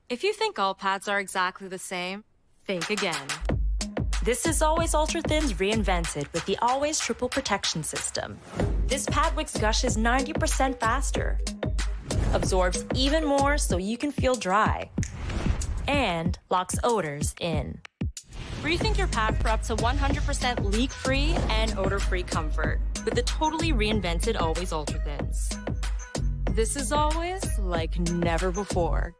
If you think all pads are exactly the same, think again. This is Always Ultra Thins reinvented with the Always Triple Protection System. This pad wicks gushes 90% faster, absorbs even more so you can feel dry, and locks odors in. Rethink your pad for up to 100% leak-free and odor-free comfort with the totally reinvented Always Ultra Thins. This is always like never before.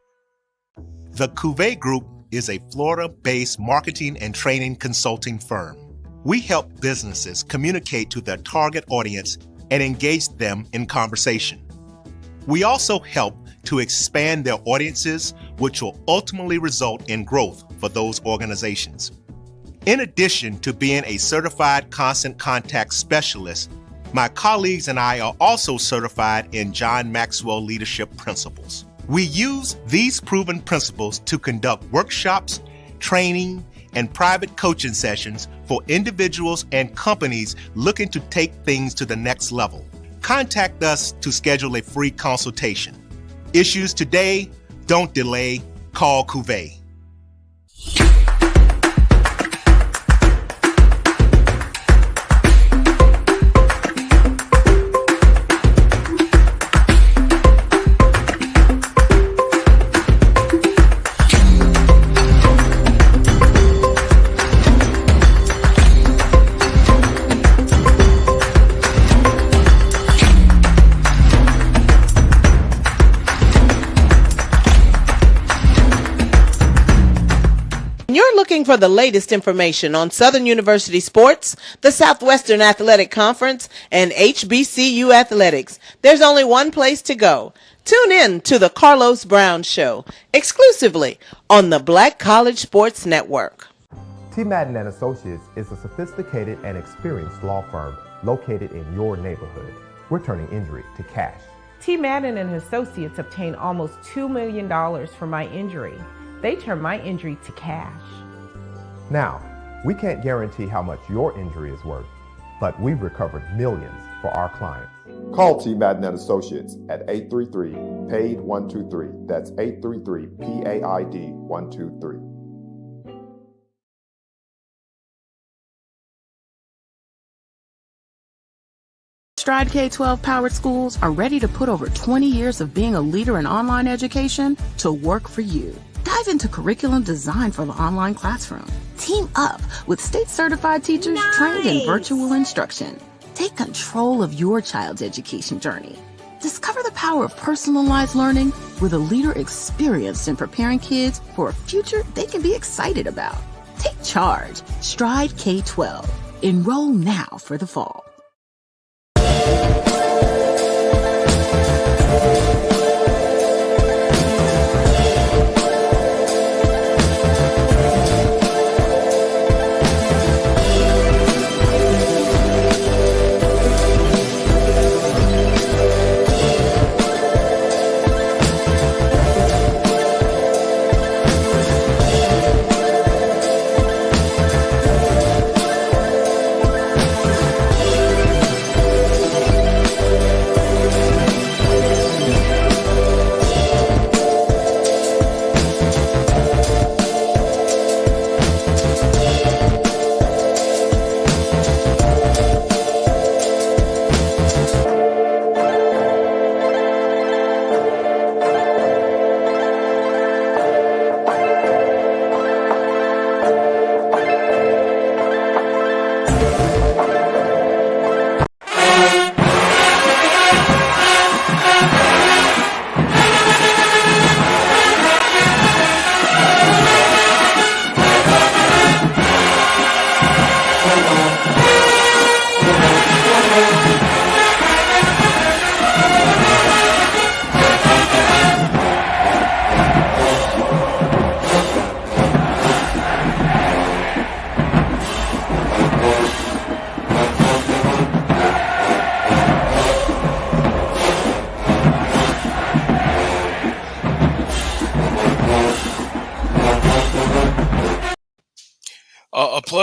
The Cuvée Group is a Florida-based marketing and training consulting firm. We help businesses communicate to their target audience and engage them in conversation. We also help to expand their audiences, which will ultimately result in growth for those organizations. In addition to being a certified constant contact specialist, my colleagues and I are also certified in John Maxwell Leadership Principles. We use these proven principles to conduct workshops, training, and private coaching sessions for individuals and companies looking to take things to the next level. Contact us to schedule a free consultation. Issues today, don't delay, call Cuvée. Looking for the latest information on Southern University sports, the Southwestern Athletic Conference, and HBCU athletics, there's only one place to go. Tune in to the Carlos Brown Show, exclusively on the Black College Sports Network. T. Madden and Associates is a sophisticated and experienced law firm located in your neighborhood. We're turning injury to cash. T. Madden and Associates obtained almost $2 million for my injury. They turned my injury to cash. Now, we can't guarantee how much your injury is worth, but we've recovered millions for our clients. Call T. Madden and Associates at 833-PAID-123. That's 833-PAID-123. Stride K-12 powered schools are ready to put over 20 years of being a leader in online education to work for you. Dive into curriculum design for the online classroom. Team up with state-certified teachers trained in virtual instruction. Take control of your child's education journey. Discover the power of personalized learning with a leader experienced in preparing kids for a future they can be excited about. Take charge. Stride K-12. Enroll now for the fall.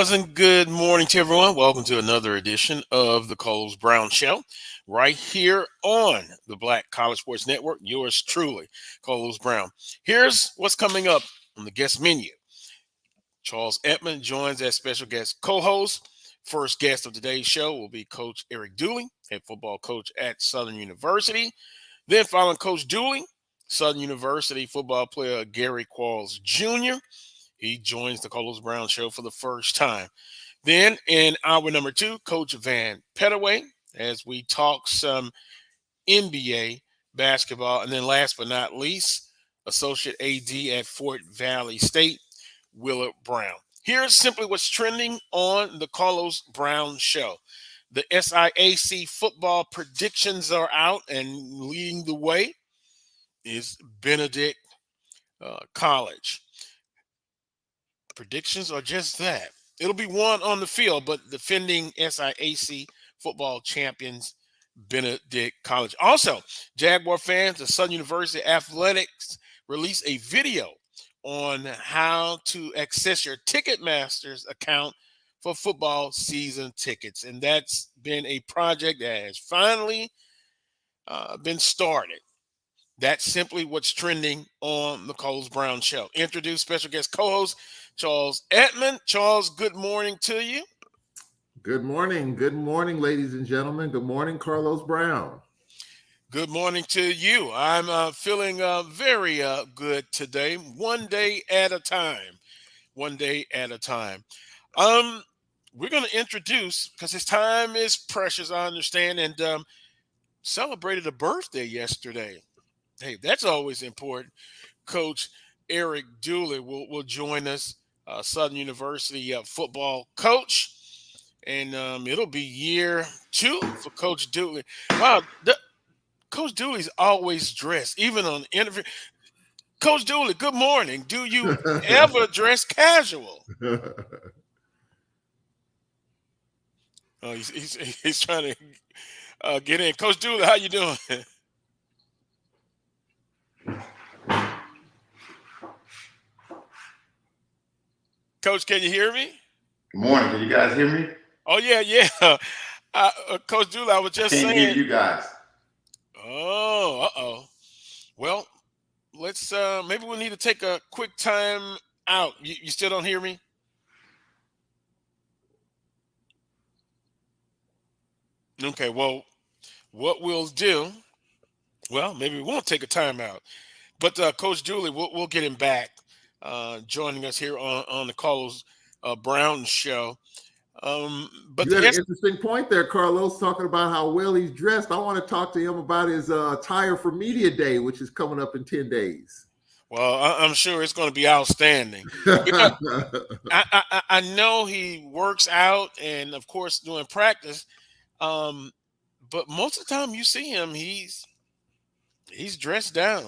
pleasant good morning to everyone. Welcome to another edition of the Quarles Brown Show right here on the Black College Sports Network. Yours truly, Quarles Brown. Here's what's coming up on the guest menu. Charles Edmond joins as special guest co-host. First guest of today's show will be Coach Eric Dooley, head football coach at Southern University. Then following Coach Dooley, Southern University football player Gary Quarles Jr. He joins the Quarles Brown Show for the first time. Then in hour number 2, Coach Vann Pettaway, as we talk some NBA basketball. And then last but not least, Associate AD at Fort Valley State, Willard Brown. Here's simply what's trending on the Quarles Brown Show. The SIAC football predictions are out, and leading the way is Benedict College. Predictions are just that. It'll be won on the field, but defending SIAC football champions, Benedict College. Also, Jaguar fans, the Southern University Athletics released a video on how to access your Ticketmaster's account for football season tickets. And that's been a project that has finally been started. That's simply what's trending on the Quarles Brown Show. Introduce special guest co-host Charles Edmond. Charles, good morning to you. Good morning. Good morning, ladies and gentlemen. Good morning, Carlos Brown. Good morning to you. I'm feeling very good today. One day at a time. One day at a time. We're going to introduce, because his time is precious, I understand, and celebrated a birthday yesterday. Hey, that's always important. Coach Eric Dooley will join us, Southern University football coach. And it'll be year 2 for Coach Dooley. Wow, Coach Dooley's always dressed, even on the interview. Coach Dooley, good morning. Do you ever dress casual? Oh, he's trying to get in. Coach Dooley, how you doing? Coach, can you hear me? Good morning. Can you guys hear me? Oh, yeah. Coach Dooley, I was just saying. Can't hear you guys. Oh, uh-oh. Well, let's maybe we need to take a quick time out. You still don't hear me? Okay, well, what we'll do, well, maybe we won't take a time out. But Coach Dooley, we'll get him back joining us here on the Quarles Brown Show. But you had an interesting point there, Carlos, talking about how well he's dressed. I want to talk to him about his attire for Media Day, which is coming up in 10 days. Well, I'm sure it's going to be outstanding. I know he works out and, of course, doing practice. But most of the time you see him, he's dressed down.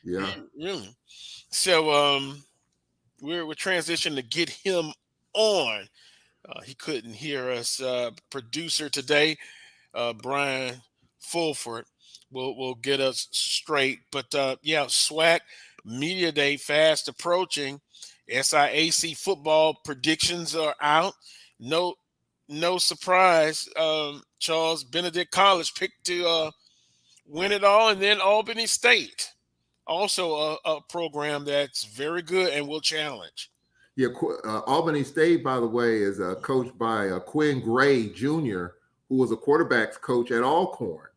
Yeah. Really. So we're transitioning to get him on. He couldn't hear us. Producer today, Brian Fulford, will get us straight. But SWAC Media Day fast approaching. SIAC football predictions are out. No surprise. Charles, Benedict College picked to win it all, and then Albany State, also a program that's very good and will challenge. Yeah, Albany State, by the way, is coached by Quinn Gray Jr., who was a quarterbacks coach at Alcorn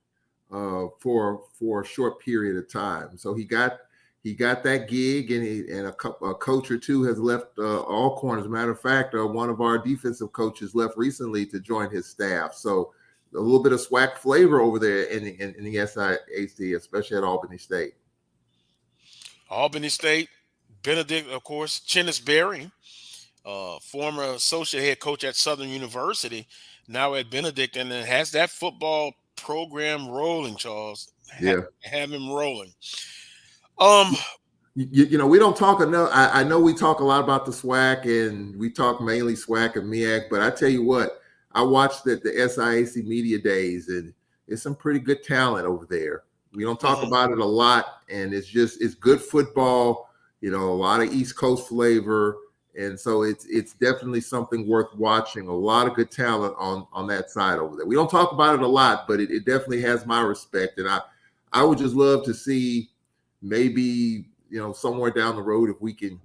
for a short period of time. So he got that gig, and a coach or two has left Alcorn. As a matter of fact, one of our defensive coaches left recently to join his staff. So a little bit of SWAC flavor over there in the SIAC, especially at Albany State. Albany State. Benedict, of course, Chennis Berry, former associate head coach at Southern University, now at Benedict, and then has that football program rolling, Charles. Yeah. Have him rolling. You know, we don't talk enough. I know we talk a lot about the SWAC, and we talk mainly SWAC and MEAC, but I tell you what, I watched the SIAC Media Days, and it's some pretty good talent over there. We don't talk about it a lot, and it's good football. You know, a lot of East Coast flavor, And so it's definitely something worth watching. A lot of good talent on that side over there. We don't talk about it a lot, but it definitely has my respect. And I would just love to see maybe, somewhere down the road, if we can,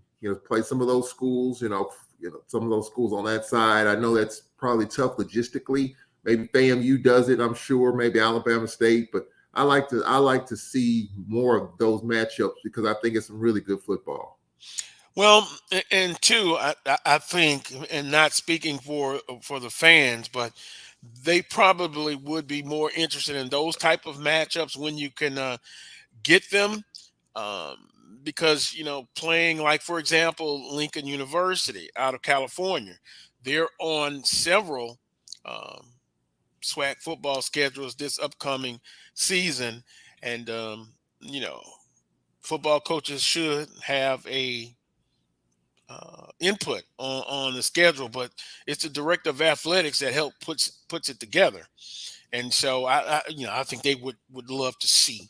play some of those schools, some of those schools on that side. I know that's probably tough logistically. Maybe FAMU does it, I'm sure, maybe Alabama State, but I like to see more of those matchups because I think it's some really good football. Well, and two, I think, and not speaking for the fans, but they probably would be more interested in those type of matchups when you can get them, because playing, like, for example, Lincoln University out of California, they're on several SWAC football schedules this upcoming season, and football coaches should have a input on the schedule, but it's the director of athletics that puts it together. And so I think they would love to see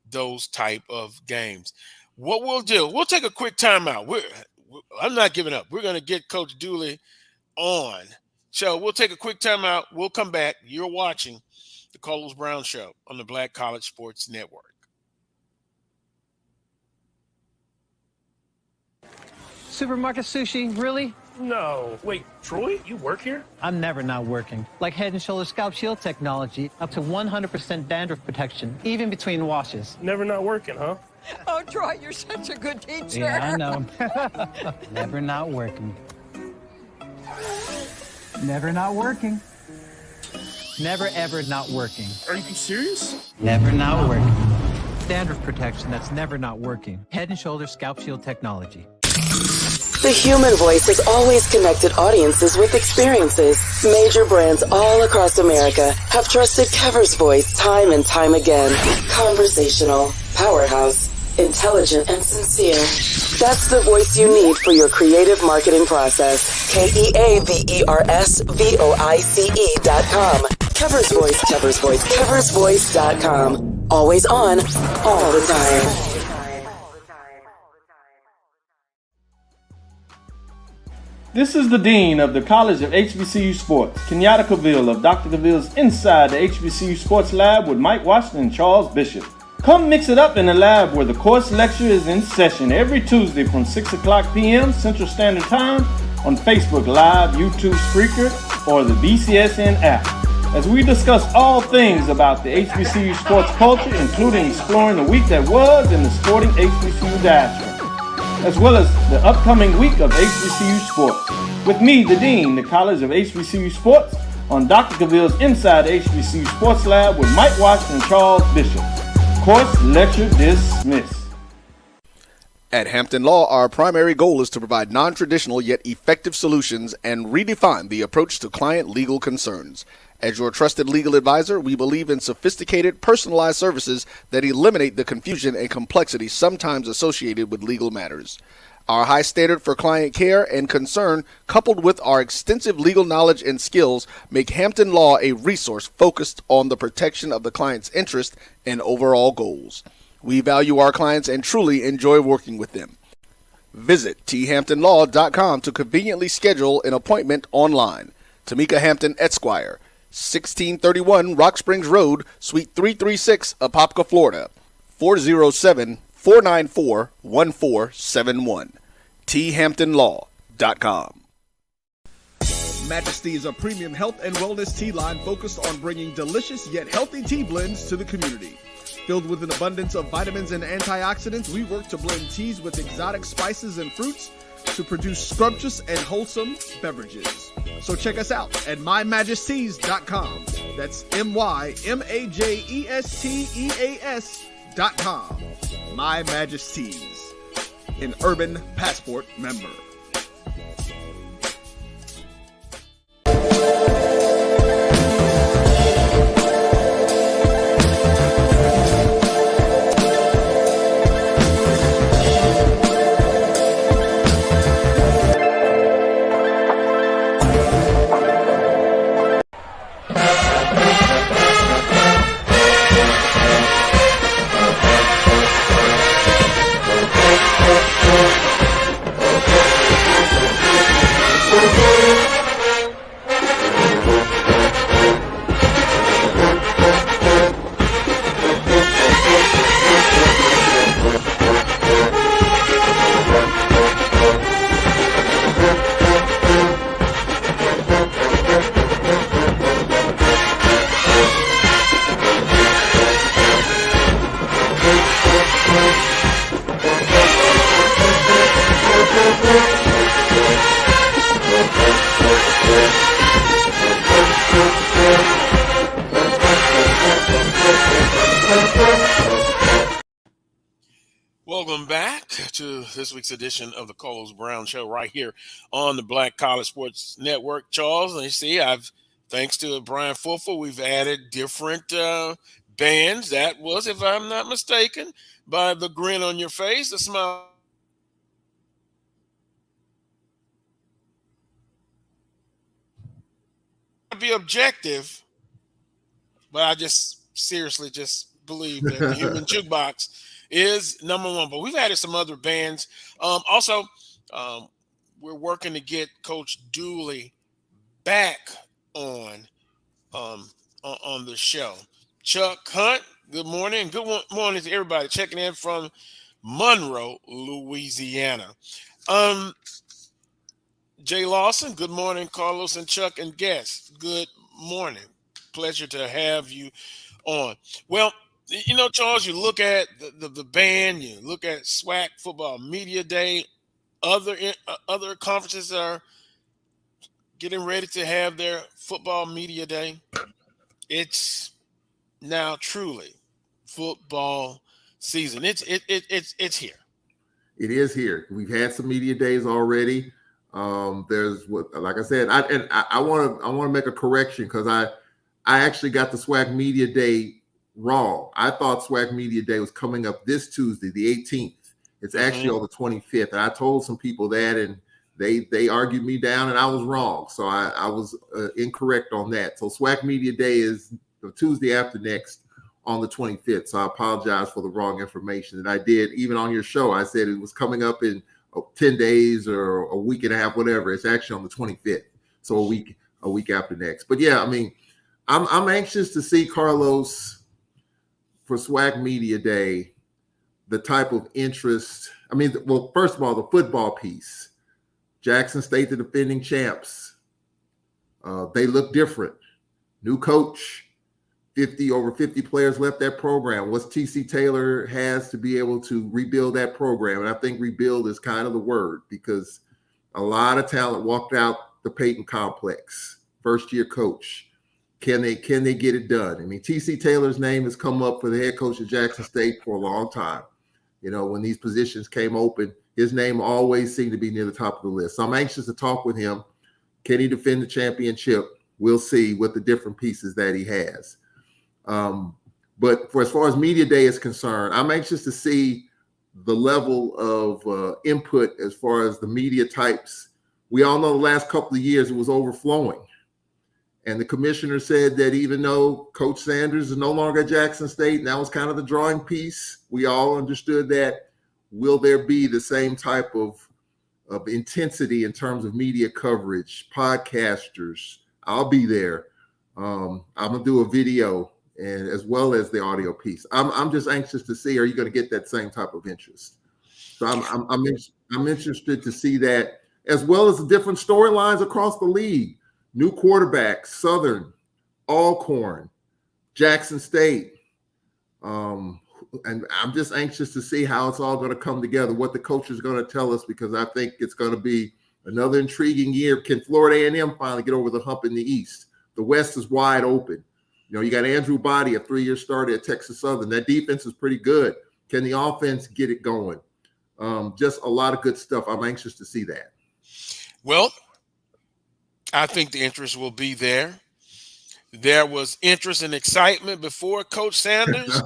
those type of games. What we'll do, we'll take a quick timeout. I'm not giving up. We're going to get Coach Dooley on. So we'll take a quick timeout. We'll come back. You're watching the Carlos Brown Show on the Black College Sports Network. Supermarket sushi, really? No. Wait, Troy, you work here? I'm never not working. Like Head & Shoulders Scalp Shield technology, up to 100% dandruff protection, even between washes. Never not working, huh? Oh, Troy, you're such a good teacher. Yeah, I know. Never not working. Never not working. Never, ever not working. Are you serious? Never not working. Dandruff protection that's never not working. Head & Shoulders Scalp Shield technology. The human voice has always connected audiences with experiences. Major brands all across America have trusted Kever's voice time and time again. Conversational, powerhouse, intelligent, and sincere. That's the voice you need for your creative marketing process. KEAVERSVOICE.com. Kever's Voice, Kever's Voice, KeversVoice.com. Always on, all the time. This is the Dean of the College of HBCU Sports, Kenyatta Cavill of Dr. Cavill's Inside the HBCU Sports Lab with Mike Washington and Charles Bishop. Come mix it up in the lab where the course lecture is in session every Tuesday from 6 o'clock p.m. Central Standard Time on Facebook Live, YouTube Spreaker, or the BCSN app, as we discuss all things about the HBCU sports culture, including exploring the week that was in the sporting HBCU diaspora, as well as the upcoming week of HBCU sports. With me, the Dean, the College of HBCU Sports, on Dr. Cavill's Inside the HBCU Sports Lab with Mike Washington and Charles Bishop. Course lecture dismissed. At Hampton Law, our primary goal is to provide non-traditional yet effective solutions and redefine the approach to client legal concerns. As your trusted legal advisor, we believe in sophisticated, personalized services that eliminate the confusion and complexity sometimes associated with legal matters. Our high standard for client care and concern, coupled with our extensive legal knowledge and skills, make Hampton Law a resource focused on the protection of the client's interest and overall goals. We value our clients and truly enjoy working with them. Visit thamptonlaw.com to conveniently schedule an appointment online. Tamika Hampton Esquire, 1631 Rock Springs Road, Suite 336, Apopka, Florida, 407-494-1471. thamptonlaw.com. Majesty is a premium health and wellness tea line focused on bringing delicious yet healthy tea blends to the community. Filled with an abundance of vitamins and antioxidants, we work to blend teas with exotic spices and fruits to produce scrumptious and wholesome beverages. So check us out at mymajesties.com. That's MyMajesties.com. My Majesties, an Urban Passport member. to this week's edition of the Carlos Brown Show right here on the Black College Sports Network. Charles, and you see, thanks to Brian Fulford, we've added different bands. That was, if I'm not mistaken, by the grin on your face, the smile. To be objective, but I just seriously just believe that the Human Jukebox is number one. But we've added some other bands. Also, we're working to get Coach Dooley back on the show. Chuck Hunt, good morning. Good morning to everybody checking in from Monroe, Louisiana. Jay Lawson, good morning. Carlos and Chuck and guests, good morning. Pleasure to have you on. Well, you know, Charles, you look at the band, you look at SWAC Football Media Day, other conferences are getting ready to have their Football Media Day. It's now truly football season. It's here. It is here. We've had some media days already. There's what, like I said, I want to make a correction because I actually got the SWAC Media Day wrong. I thought SWAC Media Day was coming up this Tuesday, the 18th. It's actually on the 25th. And I told some people that, and they argued me down, and I was wrong. So I was incorrect on that. So SWAC Media Day is the Tuesday after next on the 25th. So I apologize for the wrong information that I did. Even on your show, I said it was coming up in 10 days or a week and a half, whatever. It's actually on the 25th. So a week after next. But yeah, I mean, I'm anxious to see, Carlos, for SWAC Media Day, the type of interest. I mean, well, first of all, the football piece. Jackson State, the defending champs. They look different. New coach, over 50 players left that program. What TC Taylor has to be able to rebuild that program. And I think rebuild is kind of the word because a lot of talent walked out the Peyton complex. First-year coach. Can they get it done? I mean, TC Taylor's name has come up for the head coach of Jackson State for a long time. You know, when these positions came open, his name always seemed to be near the top of the list. So I'm anxious to talk with him. Can he defend the championship? We'll see with the different pieces that he has. But as far as Media Day is concerned, I'm anxious to see the level of input as far as the media types. We all know the last couple of years it was overflowing. And the commissioner said that even though Coach Sanders is no longer at Jackson State, and that was kind of the drawing piece, we all understood that. Will there be the same type of intensity in terms of media coverage, podcasters? I'll be there. I'm going to do a video and as well as the audio piece. I'm just anxious to see, are you going to get that same type of interest? So I'm interested to see that, as well as the different storylines across the league. New quarterbacks, Southern, Alcorn, Jackson State. And I'm just anxious to see how it's all going to come together, what the coach is going to tell us, because I think it's going to be another intriguing year. Can Florida A&M finally get over the hump in the East? The West is wide open. You know, you got Andrew Body, a 3-year starter at Texas Southern. That defense is pretty good. Can the offense get it going? Just a lot of good stuff. I'm anxious to see that. Well, I think the interest will be there. There was interest and excitement before Coach Sanders,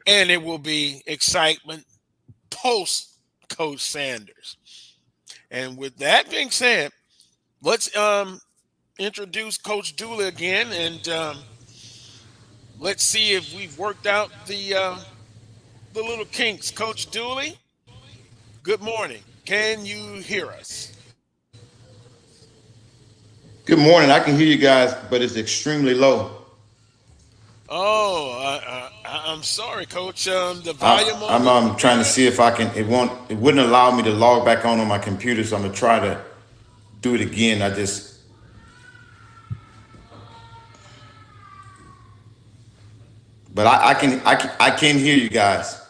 and it will be excitement post Coach Sanders. And with that being said, let's introduce Coach Dooley again, and let's see if we've worked out the little kinks. Coach Dooley, good morning. Can you hear us? Good morning. I can hear you guys, but it's extremely low. Oh, I'm sorry, Coach. The volume. I'm trying to see if I can. It wouldn't allow me to log back on my computer, so I'm gonna try to do it again. But I can hear you guys.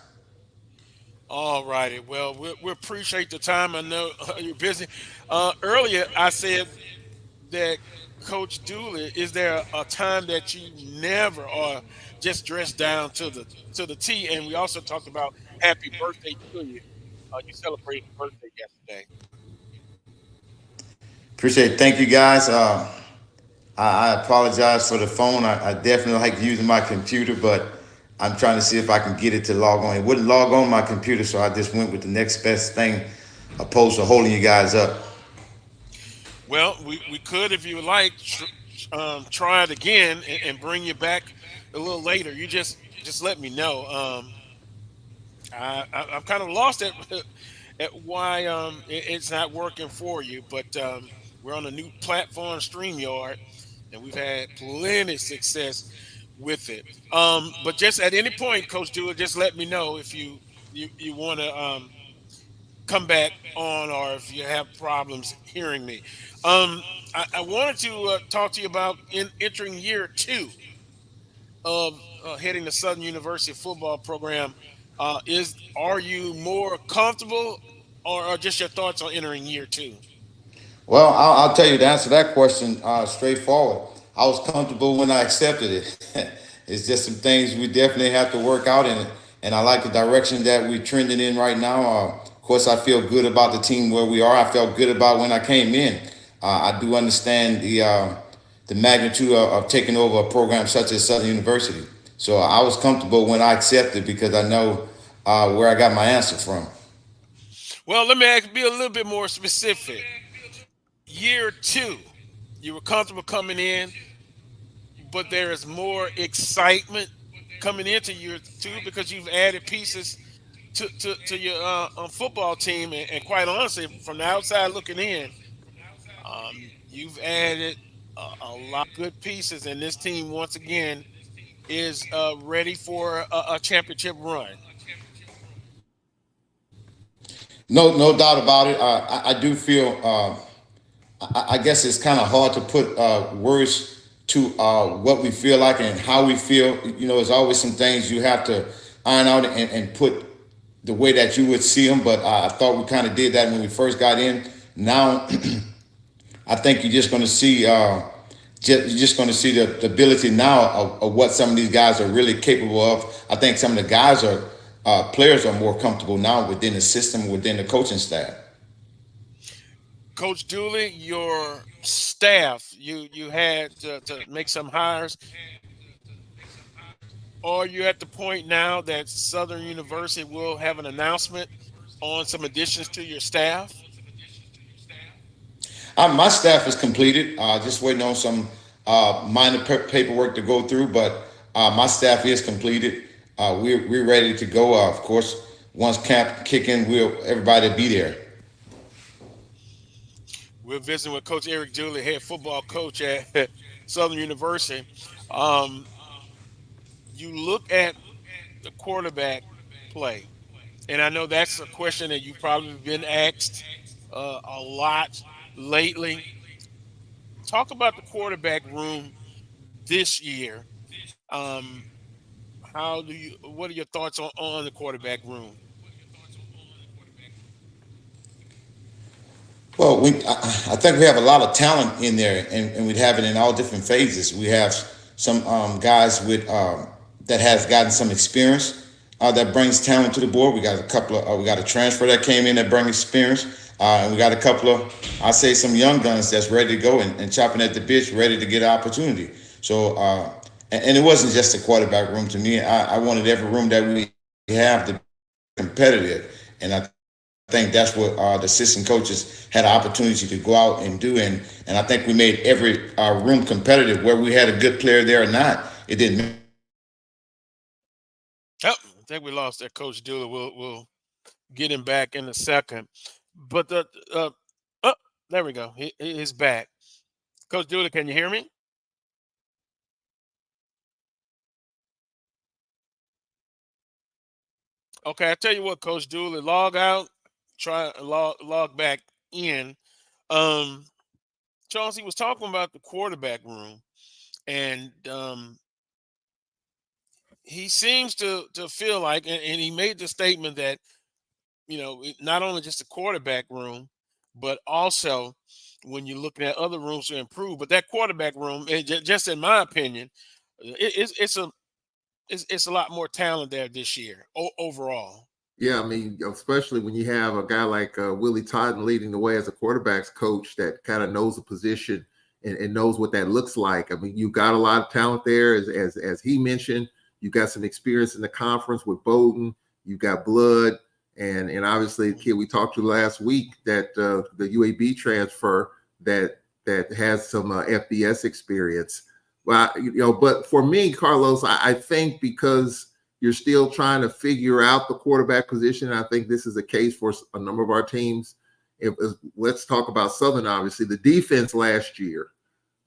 All righty. Well, we appreciate the time. I know you're busy. Earlier, I said that Coach Dooley, is there a time that you never are just dressed down to the T? And we also talked about happy birthday to you. You celebrated your birthday yesterday. Appreciate it. Thank you, guys. I apologize for the phone. I definitely like using my computer, but I'm trying to see if I can get it to log on. It wouldn't log on my computer, so I just went with the next best thing, opposed to holding you guys up. Well, we could, if you would like, try it again and bring you back a little later. You just let me know. I'm kind of lost at why it's not working for you, but we're on a new platform, StreamYard, and we've had plenty of success with it. But just at any point, Coach Dewey, just let me know if you want to come back on, or if you have problems hearing me. I wanted to talk to you about entering year two of heading the Southern University football program. Are you more comfortable, or just your thoughts on entering year two? Well, I'll tell you to answer that question straightforward. I was comfortable when I accepted it. It's just some things we definitely have to work out in it, and I like the direction that we're trending in right now. Of course, I feel good about the team where we are. I felt good about when I came in. I do understand the magnitude of taking over a program such as Southern University. So I was comfortable when I accepted because I know where I got my answer from. Well, let me be a little bit more specific. Year two, you were comfortable coming in, but there is more excitement coming into year two because you've added pieces to your football team, and quite honestly, from the outside looking in, you've added a lot of good pieces, and this team once again is ready for a championship run. No doubt about it. I do feel. I guess it's kind of hard to put words to what we feel like and how we feel. You know, there's always some things you have to iron out and put the way that you would see them. But I thought we kind of did that when we first got in. Now, I think you're just going to see. You're just going to see the ability now of what some of these guys are really capable of. I think some of the guys players are more comfortable now within the system, within the coaching staff. Coach Dooley, your staff, you had to make some hires. Are you at the point now that Southern University will have an announcement on some additions to your staff? My staff is completed. Just waiting on some minor paperwork to go through, but my staff is completed. We're ready to go. Of course, once camp kick in, everybody be there. We're visiting with Coach Eric Dooley, head football coach at Southern University. Um, you look at the quarterback play, and I know that's a question that you've probably been asked a lot lately. Talk about the quarterback room this year. Um, what are your thoughts on the quarterback room? Well, I think we have a lot of talent in there, and we have it in all different phases. We have some guys with that has gotten some experience that brings talent to the board. We got a couple of we got a transfer that came in that brings experience, and we got a couple of I say some young guns that's ready to go and chopping at the bit, ready to get an opportunity. So, and it wasn't just the quarterback room. To me, I wanted every room that we have to be competitive, and I think that's what the assistant coaches had an opportunity to go out and do, and I think we made every room competitive. Where we had a good player there or not, it didn't. Oh, I think we lost that Coach Dooley. We'll get him back in a second. But oh, there we go. He's back. Coach Dooley, can you hear me? Okay, I tell you what, Coach Dooley, log out, try log back in. Um, Charles, he was talking about the quarterback room, and he seems to feel like, and he made the statement that not only just the quarterback room, but also when you're looking at other rooms to improve. But that quarterback room, just in my opinion, it's a lot more talent there this year overall. Yeah, I mean, especially when you have a guy like Willie Totten leading the way as a quarterbacks coach that kind of knows the position and knows what that looks like. I mean, you've got a lot of talent there, as he mentioned. You've got some experience in the conference with Bowden. You've got Blood, and obviously the kid we talked to last week that the UAB transfer that has some FBS experience. Well, but for me, Carlos, I think because you're still trying to figure out the quarterback position. I think this is a case for a number of our teams. Let's talk about Southern, obviously. The defense last year,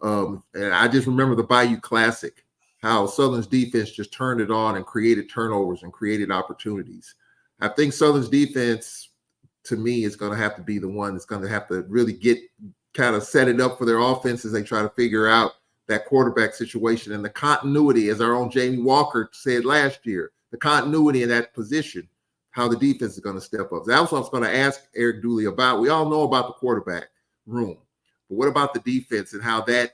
and I just remember the Bayou Classic, how Southern's defense just turned it on and created turnovers and created opportunities. I think Southern's defense, to me, is going to have to be the one that's going to have to really get kind of set it up for their offense as they try to figure out that quarterback situation and the continuity, as our own Jamie Walker said last year, the continuity in that position, how the defense is going to step up. That's what I was going to ask Eric Dooley about. We all know about the quarterback room, but what about the defense and how that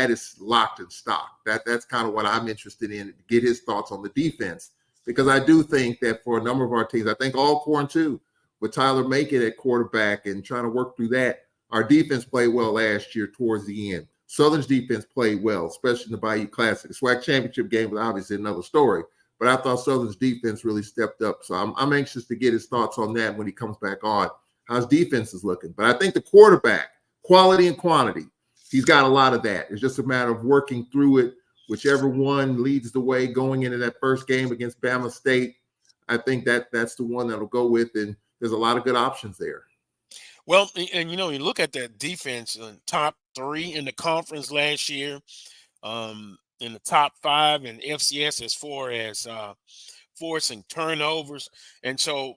is locked and stocked? That's kind of what I'm interested in, get his thoughts on the defense, because I do think that for a number of our teams, I think Alcorn too, with Tyler Macon at quarterback and trying to work through that, our defense played well last year towards the end. Southern's defense played well, especially in the Bayou Classic. The SWAC championship game was obviously another story, but I thought Southern's defense really stepped up. So I'm anxious to get his thoughts on that when he comes back on, how his defense is looking. But I think the quarterback, quality and quantity, he's got a lot of that. It's just a matter of working through it. Whichever one leads the way going into that first game against Bama State, I think that's the one that'll go with, and there's a lot of good options there. Well, and you look at that defense, top 3 in the conference last year, in the top 5 in FCS as far as forcing turnovers. And so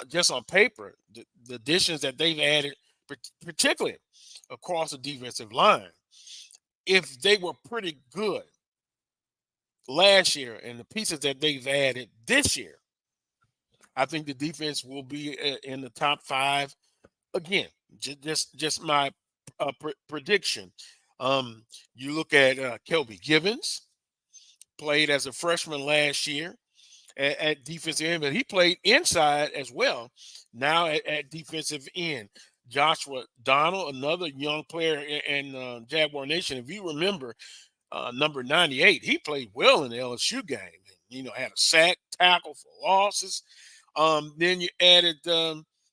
just on paper, the additions that they've added, particularly across the defensive line, if they were pretty good last year and the pieces that they've added this year, I think the defense will be in the top 5. Again, just my prediction. You look at Kelby Givens, played as a freshman last year at defensive end, but he played inside as well, now at defensive end. Joshua Donald, another young player in Jaguar Nation. If you remember, number 98, he played well in the LSU game. Had a sack, tackle for losses. Then you added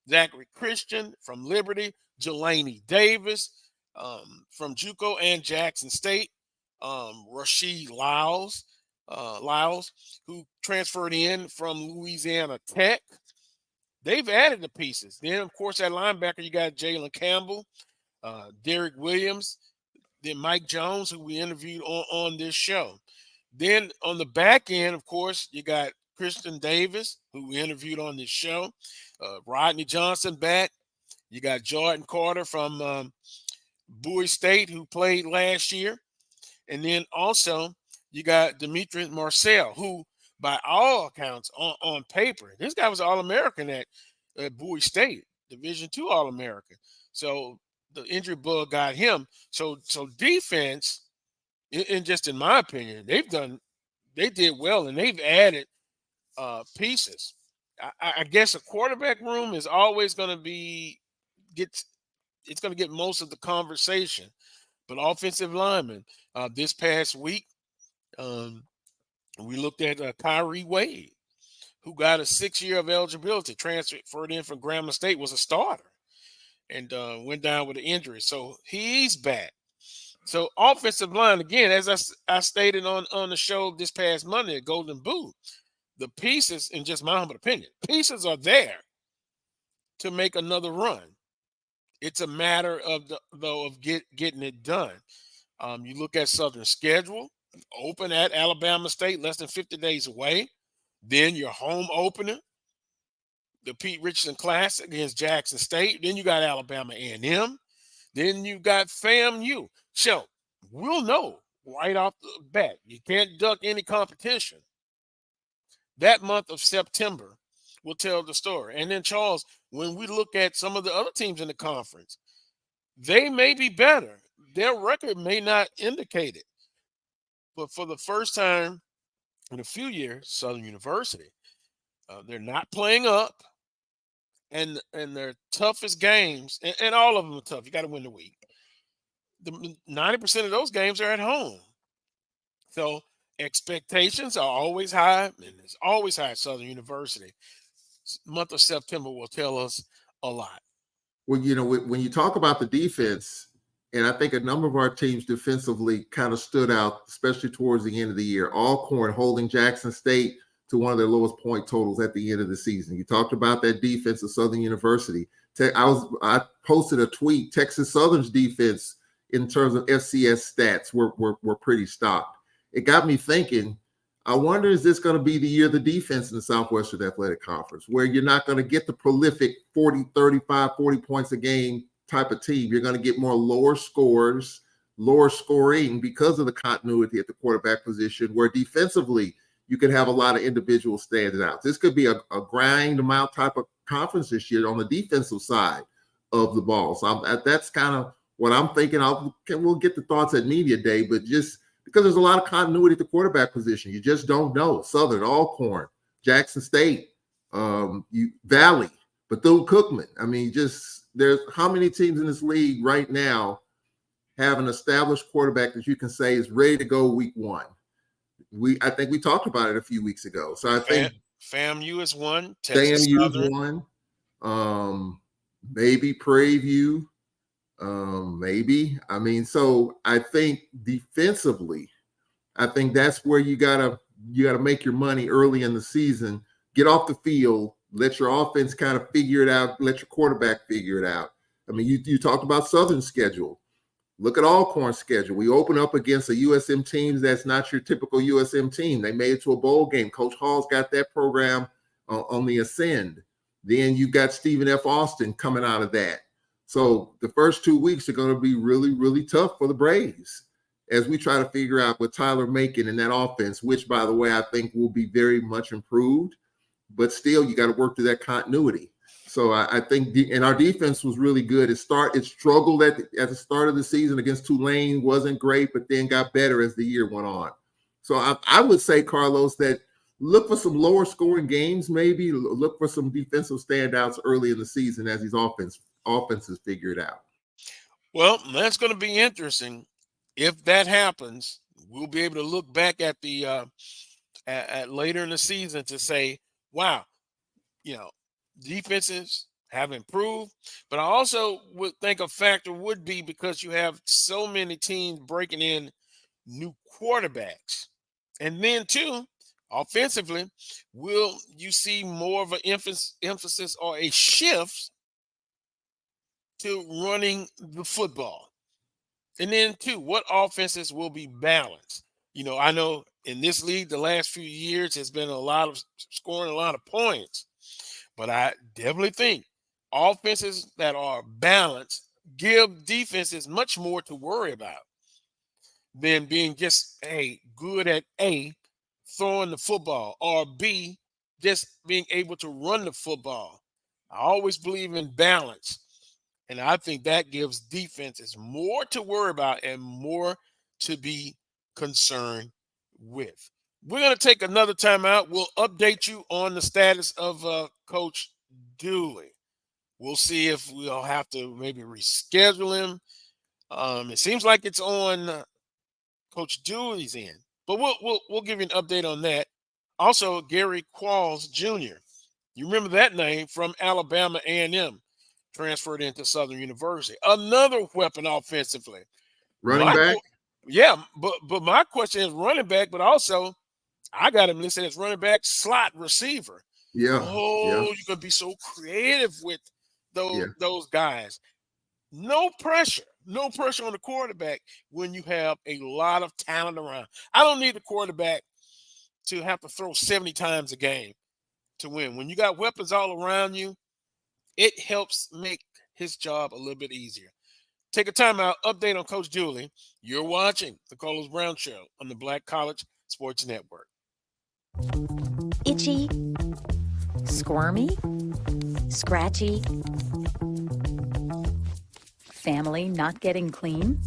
Zachary Christian from Liberty, Jelani Davis from JUCO and Jackson State, Rasheed Lyles, who transferred in from Louisiana Tech. They've added the pieces. Then, of course, at linebacker, you got Jalen Campbell, Derek Williams, then Mike Jones, who we interviewed on this show. Then on the back end, of course, you got Christian Davis, who we interviewed on this show, Rodney Johnson back. You got Jordan Carter from Bowie State, who played last year. And then also you got Demetrius Marcel, who by all accounts on paper, this guy was All-American at Bowie State, Division II All-American. So the injury bug got him. So defense, in my opinion, they did well, and they've added pieces. I guess a quarterback room is always going to get most of the conversation, but offensive linemen this past week, we looked at Kyrie Wade, who got a 6-year of eligibility, transferred in from Grambling State, was a starter, and went down with an injury. So he's back. So offensive line, again, as I stated on the show this past Monday at Golden Boot, the pieces, in just my humble opinion, pieces are there to make another run. It's a matter of getting it done. You look at Southern's schedule, open at Alabama State, less than 50 days away. Then your home opener, the Pete Richardson Classic against Jackson State. Then you got Alabama A&M. Then you got FAMU. So we'll know right off the bat. You can't duck any competition. That month of September will tell the story. And then, Charles, when we look at some of the other teams in the conference, they may be better. Their record may not indicate it. But for the first time in a few years, Southern University They're not playing up, and their toughest games, and all of them are tough. You got to win the week. 90% of those games are at home. So expectations are always high, and it's always high at Southern University. Month of September will tell us a lot. Well, when you talk about the defense, and I think a number of our teams defensively kind of stood out, especially towards the end of the year. Alcorn holding Jackson State to one of their lowest point totals at the end of the season. You talked about that defense of Southern University. I posted a tweet. Texas Southern's defense in terms of FCS stats were pretty stocked. It got me thinking, I wonder, is this going to be the year of the defense in the Southwestern Athletic Conference, where you're not going to get the prolific 40, 35, 40 points a game type of team? You're going to get more lower scores, lower scoring because of the continuity at the quarterback position, where defensively you could have a lot of individual standouts. This could be a grind them out type of conference this year on the defensive side of the ball. So that's kind of what I'm thinking. We'll get the thoughts at Media Day, but just because there's a lot of continuity at the quarterback position, you just don't know. Southern, Alcorn, Jackson State, Valley, Bethune-Cookman. I mean, there's how many teams in this league right now have an established quarterback that you can say is ready to go week one? I think we talked about it a few weeks ago. So I think FAMU is one. Texas FAMU Southern. is one. Maybe Prairie View. Maybe. I mean, so I think defensively, I think that's where you gotta make your money early in the season. Get off the field, let your offense kind of figure it out, let your quarterback figure it out. I mean, you talked about Southern's schedule. Look at Alcorn's schedule. We open up against a USM team that's not your typical USM team. They made it to a bowl game. Coach Hall's got that program on the ascend. Then you've got Stephen F. Austin coming out of that. So the first 2 weeks are going to be really, really tough for the Braves as we try to figure out what Tyler Macon and that offense, which, by the way, I think will be very much improved. But still, you got to work through that continuity. So I think, and our defense was really good. It struggled at the start of the season against Tulane, wasn't great, but then got better as the year went on. So I would say, Carlos, that look for some lower scoring games, maybe look for some defensive standouts early in the season as these offenses figure it out. Well, that's going to be interesting. If that happens, we'll be able to look back at the at later in the season to say, wow, defenses have improved. But I also would think a factor would be because you have so many teams breaking in new quarterbacks. And then, too, offensively, will you see more of an emphasis or a shift to running the football? And then, too, what offenses will be balanced? I know in this league the last few years has been a lot of scoring a lot of points. But I definitely think offenses that are balanced give defenses much more to worry about than being just good at A, throwing the football, or B, just being able to run the football. I always believe in balance. And I think that gives defenses more to worry about and more to be concerned with. We're going to take another time out. We'll update you on the status of Coach Dooley. We'll see if we'll have to maybe reschedule him. It seems like it's on Coach Dooley's end, but we'll give you an update on that. Also, Gary Quarles Jr. You remember that name from Alabama A&M, transferred into Southern University. Another weapon offensively. Running back? Yeah, but my question is running back, but also I got him listed as running back slot receiver. Yeah. You can be so creative with those guys. No pressure on the quarterback when you have a lot of talent around. I don't need the quarterback to have to throw 70 times a game to win. When you got weapons all around you, it helps make his job a little bit easier. Take a time out, update on Coach Dooley. You're watching the Carlos Brown Show on the Black College Sports Network. Itchy, squirmy, scratchy, family not getting clean?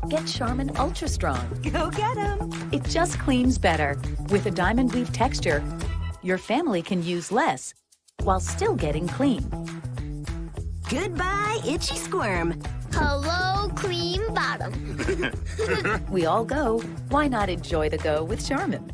Get Charmin Ultra Strong. Go get 'em. It just cleans better with a diamond weave texture your family can use less while still getting clean. Goodbye, itchy squirm. Hello, clean bottom. We all go. Why not enjoy the go with Charmin?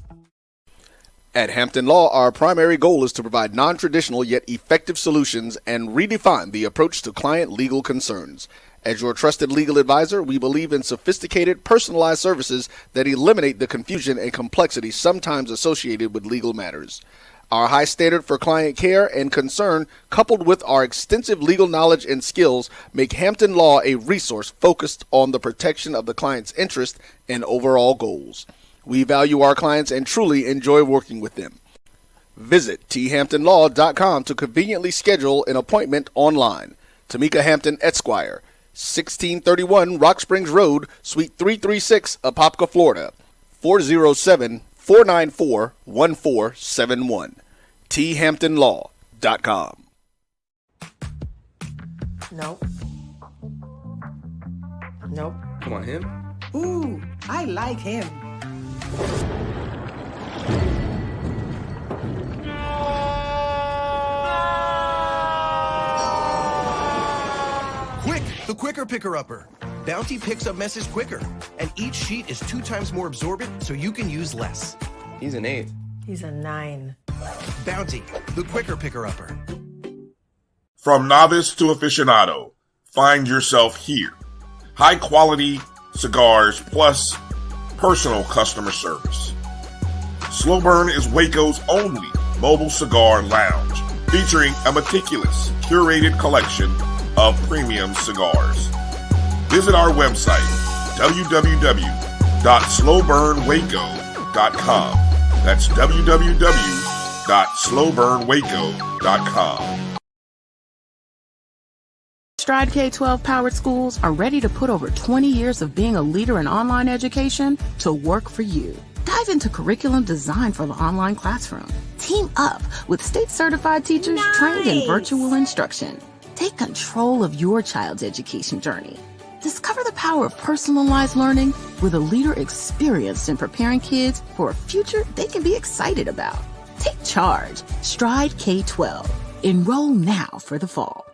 At Hampton Law, our primary goal is to provide non-traditional yet effective solutions and redefine the approach to client legal concerns. As your trusted legal advisor, we believe in sophisticated, personalized services that eliminate the confusion and complexity sometimes associated with legal matters. Our high standard for client care and concern, coupled with our extensive legal knowledge and skills, make Hampton Law a resource focused on the protection of the client's interest and overall goals. We value our clients and truly enjoy working with them. Visit thamptonlaw.com to conveniently schedule an appointment online. Tamika Hampton Esquire, 1631 Rock Springs Road, Suite 336, Apopka, Florida, 407-494-1471. thamptonlaw.com. Nope. Nope. Come on, him? Ooh, I like him. Quick, the quicker picker-upper. Bounty picks up messes quicker, and each sheet is 2 times more absorbent, so you can use less. He's an 8. He's a 9. Bounty, the quicker picker-upper. From novice to aficionado, find yourself here. High quality cigars plus personal customer service. Slow Burn is Waco's only mobile cigar lounge, featuring a meticulous, curated collection of premium cigars. Visit our website, www.slowburnwaco.com. That's www.slowburnwaco.com. Stride K-12 powered schools are ready to put over 20 years of being a leader in online education to work for you. Dive into curriculum design for the online classroom. Team up with state-certified teachers trained in virtual instruction. Take control of your child's education journey. Discover the power of personalized learning with a leader experienced in preparing kids for a future they can be excited about. Take charge. Stride K-12. Enroll now for the fall.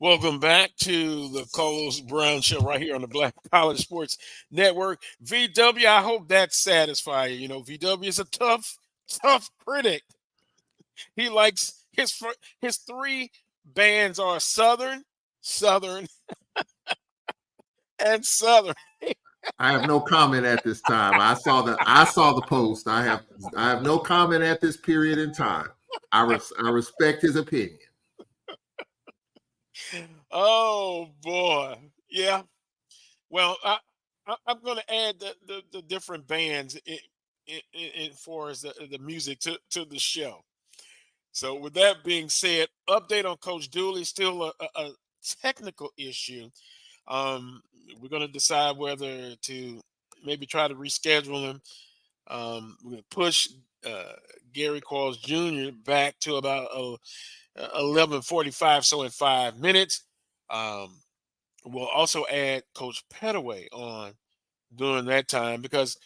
Welcome back to the Carlos Brown Show right here on the Black College Sports Network. VW, I hope that satisfies you. You know, VW is a tough critic. He likes his 3 bands are Southern, and Southern. I have no comment at this time. I saw the post. I have no comment at this period in time. I respect his opinion. Oh boy, yeah. Well, I'm going to add the different bands in for as the music to the show. So with that being said, update on Coach Dooley, still a technical issue. We're going to decide whether to maybe try to reschedule him. We're going to push Gary Quarles Jr. back to about 11:45, so in 5 minutes. We'll also add Coach Pettaway on during that time because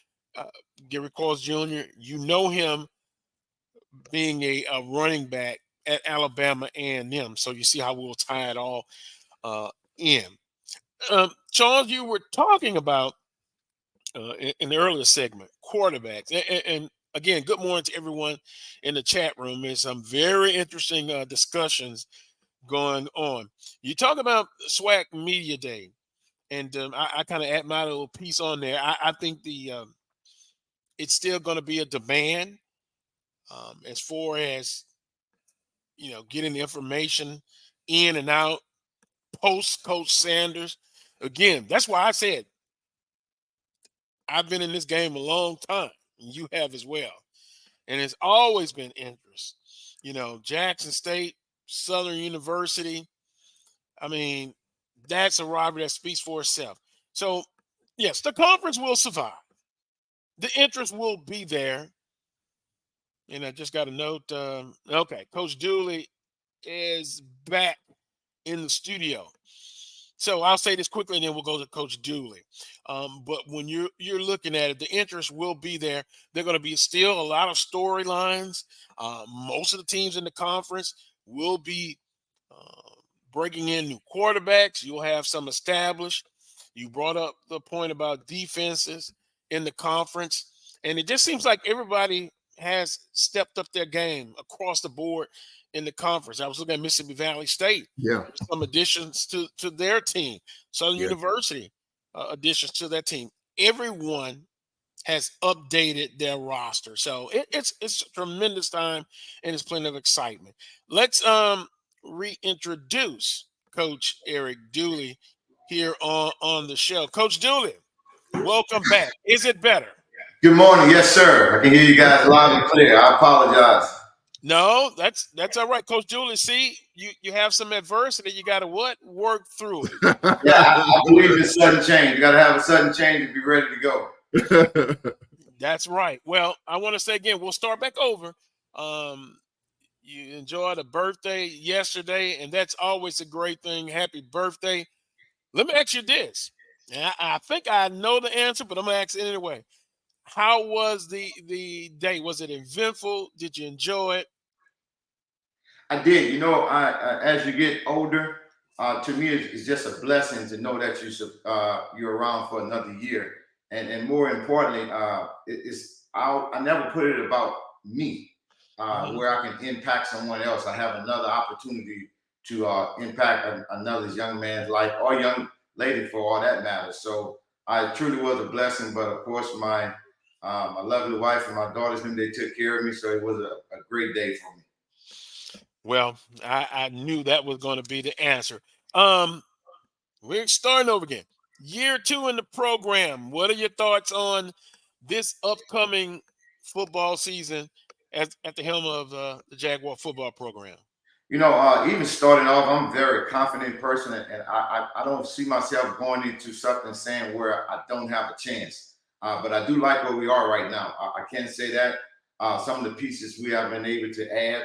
Gary Quarles Jr., you know him being a running back at Alabama A&M. So you see how we'll tie it all in. Charles, you were talking about in the earlier segment, quarterbacks. And again, good morning to everyone in the chat room. There's some very interesting discussions going on. You talk about SWAC Media Day, and I kind of add my little piece on there. I think it's still going to be a demand as far as getting the information in and out post Coach Sanders. Again, that's why I said I've been in this game a long time, and you have as well. And it's always been interest. Jackson State, Southern University. I mean, that's a rivalry that speaks for itself. So, yes, the conference will survive. The interest will be there. And I just got a note. Okay, Coach Dooley is back in the studio. So I'll say this quickly, and then we'll go to Coach Dooley. But when you're looking at it, the interest will be there. There are going to be still a lot of storylines. Most of the teams in the conference will be breaking in new quarterbacks. You'll have some established. You brought up the point about defenses in the conference, and it just seems like everybody has stepped up their game across the board in the conference. I was looking at Mississippi Valley State. Yeah. Some additions to their team. Southern University additions to their team. Everyone has updated their roster. So it's a tremendous time, and it's plenty of excitement. Let's reintroduce Coach Eric Dooley here on the show. Coach Dooley, welcome back. Is it better? Good morning. Yes, sir. I can hear you guys loud and clear. I apologize. No, that's all right, Coach Dooley. See, you have some adversity. You got to work through it. Yeah, I believe in sudden change. You got to have a sudden change to be ready to go. That's right. Well, I want to say again, we'll start back over. You enjoyed a birthday yesterday, and that's always a great thing. Happy birthday. Let me ask you this. And I think I know the answer, but I'm going to ask it anyway. How was the day? Was it eventful? Did you enjoy it? I did. I as you get older, to me, it's just a blessing to know that you're around for another year. And more importantly, I never put it about me, where I can impact someone else. I have another opportunity to impact another young man's life or young lady for all that matters. So I truly was a blessing. But of course, my lovely wife and my daughters, they took care of me. So it was a great day for me. Well, I knew that was going to be the answer. We're starting over again. Year 2 in the program. What are your thoughts on this upcoming football season at the helm of the Jaguar football program? Even starting off, I'm a very confident person, and I don't see myself going into something saying where I don't have a chance. But I do like where we are right now. I can say that some of the pieces we have been able to add.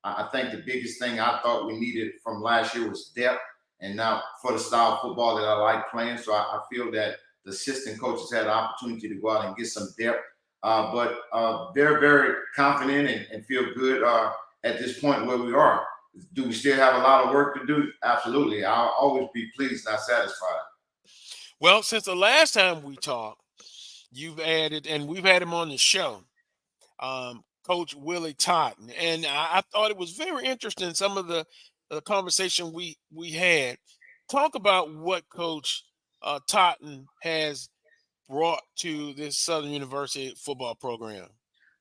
I think the biggest thing I thought we needed from last year was depth, and now for the style of football that I like playing. So I feel that the assistant coaches had an opportunity to go out and get some depth. But they're very confident and feel good at this point where we are. Do we still have a lot of work to do? Absolutely. I'll always be pleased, not satisfied. Well, since the last time we talked, you've added, and we've had him on the show, Coach Willie Totten. And I thought it was very interesting, some of the conversation we had. Talk about what Coach Totten has brought to this Southern University football program.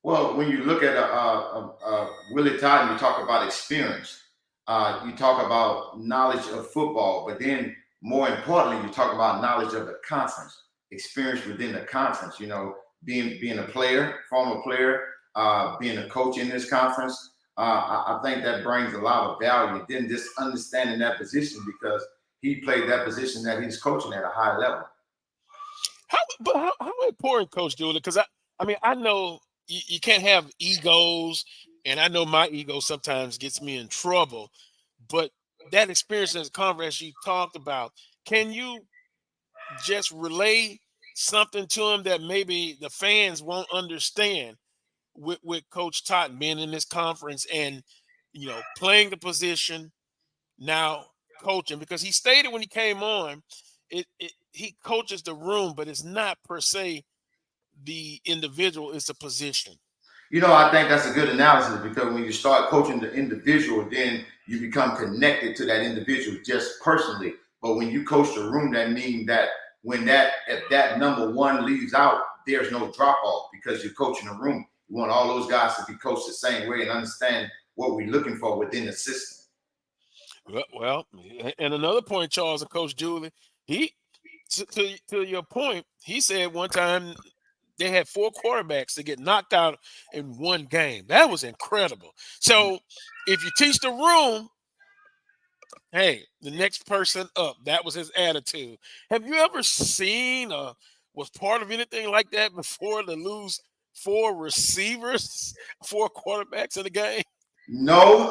Well, when you look at Willie Totten, you talk about experience. You talk about knowledge of football, but then more importantly, you talk about knowledge of the conference, experience within the conference, being a player, former player, being a coach in this conference. I think that brings a lot of value. And then just understanding that position, because he played that position that he's coaching at a high level. How important, Coach Dooley? Because I know you can't have egos, and I know my ego sometimes gets me in trouble. But that experience in the conference you talked about, can you just relay something to him that maybe the fans won't understand with Coach Totten being in this conference and playing the position, now coaching? Because he stated when he came on, he coaches the room, but it's not per se the individual, it's a position. I think that's a good analysis because when you start coaching the individual, then you become connected to that individual just personally. But when you coach the room, that means that if that number one leaves out, there's no drop off because you're coaching the room. You want all those guys to be coached the same way and understand what we're looking for within the system. Well, and another point, Charles and Coach Dooley, to your point, he said one time they had 4 quarterbacks that get knocked out in one game. That was incredible. So if you teach the room, hey, the next person up. That was his attitude. Have you ever seen was part of anything like that before, to lose 4 receivers, 4 quarterbacks in a game? No,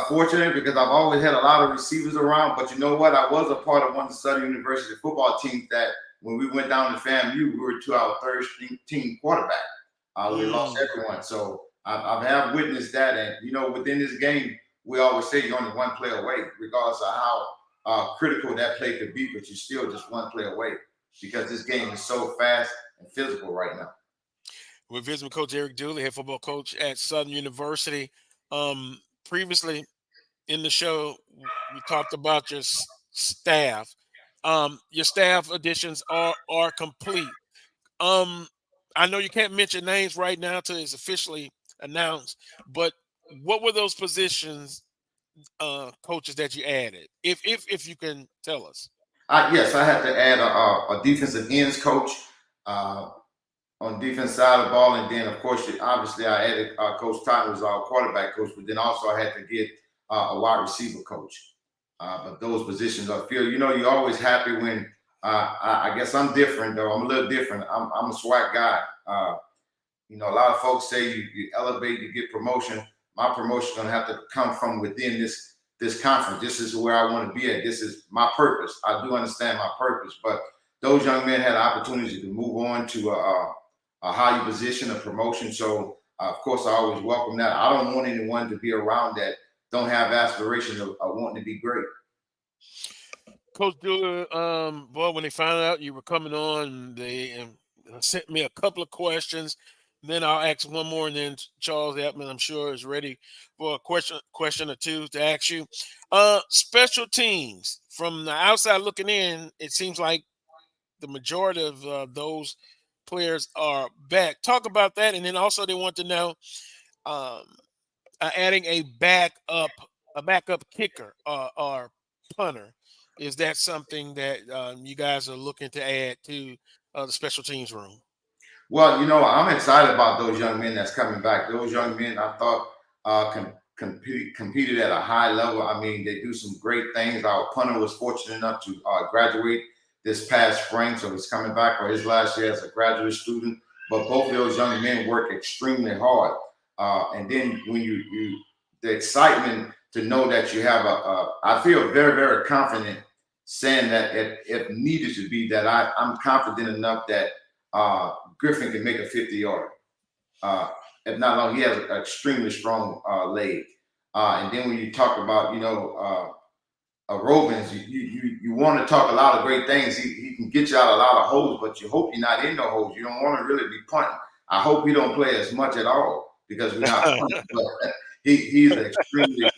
fortunately, because I've always had a lot of receivers around. But you know what? I was a part of one of the Southern University football teams that when we went down to FAMU, we were to our third team quarterback. We lost everyone. So I have witnessed that. And, within this game, we always say you're only one play away, regardless of how critical that play could be, but you're still just one play away because this game is so fast and physical right now. We're visiting Coach Eric Dooley, head football coach at Southern University. Previously in the show, we talked about your staff. Your staff additions are complete. I know you can't mention names right now till it's officially announced, but what were those positions, coaches, that you added, if you can tell us? Yes, I had to add a defensive ends coach on the defense side of the ball, and then of course, obviously, I added Coach Totten, was our quarterback coach, but then also I had to get a wide receiver coach. But those positions are filled. You're always happy when I guess I'm different though. I'm a little different. I'm a SWAT guy. A lot of folks say you elevate, you get promotion. My promotion is going to have to come from within this conference. This is where I want to be at. This is my purpose. I do understand my purpose, but those young men had opportunity to move on to a higher position, a promotion. So, of course, I always welcome that. I don't want anyone to be around that don't have aspirations of wanting to be great. Coach Dooley, when they found out you were coming on, they sent me a couple of questions. Then I'll ask one more, and then Charles Edmond, I'm sure, is ready for a question or two to ask you. Special teams, from the outside looking in, it seems like the majority of those players are back. Talk about that, and then also they want to know adding a backup kicker or punter. Is that something that you guys are looking to add to the special teams room? Well, I'm excited about those young men that's coming back. Those young men, I thought, competed at a high level. I mean, they do some great things. Our punter was fortunate enough to graduate this past spring, so he's coming back for his last year as a graduate student. But both of those young men work extremely hard. And then when the excitement to know that you have I feel very, very confident saying that if needed to be, that I'm confident enough that Griffin can make a 50-yarder. If not long, he has an extremely strong leg. And then when you talk about, Robins, you want to talk a lot of great things. He can get you out a lot of holes, but you hope you're not in no holes. You don't want to really be punting. I hope he don't play as much at all because we're not punting. But he's an extremely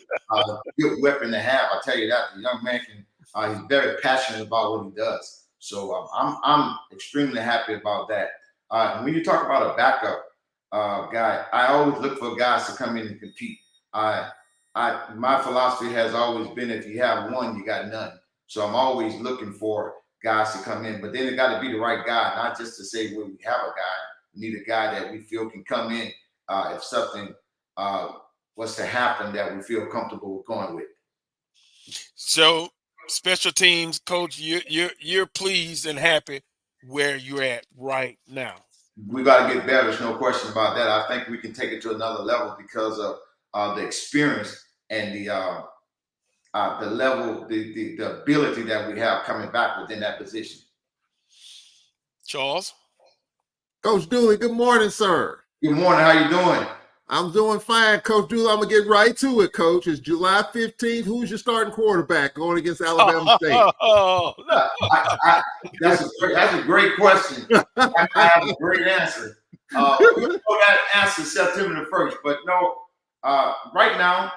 good weapon to have. I tell you that. The young man he's very passionate about what he does. So I'm extremely happy about that. And when you talk about a backup guy, I always look for guys to come in and compete. My philosophy has always been, if you have one, you got none. So I'm always looking for guys to come in, but then it got to be the right guy, not just to say, well, we have a guy. We need a guy that we feel can come in if something was to happen that we feel comfortable going with. So, special teams coach, you're pleased and happy where you're at right now. We got to get better. There's no question about that. I think we can take it to another level because of the experience and the level, the ability that we have coming back within that position. Charles? Coach Dooley, good morning, sir. Good morning. How you doing? I'm doing fine, Coach Dooley. I'm going to get right to it, Coach. It's July 15th. Who's your starting quarterback going against Alabama State? Oh, no. That's a great question. I have a great answer. We'll know that answer September the 1st. But no, right now,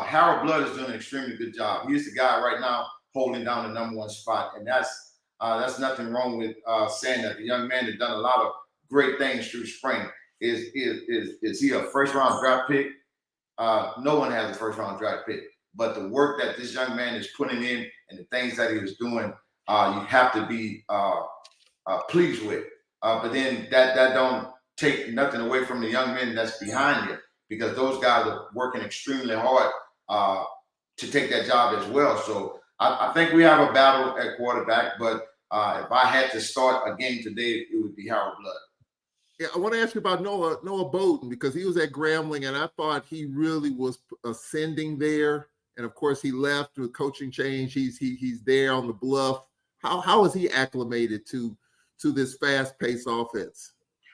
Harold Blood is doing an extremely good job. He's the guy right now holding down the number one spot. And that's nothing wrong with saying that. The young man has done a lot of great things through spring. Is he a first round draft pick? No one has a first round draft pick. But the work that this young man is putting in and the things that he was doing, you have to be pleased with. But then that don't take nothing away from the young men that's behind him, because those guys are working extremely hard to take that job as well. So I think we have a battle at quarterback, but if I had to start a game today, it would be Harold Blood. Yeah, I want to ask you about Noah Bowden, because he was at Grambling, and I thought he really was ascending there. And of course, he left with coaching change. He's there on the bluff. How is he acclimated to this fast-paced offense?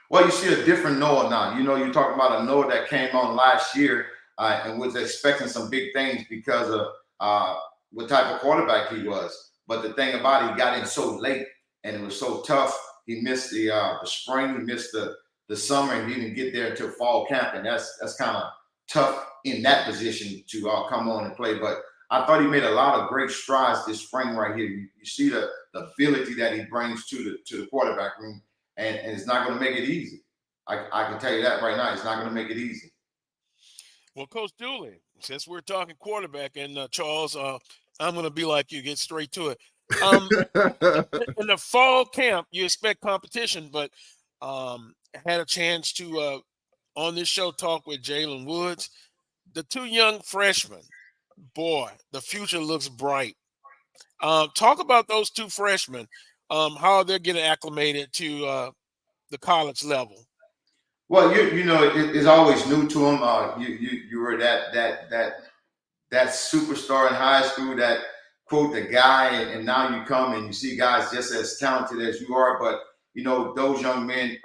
Well, you see a different Noah now. You know, you're talking about a Noah that came on last year and was expecting some big things because of what type of quarterback he was. But the thing about it, he got in so late, and it was so tough. He missed the spring, he missed the summer, and he didn't get there until fall camp, and that's kind of tough in that position to come on and play. But I thought he made a lot of great strides this spring right here. You see the ability that he brings to the quarterback room, and it's not going to make it easy. I can tell you that right now. It's not going to make it easy. Well, Coach Dooley, since we're talking quarterback, and Charles, I'm going to be like you, get straight to it. In the fall camp, you expect competition, but had a chance to on this show talk with Jalen Woods. The two young freshmen, boy, the future looks bright. Talk about those two freshmen, how they're getting acclimated to the college level. Well, you know, it's always new to them. You were that superstar in high school, that quote the guy, and now you come and you see guys just as talented as you are. But you know, those young men,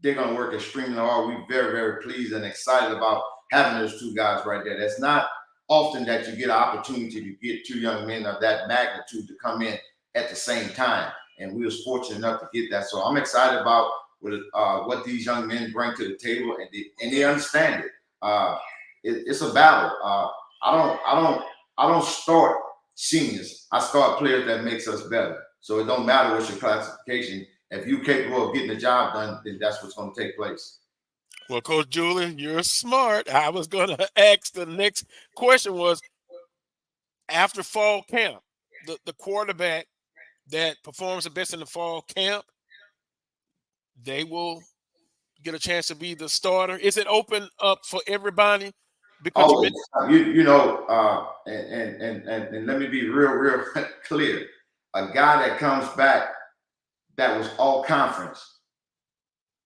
they're going to work extremely hard. We're very, very pleased and excited about having those two guys right there. That's not often that you get an opportunity to get two young men of that magnitude to come in at the same time, and we was fortunate enough to get that. So I'm excited about what these young men bring to the table, and they understand it. It's a battle. I don't start seniors. I start players that makes us better. So it don't matter what's your classification. If you're capable of getting the job done, then that's what's going to take place. Well, Coach Julian, you're smart. I was going to ask, the next question was, after fall camp, the quarterback that performs the best in the fall camp, they will get a chance to be the starter. Is it open up for everybody? Because you know, and let me be real clear. A guy that comes back that was all conference,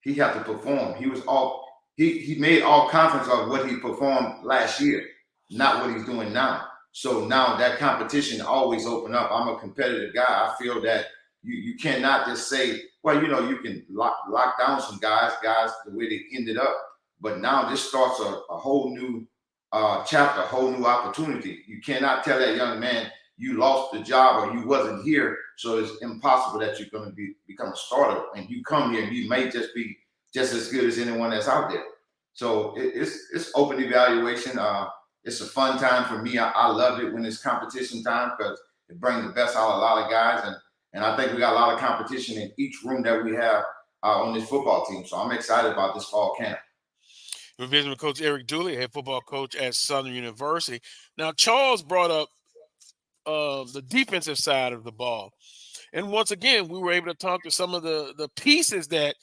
he had to perform. He made all conference of what he performed last year, not what he's doing now. So now that competition always open up. I'm a competitive guy. I feel that you cannot just say, well, you know, you can lock down some guys the way they ended up. But now this starts a whole new chapter, a whole new opportunity. You cannot tell that young man you lost the job or you wasn't here, so it's impossible that you're going to become a starter. And you come here, you may just be just as good as anyone that's out there. So it's open evaluation. It's a fun time for me. I love it when it's competition time, because it brings the best out of a lot of guys. And I think we got a lot of competition in each room that we have on this football team. So I'm excited about this fall camp. We're visiting with Coach Eric Dooley, head football coach at Southern University. Now, Charles brought up the defensive side of the ball. And once again, we were able to talk to some of the pieces that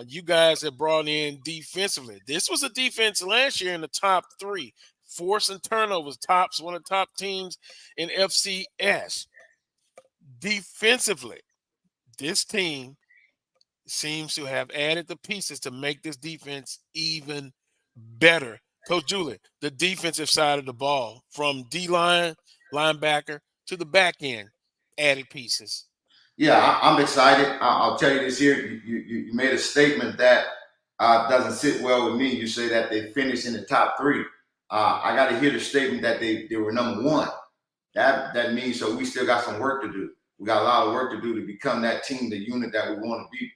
you guys have brought in defensively. This was a defense last year in the top 3, forcing turnovers, one of the top teams in FCS. Defensively, this team seems to have added the pieces to make this defense even better. Coach Julie, the defensive side of the ball, from D-line, linebacker, to the back end, added pieces. Yeah, I'm excited. I'll tell you this here. You made a statement that doesn't sit well with me. You say that they finished in the top 3. I got to hear the statement that they were number 1. That means so we still got some work to do. We got a lot of work to do to become that team, the unit that we want to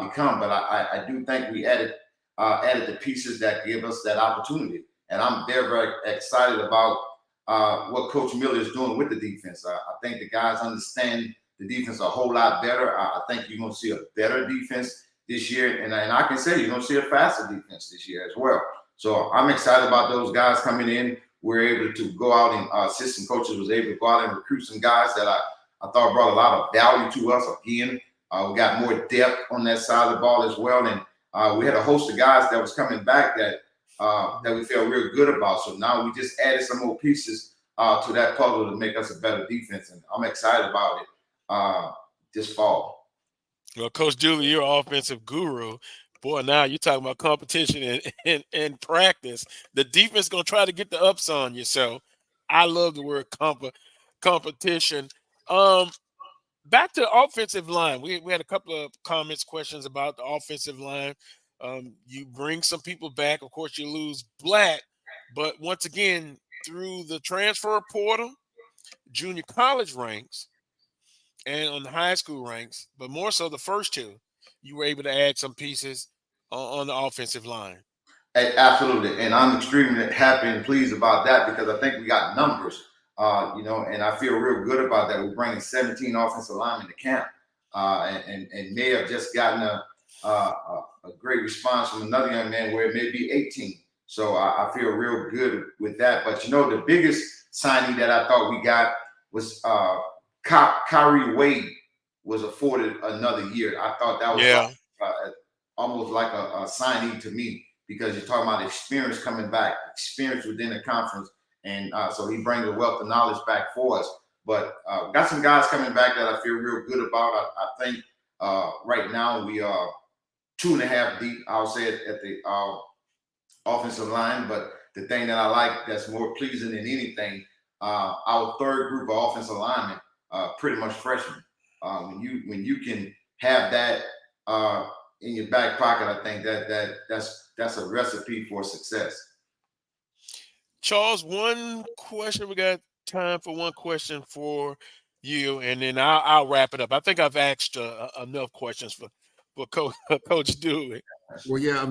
become. But I do think we added the pieces that give us that opportunity. And I'm very, very excited about what Coach Miller is doing with the defense. I think the guys understand the defense a whole lot better. I think you're going to see a better defense this year. And I can say you're going to see a faster defense this year as well. So I'm excited about those guys coming in. We're able to go out and assistant coaches was able to go out and recruit some guys that I thought brought a lot of value to us. Again, we got more depth on that side of the ball as well. And we had a host of guys that was coming back that we felt real good about. So now we just added some more pieces to that puzzle to make us a better defense. And I'm excited about it this fall. Well, Coach Dooley, you're an offensive guru. Boy, now you're talking about competition and practice. The defense is going to try to get the ups on you. So I love the word competition. Back to the offensive line. We had a couple of questions about the offensive line. You bring some people back. Of course, you lose Black. But once again, through the transfer portal, junior college ranks, and on the high school ranks, but more so the first 2, you were able to add some pieces on the offensive line. Absolutely. And I'm extremely happy and pleased about that because I think we got numbers, and I feel real good about that. We're bringing 17 offensive linemen to camp and may have just gotten a great response from another young man where it may be 18. So I feel real good with that. But, the biggest signing that I thought we got was Kyrie Wade was afforded another year. I thought that was almost like a signee to me because you're talking about experience coming back, experience within the conference. And so he brings a wealth of knowledge back for us. But got some guys coming back that I feel real good about. I think right now we are 2.5 deep, I'll say it, at the offensive line. But the thing that I like that's more pleasing than anything, our third group of offensive linemen, pretty much freshmen. When you can have that in your back pocket, I think that's a recipe for success. Charles, one question. We got time for one question for you, and then I'll wrap it up. I think I've asked enough questions for Coach Dooley. Well, yeah,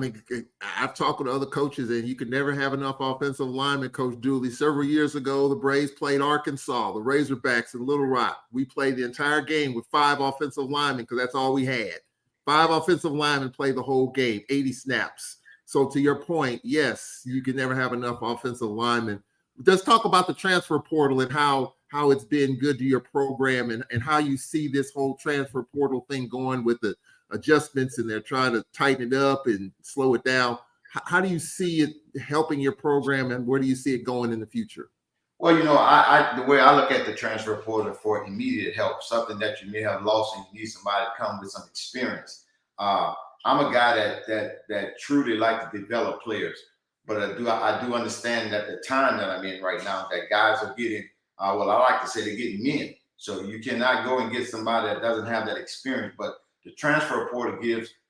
I've talked with other coaches, and you could never have enough offensive linemen, Coach Dooley. Several years ago, the Braves played Arkansas, the Razorbacks in Little Rock. We played the entire game with 5 offensive linemen because that's all we had. 5 offensive linemen played the whole game, 80 snaps. So to your point, yes, you can never have enough offensive linemen. Let's talk about the transfer portal and how it's been good to your program and how you see this whole transfer portal thing going with the adjustments, and they're trying to tighten it up and slow it down. How do you see it helping your program, and where do you see it going in the future? Well, the way I look at the transfer portal for immediate help, something that you may have lost and you need somebody to come with some experience. I'm a guy that truly like to develop players, but I do understand that the time that I'm in right now, that guys are getting, I like to say they're getting men. So you cannot go and get somebody that doesn't have that experience, but the transfer portal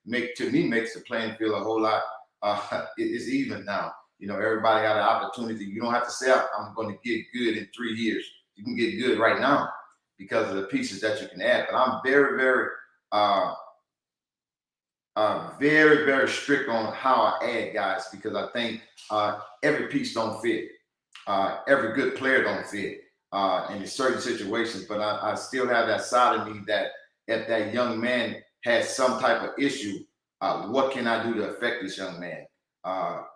makes the playing field a whole lot. It's even now. Everybody got an opportunity. You don't have to say, I'm going to get good in 3 years. You can get good right now because of the pieces that you can add. But I'm very, very, very, very strict on how I add guys because I think every piece don't fit. Every good player don't fit in certain situations. But I still have that side of me that if that young man has some type of issue, what can I do to affect this young man?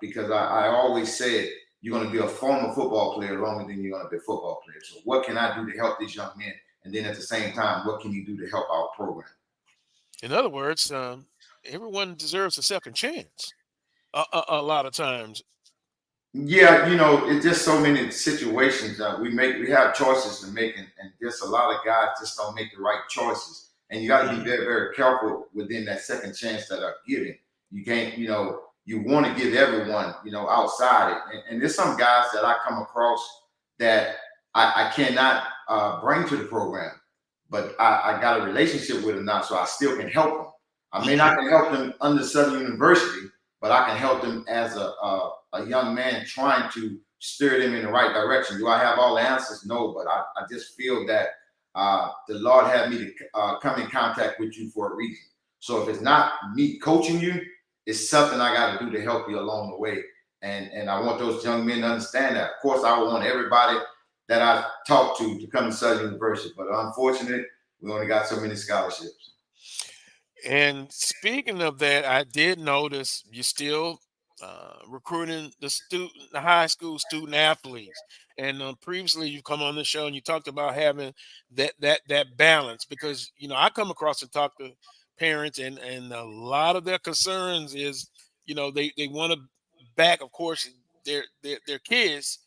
Because I always said you're going to be a former football player longer than you're going to be a football player. So what can I do to help this young man? And then at the same time, what can you do to help our program? In other words, everyone deserves a second chance a lot of times. Yeah, it's just so many situations we have choices to make, and just a lot of guys just don't make the right choices. And you got to be very, very careful within that second chance that are given. You can't, you want to give everyone, outside it. And there's some guys that I come across that I cannot bring to the program, but I got a relationship with them now, so I still can help them. I may not can help them under Southern University, but I can help them as a young man trying to steer them in the right direction. Do I have all the answers? No, but I just feel that the Lord had me to come in contact with you for a reason. So if it's not me coaching you, it's something I got to do to help you along the way. And I want those young men to understand that. Of course, I would want everybody that I talk to come to Southern University, but unfortunately, we only got so many scholarships. And speaking of that, I did notice you're still recruiting the high school student athletes. And previously, you've come on the show and you talked about having that balance, because I come across and talk to parents, and a lot of their concerns is they want to back, of course, their kids,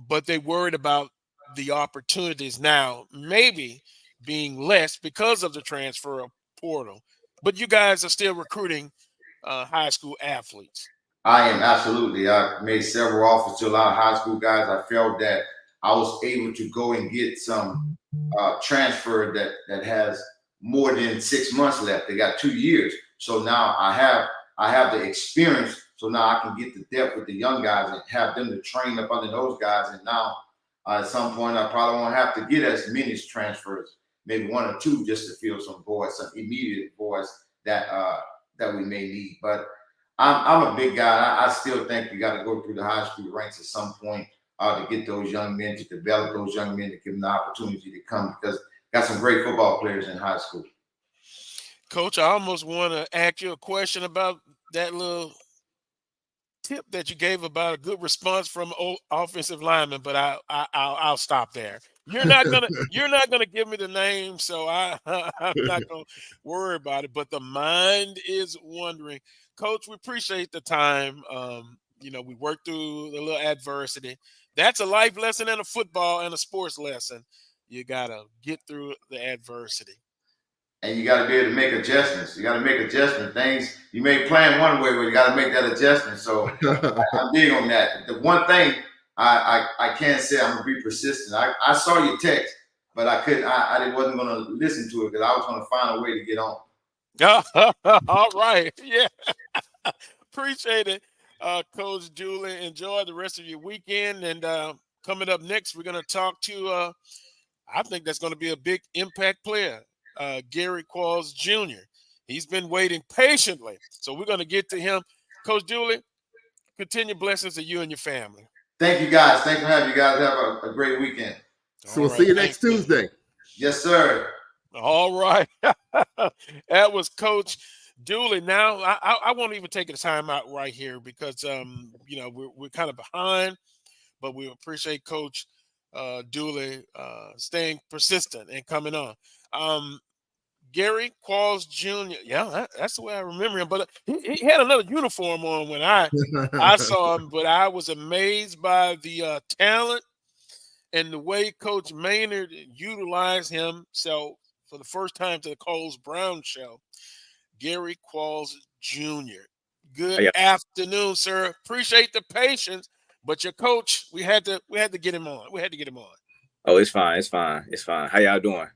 but they worried about the opportunities now maybe being less because of the transfer portal. But you guys are still recruiting high school athletes. I am, absolutely. I made several offers to a lot of high school guys. I felt that I was able to go and get some transfer that has more than 6 months left. They got 2 years. So now I have the experience. So now I can get the depth with the young guys and have them to train up under those guys. And now at some point, I probably won't have to get as many transfers, maybe 1 or 2, just to fill some voids, some immediate voids that we may need. But I'm a big guy. I still think you got to go through the high school ranks at some point to get those young men, to develop those young men, to give them the opportunity to come, because got some great football players in high school. Coach, I almost want to ask you a question about that little tip that you gave about a good response from offensive lineman, but I'll stop there. You're not gonna give me the name, so I'm not gonna worry about it. But the mind is wondering. Coach, we appreciate the time. We worked through a little adversity. That's a life lesson and a football and a sports lesson. You gotta get through the adversity. And you got to be able to make adjustments. You got to make adjustment things. You may plan one way, but you got to make that adjustment. So I'm big on that. The one thing I can't say, I'm gonna be persistent. I saw your text, but I couldn't. I wasn't gonna listen to it because I was gonna find a way to get on. All right, yeah. Appreciate it, Coach Dooley. Enjoy the rest of your weekend. And coming up next, we're gonna talk to. I think that's going to be a big impact player. Gary Quarles Jr. He's been waiting patiently. So we're going to get to him. Coach Dooley, continue blessings to you and your family. Thank you, guys. Thanks for having you guys. Have a great weekend. So we'll see you next Tuesday. Yes, sir. All right. That was Coach Dooley. Now, I won't even take the time out right here because, we're kind of behind, but we appreciate Coach Dooley staying persistent and coming on. Gary Quarles Jr. Yeah, that's the way I remember him. But he had another uniform on when I saw him. But I was amazed by the talent and the way Coach Maynard utilized him. So for the first time to the Coles Brown Show, Gary Quarles Jr. Good afternoon, sir. Appreciate the patience. But your coach, we had to get him on. We had to get him on. Oh, it's fine. It's fine. It's fine. How y'all doing?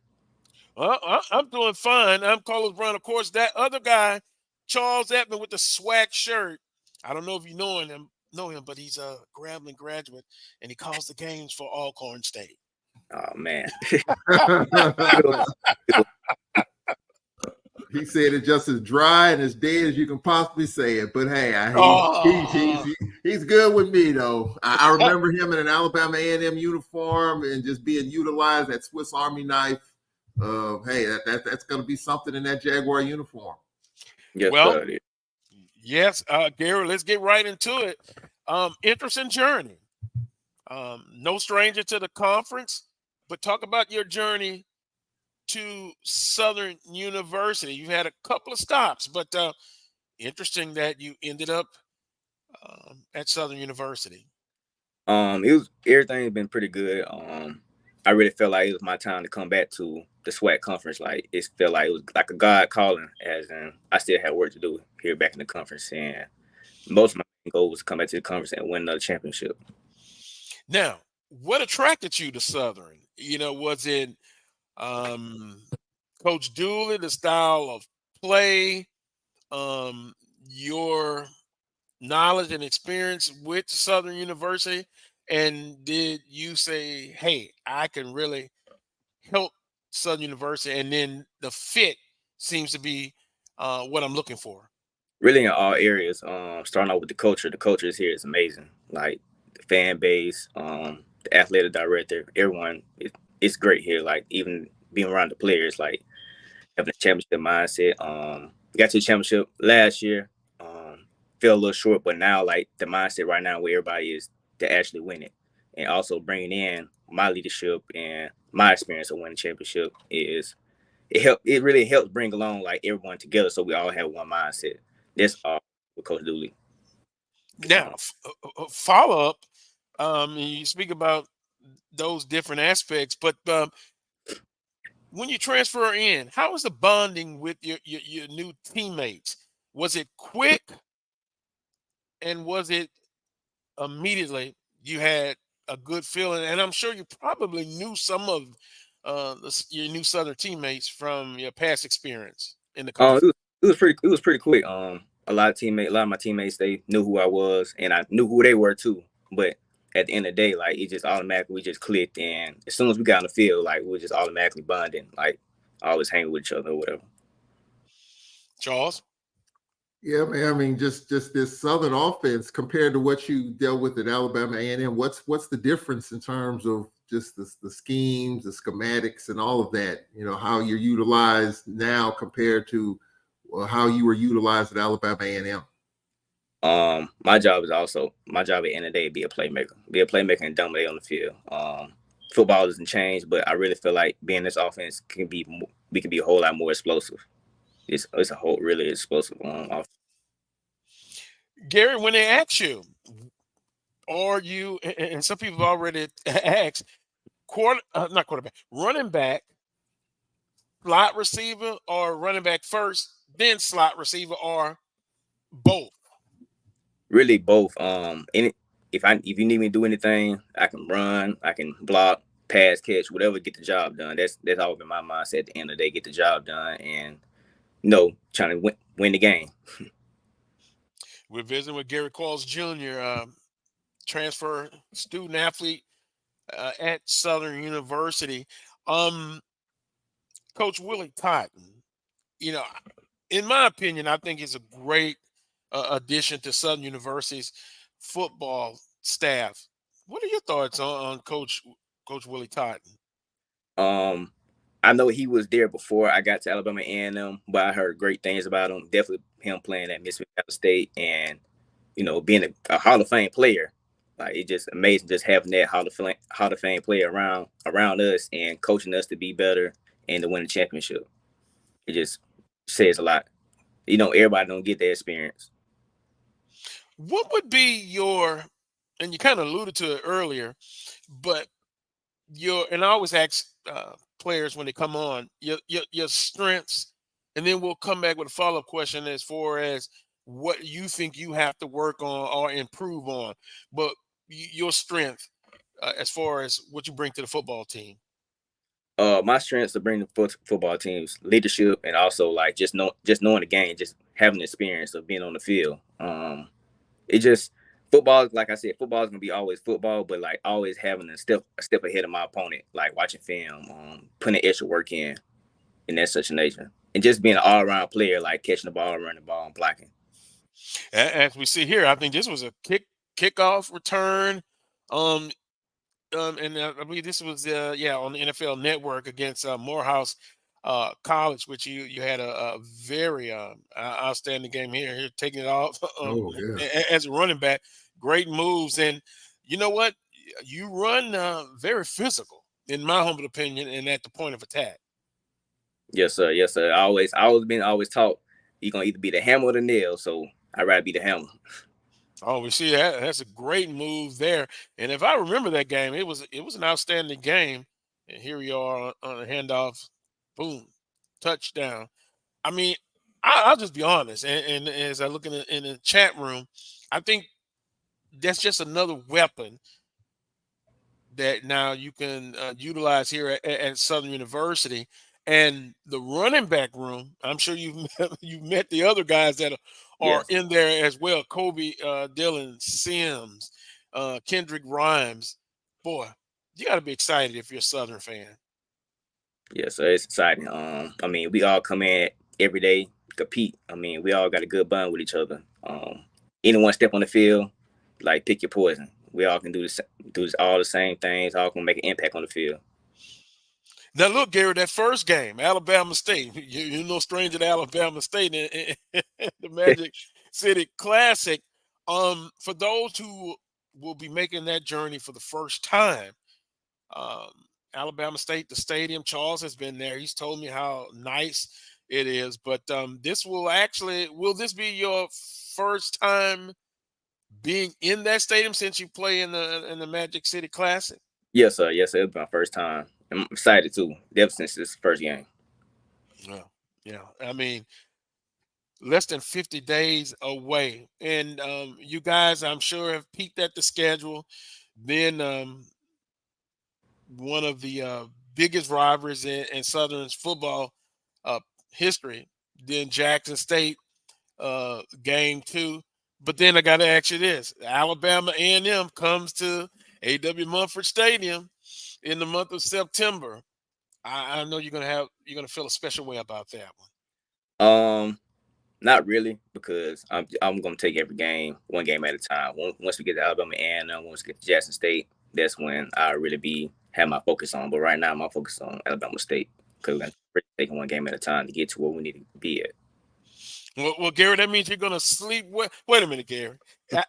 I'm doing fine. I'm Carlos Brown. Of course, that other guy, Charles Edmond with the swag shirt. I don't know if you know him, but he's a Grambling graduate, and he calls the games for Alcorn State. Oh, man. He said it just as dry and as dead as you can possibly say it. But hey, he's good with me though. I remember him in an Alabama A&M uniform and just being utilized, that Swiss Army knife. Hey, that's going to be something in that Jaguar uniform. Yes, well, sir. Yes, Gary. Let's get right into it. Interesting journey. No stranger to the conference, but talk about your journey to Southern University. You've had a couple of stops, but interesting that you ended up at Southern University. Everything's been pretty good. I really felt like it was my time to come back to the SWAC conference. Like it felt like it was like a God calling, as in I still had work to do here back in the conference, and most of my goal was to come back to the conference and win another championship. Now, what attracted you to Southern? Was it Coach Dooley, the style of play, your knowledge and experience with Southern University? And did you say, hey, I can really help Southern University, and then the fit seems to be what I'm looking for? Really in all areas. Starting out with the culture. The culture is here is amazing. Like the fan base, the athletic director, everyone. It's great here. Like even being around the players, like having a championship mindset. We got to the championship last year. Fell a little short, but now like the mindset right now where everybody is to actually win it, and also bringing in my leadership and my experience of winning championship is it really helps bring along like everyone together so we all have one mindset. That's all with Coach Dooley. Now, follow up. You speak about those different aspects, but when you transfer in, how was the bonding with your new teammates? Was it quick, and was it immediately you had a good feeling? And I'm sure you probably knew some of your new Southern teammates from your past experience in the Oh, conference. it was pretty quick. A lot of my teammates, they knew who I was, and I knew who they were too. But at the end of the day, like it just automatically we just clicked, and as soon as we got on the field, like we were just automatically bonding, like always hanging with each other or whatever. Charles? Yeah, man. I mean, just this Southern offense compared to what you dealt with at Alabama A&M. What's the difference in terms of just the schemes, the schematics, and all of that? You know, how you're utilized now compared to how you were utilized at Alabama A&M. My job at the end of the day, be a playmaker and dominate on the field. Football doesn't change, but I really feel like being this offense we can be a whole lot more explosive. It's a whole really explosive offense. Gary, when they ask you, are you, and some people have already asked, not quarterback, running back, slot receiver, or running back first, then slot receiver, or both? Really both. If you need me to do anything, I can run, I can block, pass, catch, whatever, get the job done. That's always been my mindset at the end of the day, get the job done and trying to win the game. We're visiting with Gary Quarles Jr., transfer student athlete at Southern University. Coach Willie Totten, in my opinion, I think is a great addition to Southern University's football staff. What are your thoughts on Coach Willie Totten? I know he was there before I got to Alabama A&M, but I heard great things about him. Definitely him playing at Mississippi State and being a Hall of Fame player. Like it's just amazing just having that Hall of Fame player around us and coaching us to be better and to win a championship. It just says a lot. Everybody don't get that experience. What would be and you kind of alluded to it earlier, but and I always ask players when they come on, your strengths, and then we'll come back with a follow-up question as far as what you think you have to work on or improve on. But your strength as far as what you bring to the football team. My strengths to bring the football teams leadership and also like just knowing the game, just having the experience of being on the field. It just football, like I said, football is gonna be always football, but like always having a step ahead of my opponent, like watching film, putting extra work in that such a nature, and just being an all around player, like catching the ball, running the ball, and blocking. As we see here, I think this was a kickoff return. And I believe this was on the NFL Network against Morehouse College, which you had a very outstanding game here taking it off as a running back. Great moves, and you know what? You run very physical, in my humble opinion, and at the point of attack. Yes, sir. Yes, sir. I always taught you're gonna either be the hammer or the nail. So I'd rather be the hammer. Oh, we see that. That's a great move there. And if I remember that game, it was an outstanding game. And here we are on a handoff, boom, touchdown. I mean, I'll just be honest. And as I look in the chat room, I think that's just another weapon that now you can utilize here at Southern University. And the running back room, I'm sure you've met the other guys that are are Yes. in there as well. Kobe, Dylan, Sims, Kendrick Rhymes. Boy, you got to be excited if you're a Southern fan. Yeah, so it's exciting. I mean, we all come in every day, compete. I mean, we all got a good bond with each other. Anyone step on the field, like pick your poison. We all can do all the same things. All can make an impact on the field. Now look, Gary, that first game, Alabama State. You're no stranger to Alabama State in the Magic City Classic. For those who will be making that journey for the first time, um, Alabama State, the stadium. Charles has been there. He's told me how nice it is. But will this be your first time being in that stadium since you play in the Magic City Classic? Yes, sir. Yes, sir. It's my first time. I'm excited too. Ever since this first game. Yeah, yeah. I mean, less than 50 days away, and you guys, I'm sure, have peeked at the schedule. Then one of the biggest rivalries in Southern's football uh, history. Then Jackson State game 2. But then I got to ask you this: Alabama A&M comes to A.W. Mumford Stadium in the month of September. I know you're gonna feel a special way about that one. Not really, because I'm gonna take every game one game at a time. Once we get to Alabama and once we get to Jackson State, that's when I really have my focus on. But right now, my focus on Alabama State because we're really taking one game at a time to get to where we need to be at. Well, Gary, that means you're gonna sleep. Wait a minute, Gary.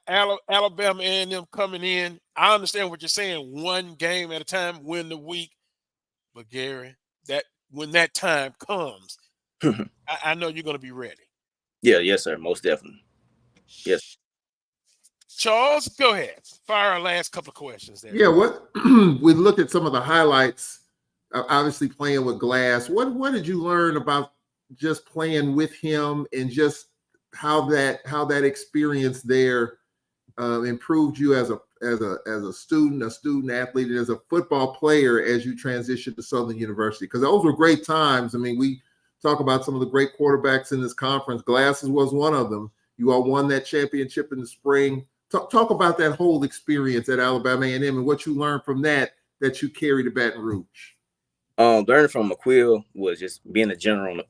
Alabama A&M coming in. I understand what you're saying. One game at a time, win the week. But Gary, that when that time comes, I know you're gonna be ready. Yeah, yes, sir. Most definitely. Yes. Charles, go ahead. Fire our last couple of questions there. Yeah, what we looked at some of the highlights. Obviously, playing with Glass. What did you learn about just playing with him and just how that experience there improved you as a student athlete, and as a football player as you transitioned to Southern University? Because those were great times. I mean, we talk about some of the great quarterbacks in this conference. Glasses was one of them. You all won that championship in the spring. Talk about that whole experience at Alabama A&M and what you learned from that you carried to Baton Rouge. Learning from McQuill was just being a general on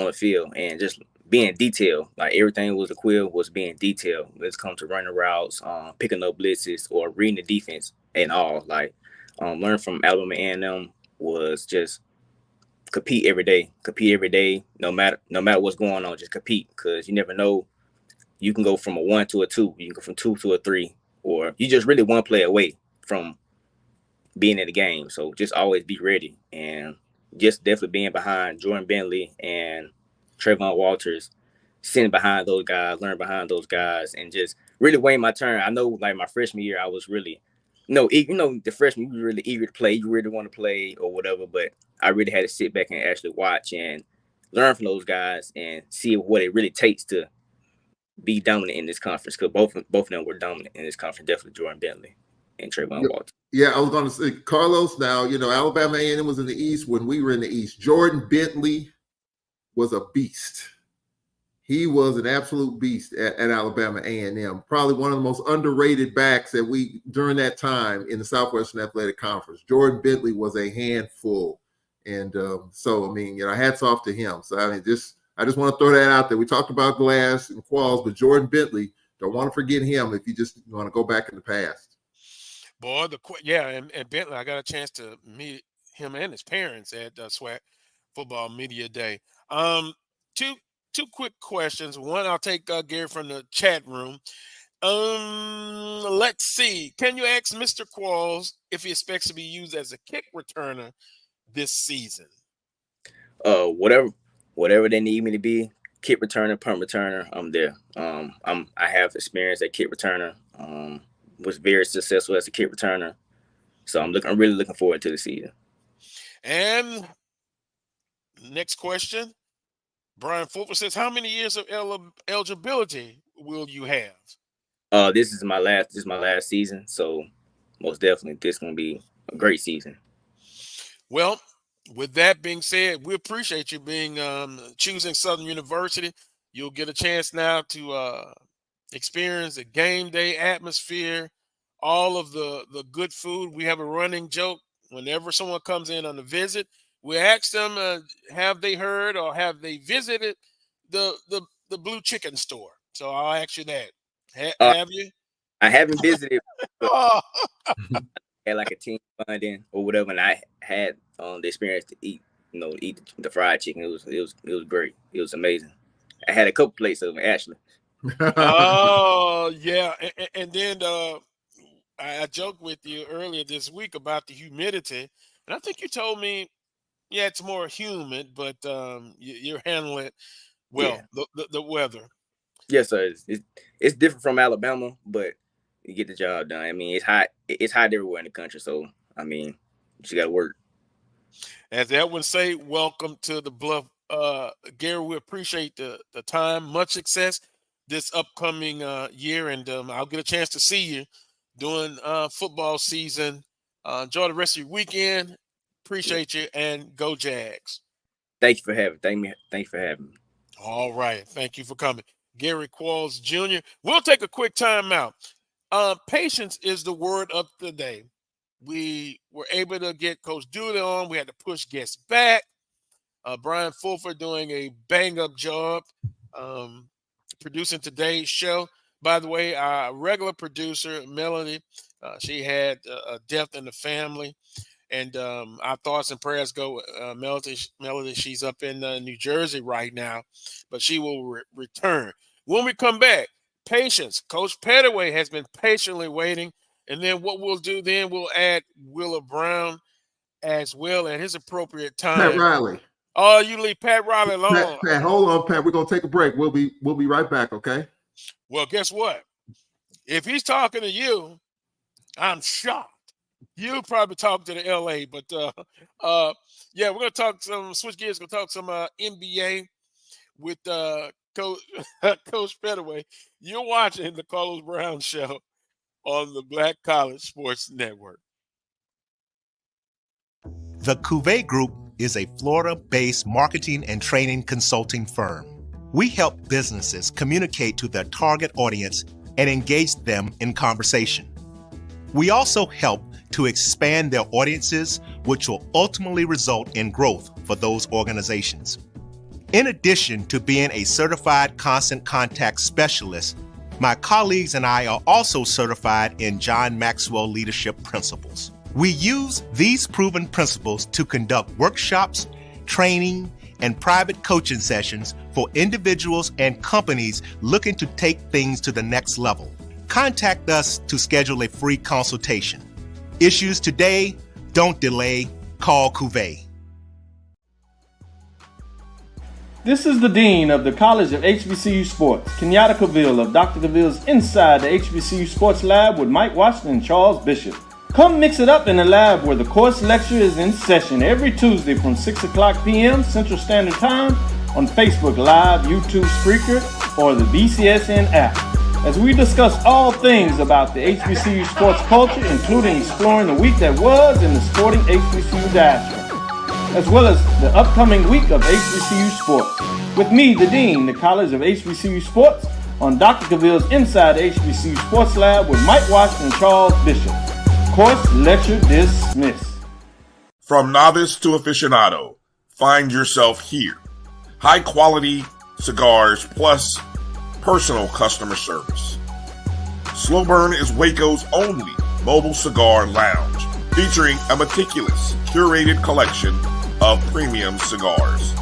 the field and just being detailed. Like everything was McQuill was being detailed. Let's come to running routes, picking up blitzes, or reading the defense and all. Like learning from Alabama A&M was just compete every day, no matter what's going on. Just compete, because you never know. You can go from a 1 to a 2. You can go from 2 to a 3, or you just really one play away from being in the game. So just always be ready, and just definitely being behind Jordan Bentley and Trayvon Walters, sitting behind those guys, learn behind those guys, and just really waiting my turn. I know, like my freshman year, I was really, the freshman, you were really eager to play, you really want to play or whatever, but I really had to sit back and actually watch and learn from those guys and see what it really takes to be dominant in this conference, because both of them were dominant in this conference. Definitely Jordan Bentley and Trayvon Walters. Yeah, I was going to say, Carlos, now, Alabama A&M was in the East when we were in the East. Jordan Bentley was a beast. He was an absolute beast at Alabama A&M. Probably one of the most underrated backs during that time in the Southwestern Athletic Conference. Jordan Bentley was a handful. And so, I mean, hats off to him. So, I mean, I just want to throw that out there. We talked about Glass and Quarles, but Jordan Bentley, don't want to forget him if you just want to go back in the past. Boy, and Bentley, I got a chance to meet him and his parents at SWAC Football Media Day. Two quick questions. One, I'll take Gary from the chat room. Let's see. Can you ask Mr. Quarles if he expects to be used as a kick returner this season? Whatever they need me to be, kick returner, punt returner, I'm there. I have experience at kick returner. Was very successful as a kick returner, so I'm really looking forward to the season. And next question, Brian Fulper says, "How many years of eligibility will you have?" This is my last season, so most definitely this is gonna be a great season. Well, with that being said, we appreciate you choosing Southern University. You'll get a chance now to experience the game day atmosphere, all of the good food. We have a running joke whenever someone comes in on a visit. We ask them, have they heard or have they visited the Blue Chicken store? So I'll ask you that. Have you? I haven't visited, but Oh. I had like a team bonding or whatever, and I had the experience to eat the fried chicken. It was great. It was amazing. I had a couple plates of them actually. Oh yeah, and then I joked with you earlier this week about the humidity, and I think you told me, yeah, it's more humid, but you're handling it well. Yeah. The weather. Yes, sir. It's different from Alabama, but you get the job done. I mean, it's hot. It's hot everywhere in the country, so I mean, you got to work. As Edwin say, welcome to the Bluff. Gary, we appreciate the time. Much success this upcoming year, and I'll get a chance to see you during football season. Enjoy the rest of your weekend. Appreciate you, and go Jags. Thank you for having me. Thank you for having me. All right. Thank you for coming. Gary Quarles Jr. We'll take a quick time out. Patience is the word of the day. We were able to get Coach Dooley on. We had to push guests back. Brian Fulford doing a bang-up job producing today's show. By the way, our regular producer, Melody, she had a death in the family. And our thoughts and prayers go, Melody, she's up in New Jersey right now, but she will return. When we come back, patience. Coach Pettaway has been patiently waiting. And then what we'll do then, we'll add Willa Brown as well at his appropriate time. Pat Riley. Oh, you leave Pat Riley alone. Pat, hold on, Pat. We're gonna take a break. We'll be right back, okay? Well, guess what? If he's talking to you, I'm shocked. You probably talk to the LA, but yeah, we're gonna talk some switch gears, gonna talk some NBA with Coach Pettaway. You're watching the Carlos Brown Show on the Black College Sports Network. The Cuvée Group is a Florida-based marketing and training consulting firm. We help businesses communicate to their target audience and engage them in conversation. We also help to expand their audiences, which will ultimately result in growth for those organizations. In addition to being a certified constant contact specialist, my colleagues and I are also certified in John Maxwell Leadership Principles. We use these proven principles to conduct workshops, training, and private coaching sessions for individuals and companies looking to take things to the next level. Contact us to schedule a free consultation. Issues today, don't delay, call Cuvée. This is the Dean of the College of HBCU Sports, Kenyatta Cavill of Dr. Cavill's Inside the HBCU Sports Lab with Mike Washington and Charles Bishop. Come mix it up in the lab where the course lecture is in session every Tuesday from 6 o'clock p.m. Central Standard Time on Facebook Live, YouTube Spreaker, or the BCSN app, as we discuss all things about the HBCU sports culture, including exploring the week that was in the sporting HBCU diaspora, as well as the upcoming week of HBCU sports. With me, the Dean, the College of HBCU Sports, on Dr. Cavill's Inside the HBCU Sports Lab with Mike Washington and Charles Bishop. Course lecture dismissed. From novice to aficionado, find yourself here. High quality cigars plus personal customer service. Slow Burn is Waco's only mobile cigar lounge, featuring a meticulous, curated collection of premium cigars.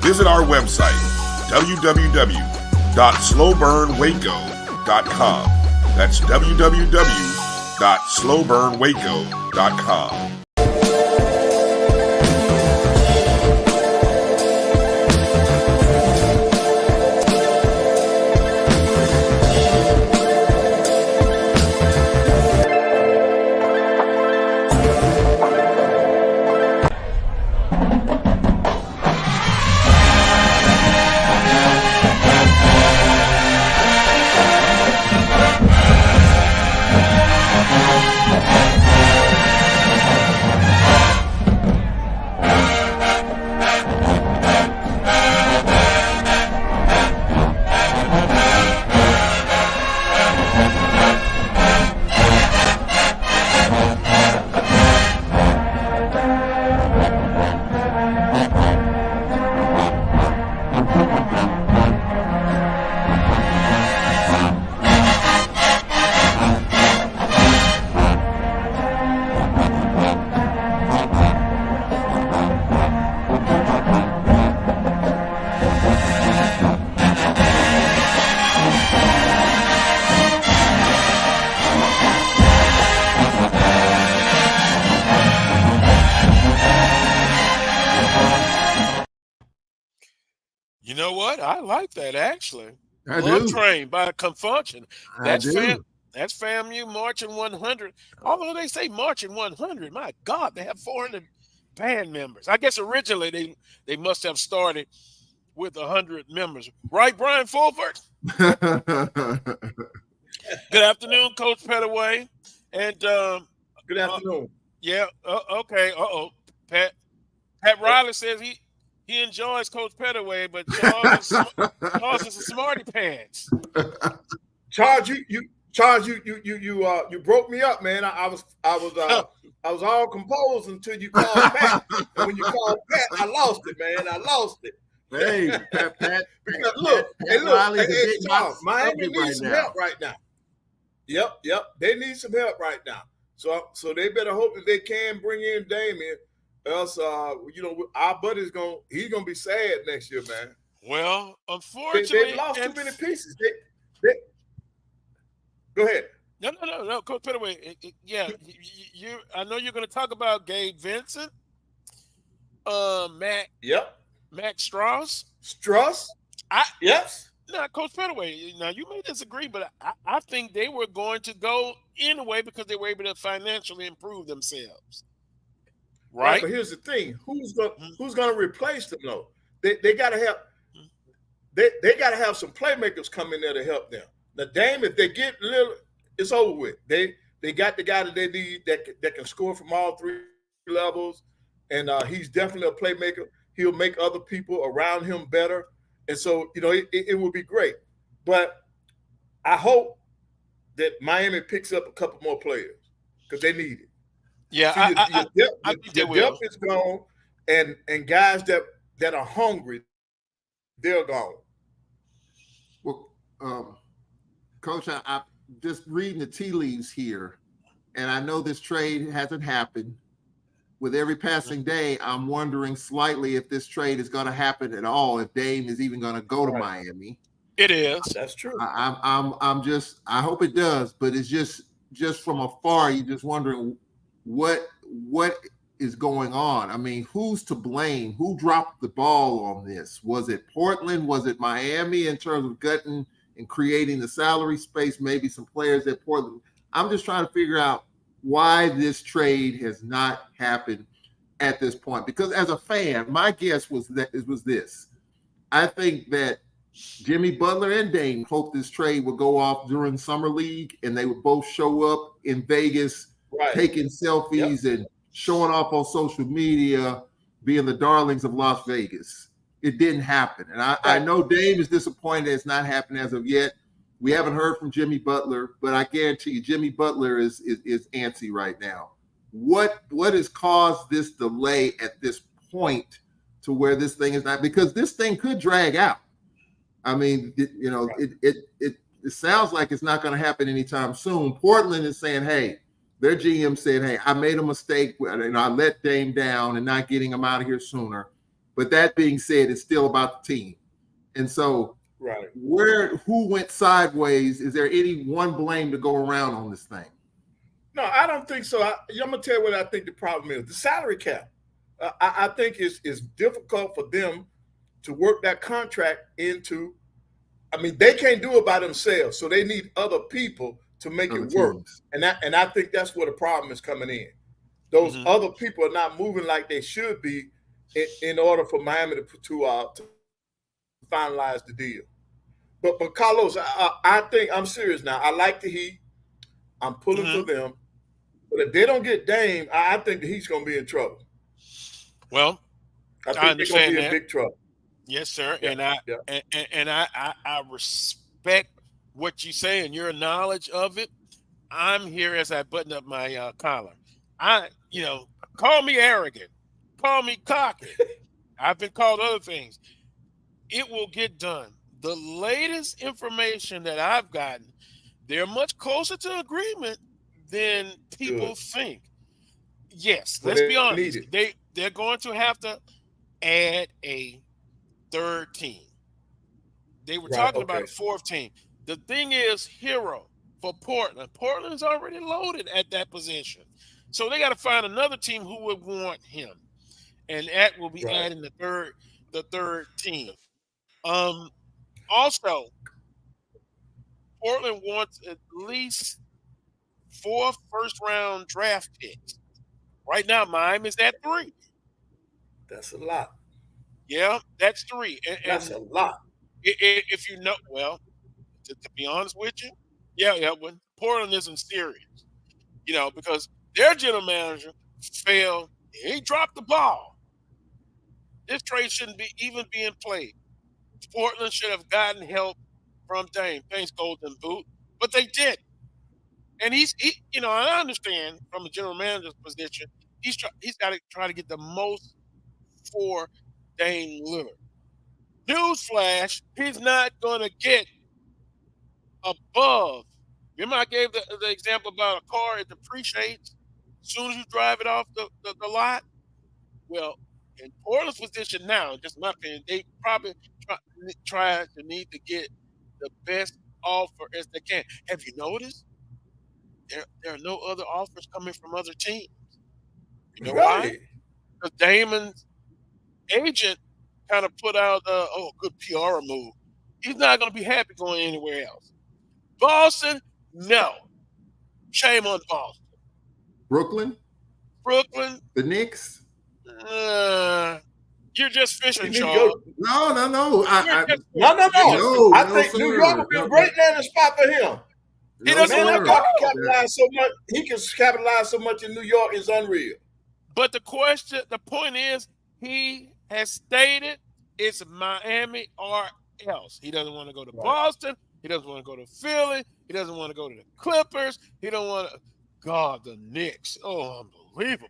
Visit our website, www.slowburnwaco.com. That's www.slowburnwaco.com. know what? I like that actually. I Love do. Train by Confunction. I do. That's FAMU Marching 100. Although they say Marching 100, my God, they have 400 band members. I guess originally they must have started with 100 members. Right, Brian Fulford? Good afternoon, Coach Pettaway. And good afternoon. Yeah, okay. Pat Riley says he enjoys Coach Pettaway, but Charles is a smarty pants. Charles, you broke me up, man. I was all composed until you called Pat. And when you called Pat, I lost it, man. I lost it. Hey, Pat. Because look, Charles, Miami needs some help right now. Yep. They need some help right now. So they better hope that they can bring in Damian. Else, our buddy's he's gonna be sad next year, man. Well, unfortunately, they lost too many pieces. They go ahead. No, Coach Pettaway. Yeah, I know you're going to talk about Gabe Vincent, Matt. Yep. Matt Strauss. Yes. No, Coach Pettaway. Now you may disagree, but I think they were going to go anyway because they were able to financially improve themselves. Right. But here's the thing: who's going to replace them though? They got to have they got to have some playmakers come in there to help them. Now, Dame, if they get little, it's over with. They got the guy that they need that can score from all three levels, and he's definitely a playmaker. He'll make other people around him better, and so it will be great. But I hope that Miami picks up a couple more players because they need it. Yeah, I think the depth is gone, and guys that are hungry, they're gone. Well, Coach, I'm just reading the tea leaves here, and I know this trade hasn't happened. With every passing day, I'm wondering slightly if this trade is going to happen at all. If Dame is even going to go to Miami. It is. That's true. I hope it does, but it's just from afar, you're just wondering what is going on. I mean, who's to blame? Who dropped the ball on this? Was it Portland? Was it Miami in terms of gutting and creating the salary space? Maybe some players at Portland. I'm just trying to figure out why this trade has not happened at this point. Because as a fan, my guess was that it was this. I think that Jimmy Butler and Dame hoped this trade would go off during Summer League and they would both show up in Vegas taking selfies and showing off on social media, being the darlings of Las Vegas. It didn't happen. And I know Dame is disappointed it's not happened as of yet. We haven't heard from Jimmy Butler, but I guarantee you Jimmy Butler is antsy right now. What has caused this delay at this point to where this thing is not? Because this thing could drag out. I mean, it sounds like it's not going to happen anytime soon. Portland is saying, hey, their GM said, hey, I made a mistake and I let Dame down and not getting him out of here sooner. But that being said, it's still about the team. And so who went sideways? Is there any one blame to go around on this thing? No, I don't think so. I'm going to tell you what I think the problem is. The salary cap. I think it's difficult for them to work that contract into. I mean, they can't do it by themselves, so they need other people to make it work. And I think that's where the problem is coming in. Those other people are not moving like they should be in order for Miami to finalize the deal. But Carlos, I think I'm serious now. I like the Heat. I'm pulling for them. But if they don't get Dame, I think the Heat's going to be in trouble. Well, I think they're going to be in big trouble. Yes, sir. Yeah. And I respect what you say and your knowledge of it. I'm here as I button up my collar. Call me arrogant, call me cocky. I've been called other things. It will get done. The latest information that I've gotten, they're much closer to agreement than people think. Yes, let's be honest. They're going to have to add a third team. They were talking about a fourth team. The thing is, Hero for Portland. Portland is already loaded at that position. So they got to find another team who would want him. And that will be adding the third team. Also, Portland wants at least 4 first-round draft picks. Right now, Miami's at 3. That's a lot. Yeah, that's 3. That's a lot. If you know, well, to be honest with you, yeah, when Portland isn't serious, because their general manager failed. He dropped the ball. This trade shouldn't be even being played. Portland should have gotten help from Dame, Dame's golden boot, but they did. And I understand from a general manager's position, he's got to try to get the most for Dame Lillard. Newsflash, he's not going to get above. Remember I gave the example about a car, it depreciates as soon as you drive it off the lot? Well, in Portland's position now, just my opinion, they probably need to get the best offer as they can. Have you noticed? There are no other offers coming from other teams. You know why? Because Damon's agent kind of put out good PR move. He's not going to be happy going anywhere else. Boston, no. Shame on Boston. Brooklyn, the Knicks. You're just fishing, Charles. No. No. I think New York would be a great landing spot for him. He doesn't capitalize so much. He can capitalize so much in New York is unreal. But the point is, he has stated it's Miami or else. He doesn't want to go to Boston. He doesn't want to go to Philly. He doesn't want to go to the Clippers. He don't want to. God, the Knicks. Oh, unbelievable.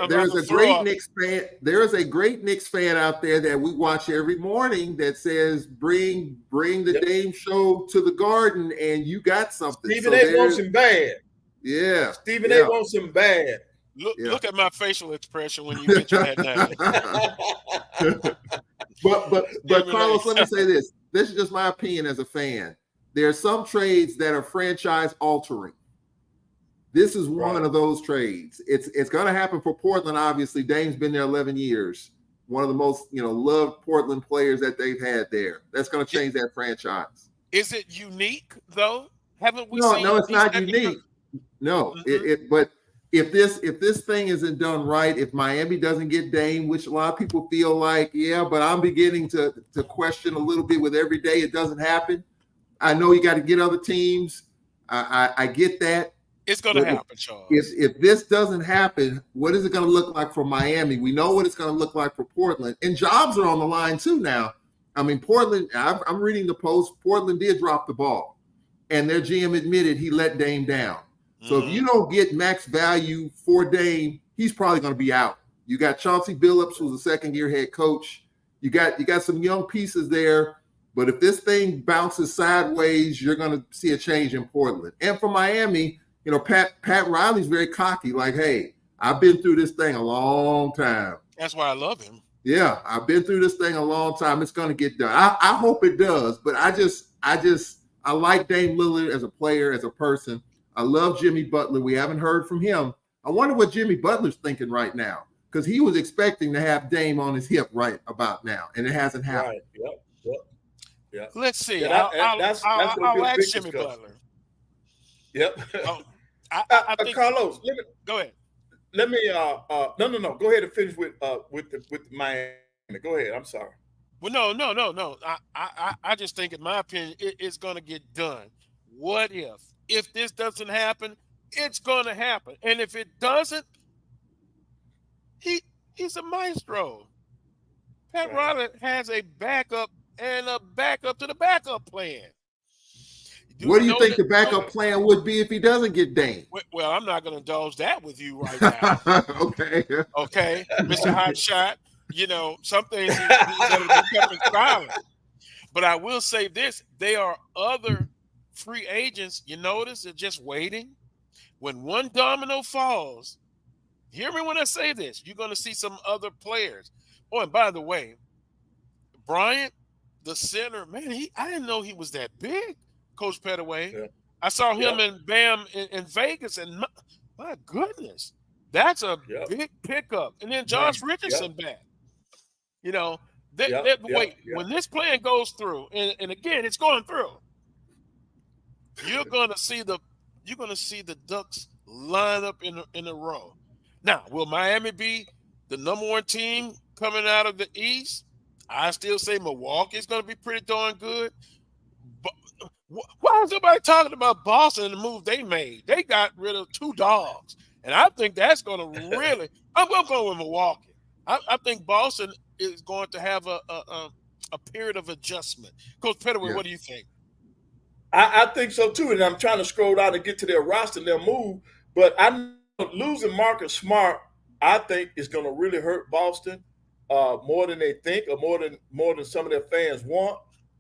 There's a great Knicks fan. There is a great Knicks fan out there that we watch every morning that says, "Bring the Dame show to the Garden, and you got something." Stephen A. wants him bad. Yeah, Stephen A. wants him bad. Look at my facial expression when you mention that name. but Carlos, let me say this. This is just my opinion as a fan. There are some trades that are franchise altering. This is one of those trades. It's going to happen for Portland. Obviously, Dame's been there 11 years. One of the most loved Portland players that they've had there. That's going to change that franchise. Is it unique though? Haven't we? No, it's not unique. No, but if this thing isn't done right, if Miami doesn't get Dame, which a lot of people feel like, but I'm beginning to question a little bit with every day it doesn't happen. I know you got to get other teams. I get that. It's going to happen, Charles. If this doesn't happen, what is it going to look like for Miami? We know what it's going to look like for Portland. And jobs are on the line too now. I mean, Portland, I'm reading the Post. Portland did drop the ball. And their GM admitted he let Dame down. So if you don't get max value for Dame, he's probably going to be out. You got Chauncey Billups, who's a second-year head coach. You got some young pieces there. But if this thing bounces sideways, you're going to see a change in Portland. And for Miami, Pat Riley's very cocky. Like, hey, I've been through this thing a long time. That's why I love him. Yeah, I've been through this thing a long time. It's going to get done. I hope it does. But I like Dame Lillard as a player, as a person. I love Jimmy Butler. We haven't heard from him. I wonder what Jimmy Butler's thinking right now, because he was expecting to have Dame on his hip right about now, and it hasn't happened. Right. Yep. Let's see. Yeah, I'll ask Jimmy Butler. Yep. I think, Carlos, go ahead. Let me no. Go ahead and finish with Miami. Go ahead. I'm sorry. Well, no. I just think, in my opinion, it's going to get done. What if this doesn't happen? It's going to happen, and if it doesn't, he's a maestro. Pat Riley has a backup and a backup to the backup plan. What do you think the backup plan would be if he doesn't get Dame? Well, I'm not going to indulge that with you right now. Okay, Mr. Hot Shot. Some things he's going to be kept in silence. But I will say this: there are other free agents. You notice they're just waiting. When one domino falls, hear me when I say this: you're going to see some other players. Oh, and by the way, Bryant, the center, man, I didn't know he was that big. Coach Pettaway. Yeah. I saw him in Bam in Vegas, and my goodness, that's a big pickup. And then Josh Richardson back. You know, Yep. when this plan goes through, and again, it's going through, you're gonna see the Ducks line up in a row. Now, will Miami be the number one team coming out of the East? I still say Milwaukee's going to be pretty darn good. But why is nobody talking about Boston and the move they made? They got rid of 2 dogs, and I think that's going to really. I'm going with Milwaukee. I think Boston is going to have a period of adjustment. Coach Pettaway, what do you think? I think so too, and I'm trying to scroll down and get to their roster and their move. But I know losing Marcus Smart, I think, is going to really hurt Boston more than they think, or more than some of their fans want.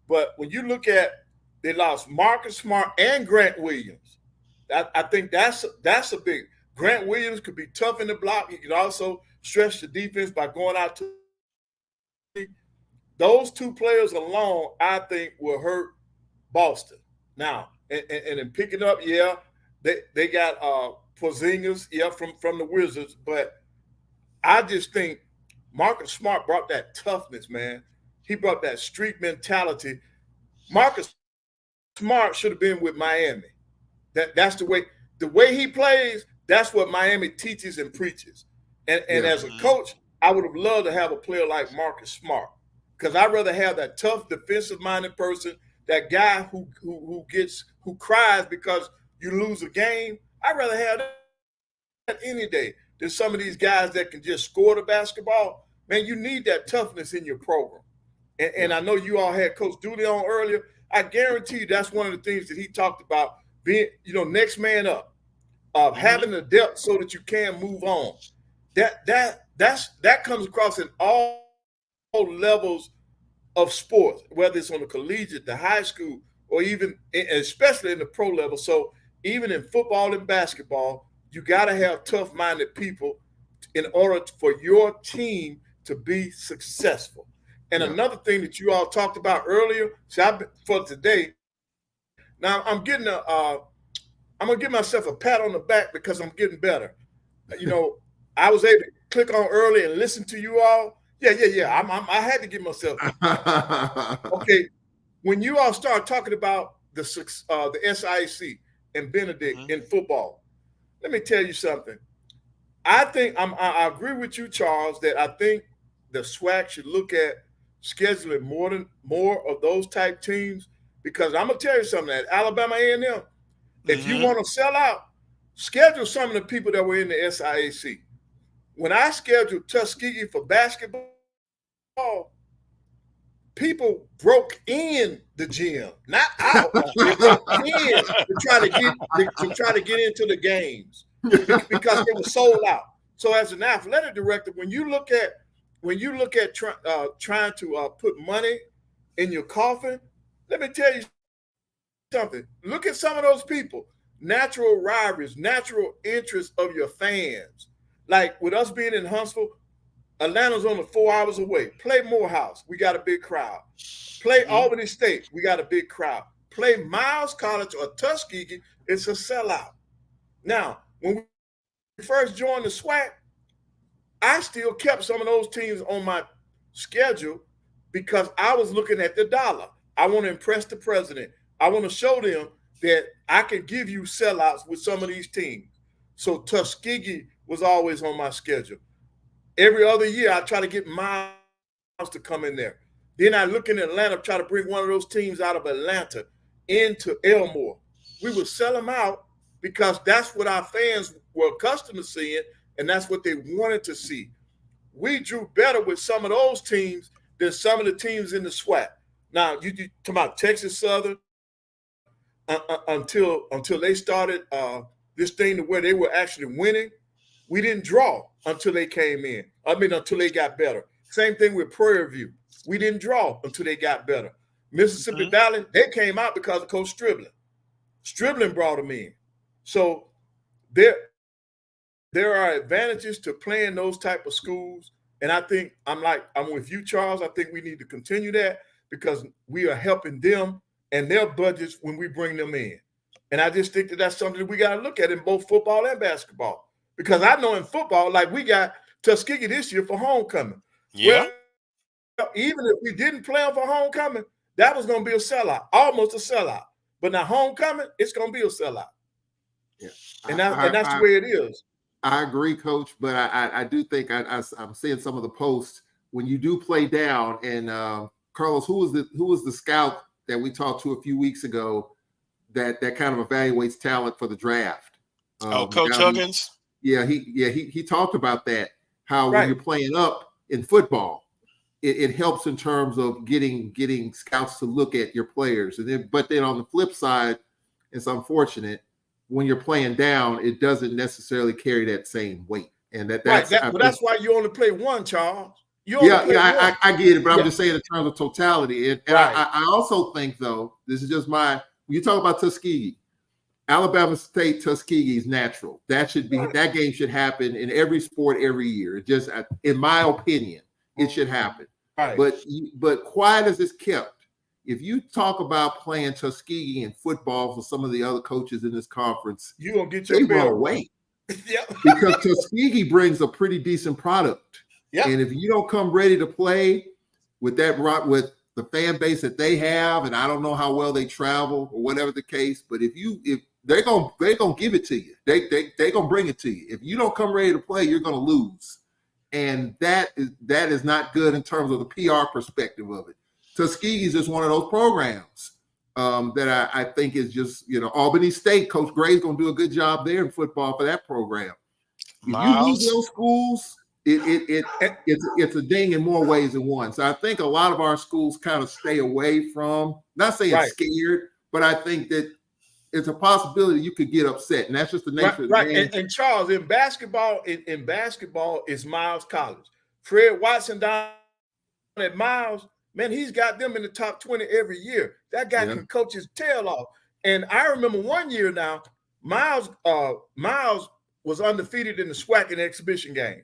But when you look at, they lost Marcus Smart and Grant Williams. I think that's a big. Grant Williams could be tough in the block. He could also stretch the defense by going out to. Those 2 players alone, I think, will hurt Boston. Now, and in picking up, they got Porzingis, from the Wizards, but I just think Marcus Smart brought that toughness, man. He brought that street mentality. Marcus Smart should have been with Miami. That's the way he plays. That's what Miami teaches and preaches. And as a coach, I would have loved to have a player like Marcus Smart, because I'd rather have that tough defensive-minded person. That guy who cries because you lose a game, I'd rather have that any day than some of these guys that can just score the basketball. Man, you need that toughness in your program. And I know you all had Coach Dooley on earlier. I guarantee you that's one of the things that he talked about, being, next man up, having the depth so that you can move on. That comes across in all levels of sports, whether it's on the collegiate, the high school, or even especially in the pro level. So even in football and basketball, you got to have tough-minded people in order for your team to be successful. And another thing that you all talked about earlier, for today. Now I'm gonna give myself a pat on the back because I'm getting better. I was able to click on early and listen to you all. Yeah. I had to give myself. Okay, when you all start talking about the SIAC and Benedict in football, let me tell you something. I think I agree with you, Charles, that I think the SWAC should look at scheduling more of those type teams, because I'm gonna tell you something. At Alabama A&M, if you want to sell out, schedule some of the people that were in the SIAC. When I scheduled Tuskegee for basketball, people broke in the gym, not out. They broke in to try to get into the games because they were sold out. So as an athletic director, when you look at trying to put money in your coffin, let me tell you something. Look at some of those people. Natural rivalries, natural interests of your fans. Like with us being in Huntsville, Atlanta's only 4 hours away. Play Morehouse, we got a big crowd. Play Albany State, we got a big crowd. Play Miles College or Tuskegee, it's a sellout. Now, when we first joined the SWAC, I still kept some of those teams on my schedule because I was looking at the dollar. I want to impress the president. I want to show them that I can give you sellouts with some of these teams. So Tuskegee was always on my schedule. Every other year, I try to get Miles to come in there. Then I look in Atlanta, try to bring one of those teams out of Atlanta into Elmore. We would sell them out because that's what our fans were accustomed to seeing, and that's what they wanted to see. We drew better with some of those teams than some of the teams in the SWAC. Now, you talk about Texas Southern, until they started this thing to where they were actually winning, we didn't draw until they came in. Until they got better. Same thing with Prairie View. We didn't draw until they got better. Mississippi Valley, they came out because of Coach Stribling. Stribling brought them in. So there are advantages to playing those type of schools. And I think I'm with you, Charles. I think we need to continue that because we are helping them and their budgets when we bring them in. And I just think that that's something that we got to look at in both football and basketball. Because I know in football, like we got Tuskegee this year for homecoming. Yeah. even if we didn't play them for homecoming, that was going to be a sellout, almost a sellout. But now homecoming, it's going to be a sellout. Yeah. And that's the way it is. I agree, Coach, but I do think I'm seeing some of the posts when you do play down. And Carlos, who was the scout that we talked to a few weeks ago that kind of evaluates talent for the draft? Coach Huggins. He talked about that. How when you're playing up in football, it helps in terms of getting scouts to look at your players. But then on the flip side, it's unfortunate when you're playing down, it doesn't necessarily carry that same weight. And that's why you only play one, Charles. I get it, but I'm just saying in terms of totality. And I also think, though, this is just when you talk about Tuskegee, Alabama State Tuskegee is natural. That game should happen in every sport every year. It just, in my opinion, it should happen. Right. But quiet as it's kept, if you talk about playing Tuskegee in football for some of the other coaches in this conference, you're going to get your run away. Because Tuskegee brings a pretty decent product. Yep. And if you don't come ready to play with the fan base that they have, and I don't know how well they travel or whatever the case, but if they're gonna give it to you, they're gonna bring it to you. If you don't come ready to play, you're gonna lose, and that is not good in terms of the PR perspective of it. Tuskegee is just one of those programs that I think is just, Albany State. Coach Gray's gonna do a good job there in football for that program. If you lose those schools, it's a ding in more ways than one. So I think a lot of our schools kind of stay away from, not saying scared, but I think that it's a possibility you could get upset, and that's just the nature of the game. And Charles, in basketball, is Miles College. Fred Watson down at Miles, man, he's got them in the top 20 every year. That guy can coach his tail off. And I remember one year now, Miles was undefeated in the SWAC and exhibition games.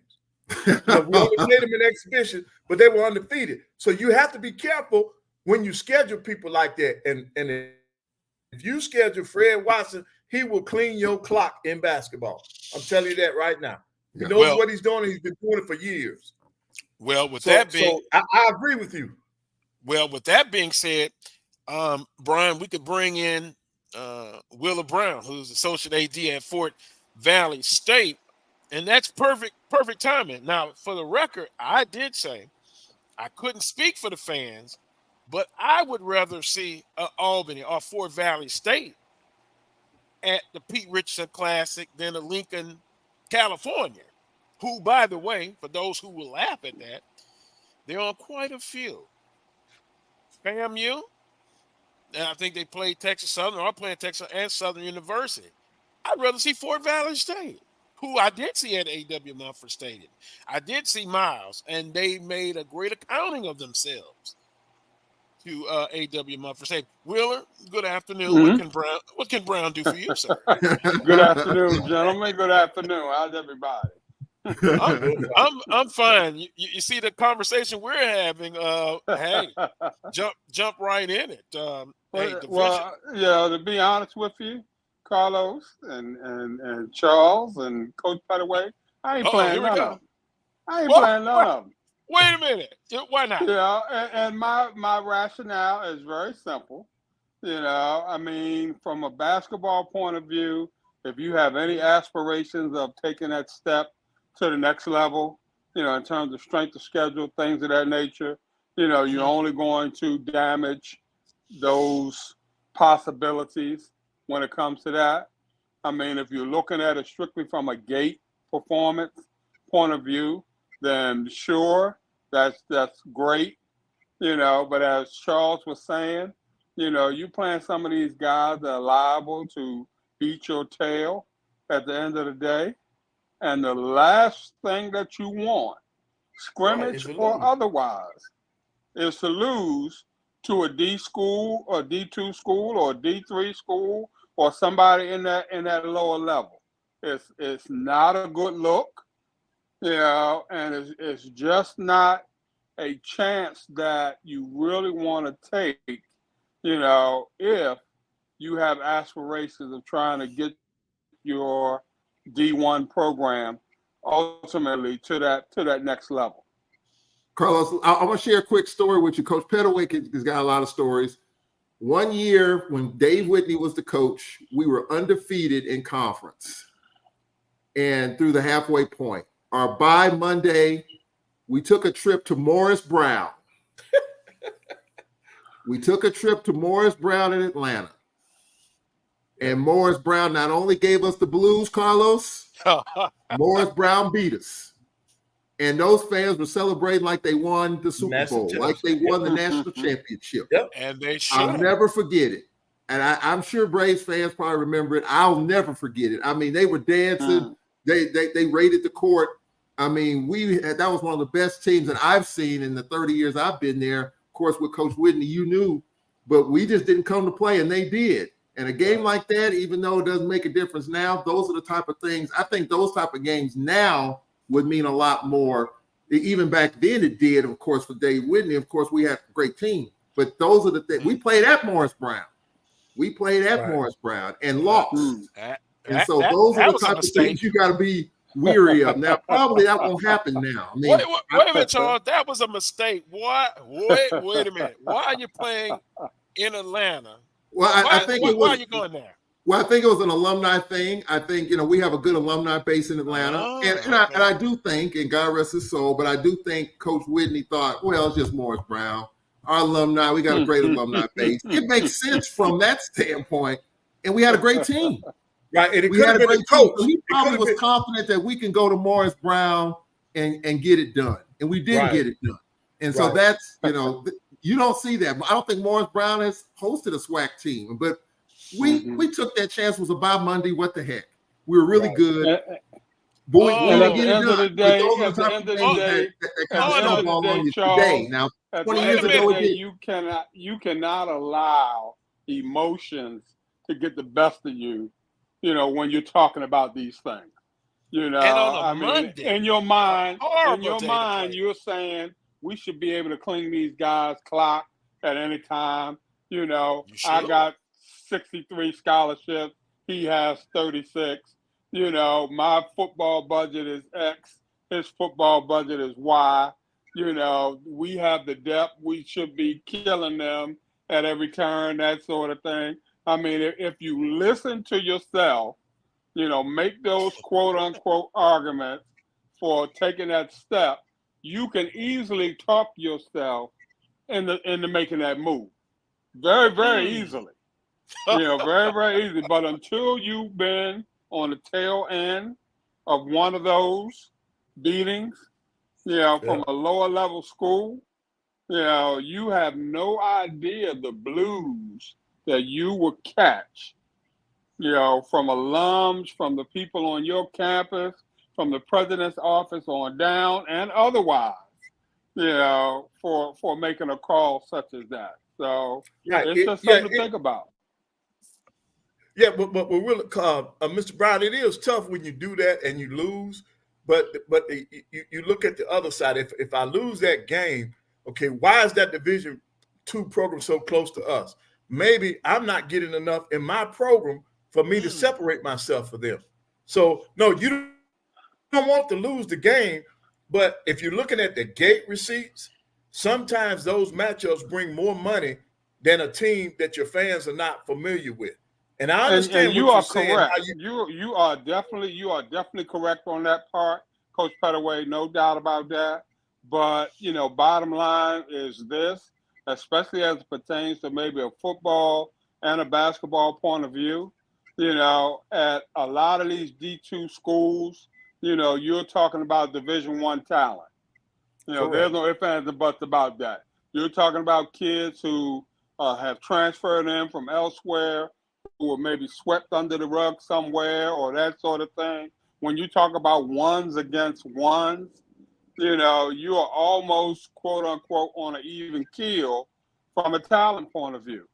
We only played them in exhibition, but they were undefeated. So you have to be careful when you schedule people like that. And if you schedule Fred Watson, he will clean your clock in basketball. I'm telling you that right now. He knows what he's doing. He's been doing it for years. Well, I agree with you. Well, with that being said, Brian, we could bring in Willa Brown, who's associate AD at Fort Valley State. And that's perfect timing. Now, for the record, I did say I couldn't speak for the fans, but I would rather see Albany or Fort Valley State at the Pete Richardson Classic than a Lincoln, California, who, by the way, for those who will laugh at that, they're on quite a few. FAMU, and I think they played Texas Southern, or playing Texas and Southern University. I'd rather see Fort Valley State, who I did see at A.W. Mumford Stadium. I did see Miles, and they made a great accounting of themselves to A.W. Mumford Stadium. Wheeler, good afternoon. Mm-hmm. What can Brown do for you, sir? Good afternoon, gentlemen. Good afternoon. How's everybody? I'm fine. You see the conversation we're having. Hey, jump right in it. To be honest with you, Carlos and Charles and Coach Pettaway, I ain't playing none of them. Playing none of them. Wait a minute. Why not? And my rationale is very simple. I mean, from a basketball point of view, if you have any aspirations of taking that step to the next level, in terms of strength of schedule, things of that nature, you're only going to damage those possibilities when it comes to that. I mean, if you're looking at it strictly from a gate performance point of view, then sure, that's great, but as Charles was saying, you playing some of these guys that are liable to beat your tail at the end of the day. And the last thing that you want, scrimmage or otherwise, is to lose to a D school or D2 school or D3 school or somebody in that lower level. It's not a good look, and it's just not a chance that you really want to take, if you have aspirations of trying to get your D1 program ultimately to that next level. Carlos, I'm going to share a quick story with you. Coach Pettaway has got a lot of stories. One year when Dave Whitney was the coach, we were undefeated in conference and through the halfway point. Our bye Monday, we took a trip to Morris Brown. We took a trip to Morris Brown in Atlanta. And Morris Brown not only gave us the blues, Carlos, Morris Brown beat us. And those fans were celebrating like they won the Super Bowl, like they won the national championship. Yep. And they should. I'll never forget it. And I'm sure Braves fans probably remember it. I'll never forget it. I mean, they were dancing. They raided the court. I mean, that was one of the best teams that I've seen in the 30 years I've been there. Of course, with Coach Whitney, you knew, but we just didn't come to play, and they did. And a game like that, even though it doesn't make a difference now, those are the type of things. I think those type of games now would mean a lot more. Even back then it did, of course, for Dave Whitney. Of course, we had a great team. But those are the things. We played at Morris Brown. Morris Brown and lost. So those are the type of things you got to be weary of. Now, probably that won't happen now. I mean, wait a minute, Charles. That was a mistake. What? Wait a minute. Why are you playing in Atlanta? Well, I think why are you going there? Well, I think it was an alumni thing. I think, we have a good alumni base in Atlanta. And I do think, and God rest his soul, but I do think Coach Whitney thought, well, it's just Morris Brown. Our alumni, we got a great alumni base. It makes sense from that standpoint. And we had a great team. Right. And we had a great coach. So he probably was confident that we can go to Morris Brown and get it done. And we did get it done. And so that's, you don't see that. I don't think Morris Brown has hosted a SWAC team, but we took that chance. It was a bye Monday. What the heck? We were really good. But we didn't get it done. At the end of the day, now, 20 years ago, you cannot allow emotions to get the best of you, when you're talking about these things. And on a Monday, in your mind, you're saying we should be able to clean these guys' clock at any time. I got 63 scholarships. He has 36. My football budget is X. His football budget is Y. We have the depth. We should be killing them at every turn, that sort of thing. I mean, if you listen to yourself, make those quote unquote arguments for taking that step, you can easily talk yourself into making that move. Very, very easily. Very, very easy. But until you've been on the tail end of one of those beatings, from a lower level school, you have no idea the blues that you will catch, from alums, from the people on your campus, from the president's office on down, and otherwise, for making a call such as that. So it's just something to think about. Yeah, but really, Mr. Brown, it is tough when you do that and you lose. But you look at the other side. If I lose that game, okay, why is that Division II program so close to us? Maybe I'm not getting enough in my program for me to separate myself from them. So no, you don't want to lose the game. But if you're looking at the gate receipts, sometimes those matchups bring more money than a team that your fans are not familiar with. And I understand and you are correct. You are definitely correct on that part, Coach Pettaway, no doubt about that. But bottom line is this, especially as it pertains to maybe a football and a basketball point of view. At a lot of these D2 schools, you're talking about Division I talent. There's no ifs, ands, and buts about that. You're talking about kids who have transferred in from elsewhere, who were maybe swept under the rug somewhere or that sort of thing. When you talk about ones against ones, you are almost, quote unquote, on an even keel from a talent point of view.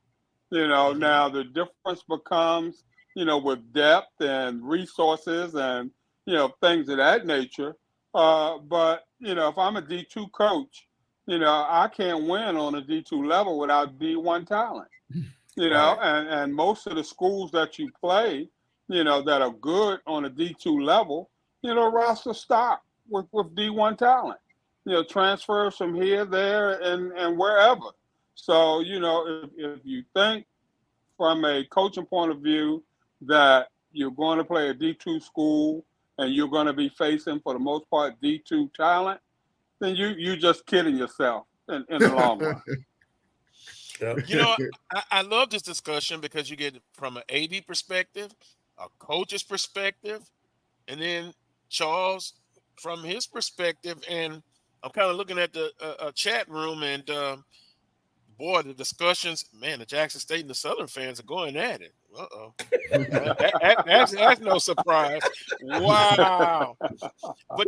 Now the difference becomes, with depth and resources and, things of that nature. But, if I'm a D2 coach, I can't win on a D2 level without D1 talent. And most of the schools that you play, that are good on a D2 level, roster stock with D1 talent. transfers from here, there, and wherever. So, if you think from a coaching point of view that you're going to play a D2 school and you're going to be facing, for the most part, D2 talent, then you just kidding yourself in the long run. I love this discussion because you get from an AD perspective, a coach's perspective, and then Charles from his perspective. And I'm kind of looking at the chat room, and boy, the discussions, man, the Jackson State and the Southern fans are going at it. Uh-oh. That's no surprise. Wow. But,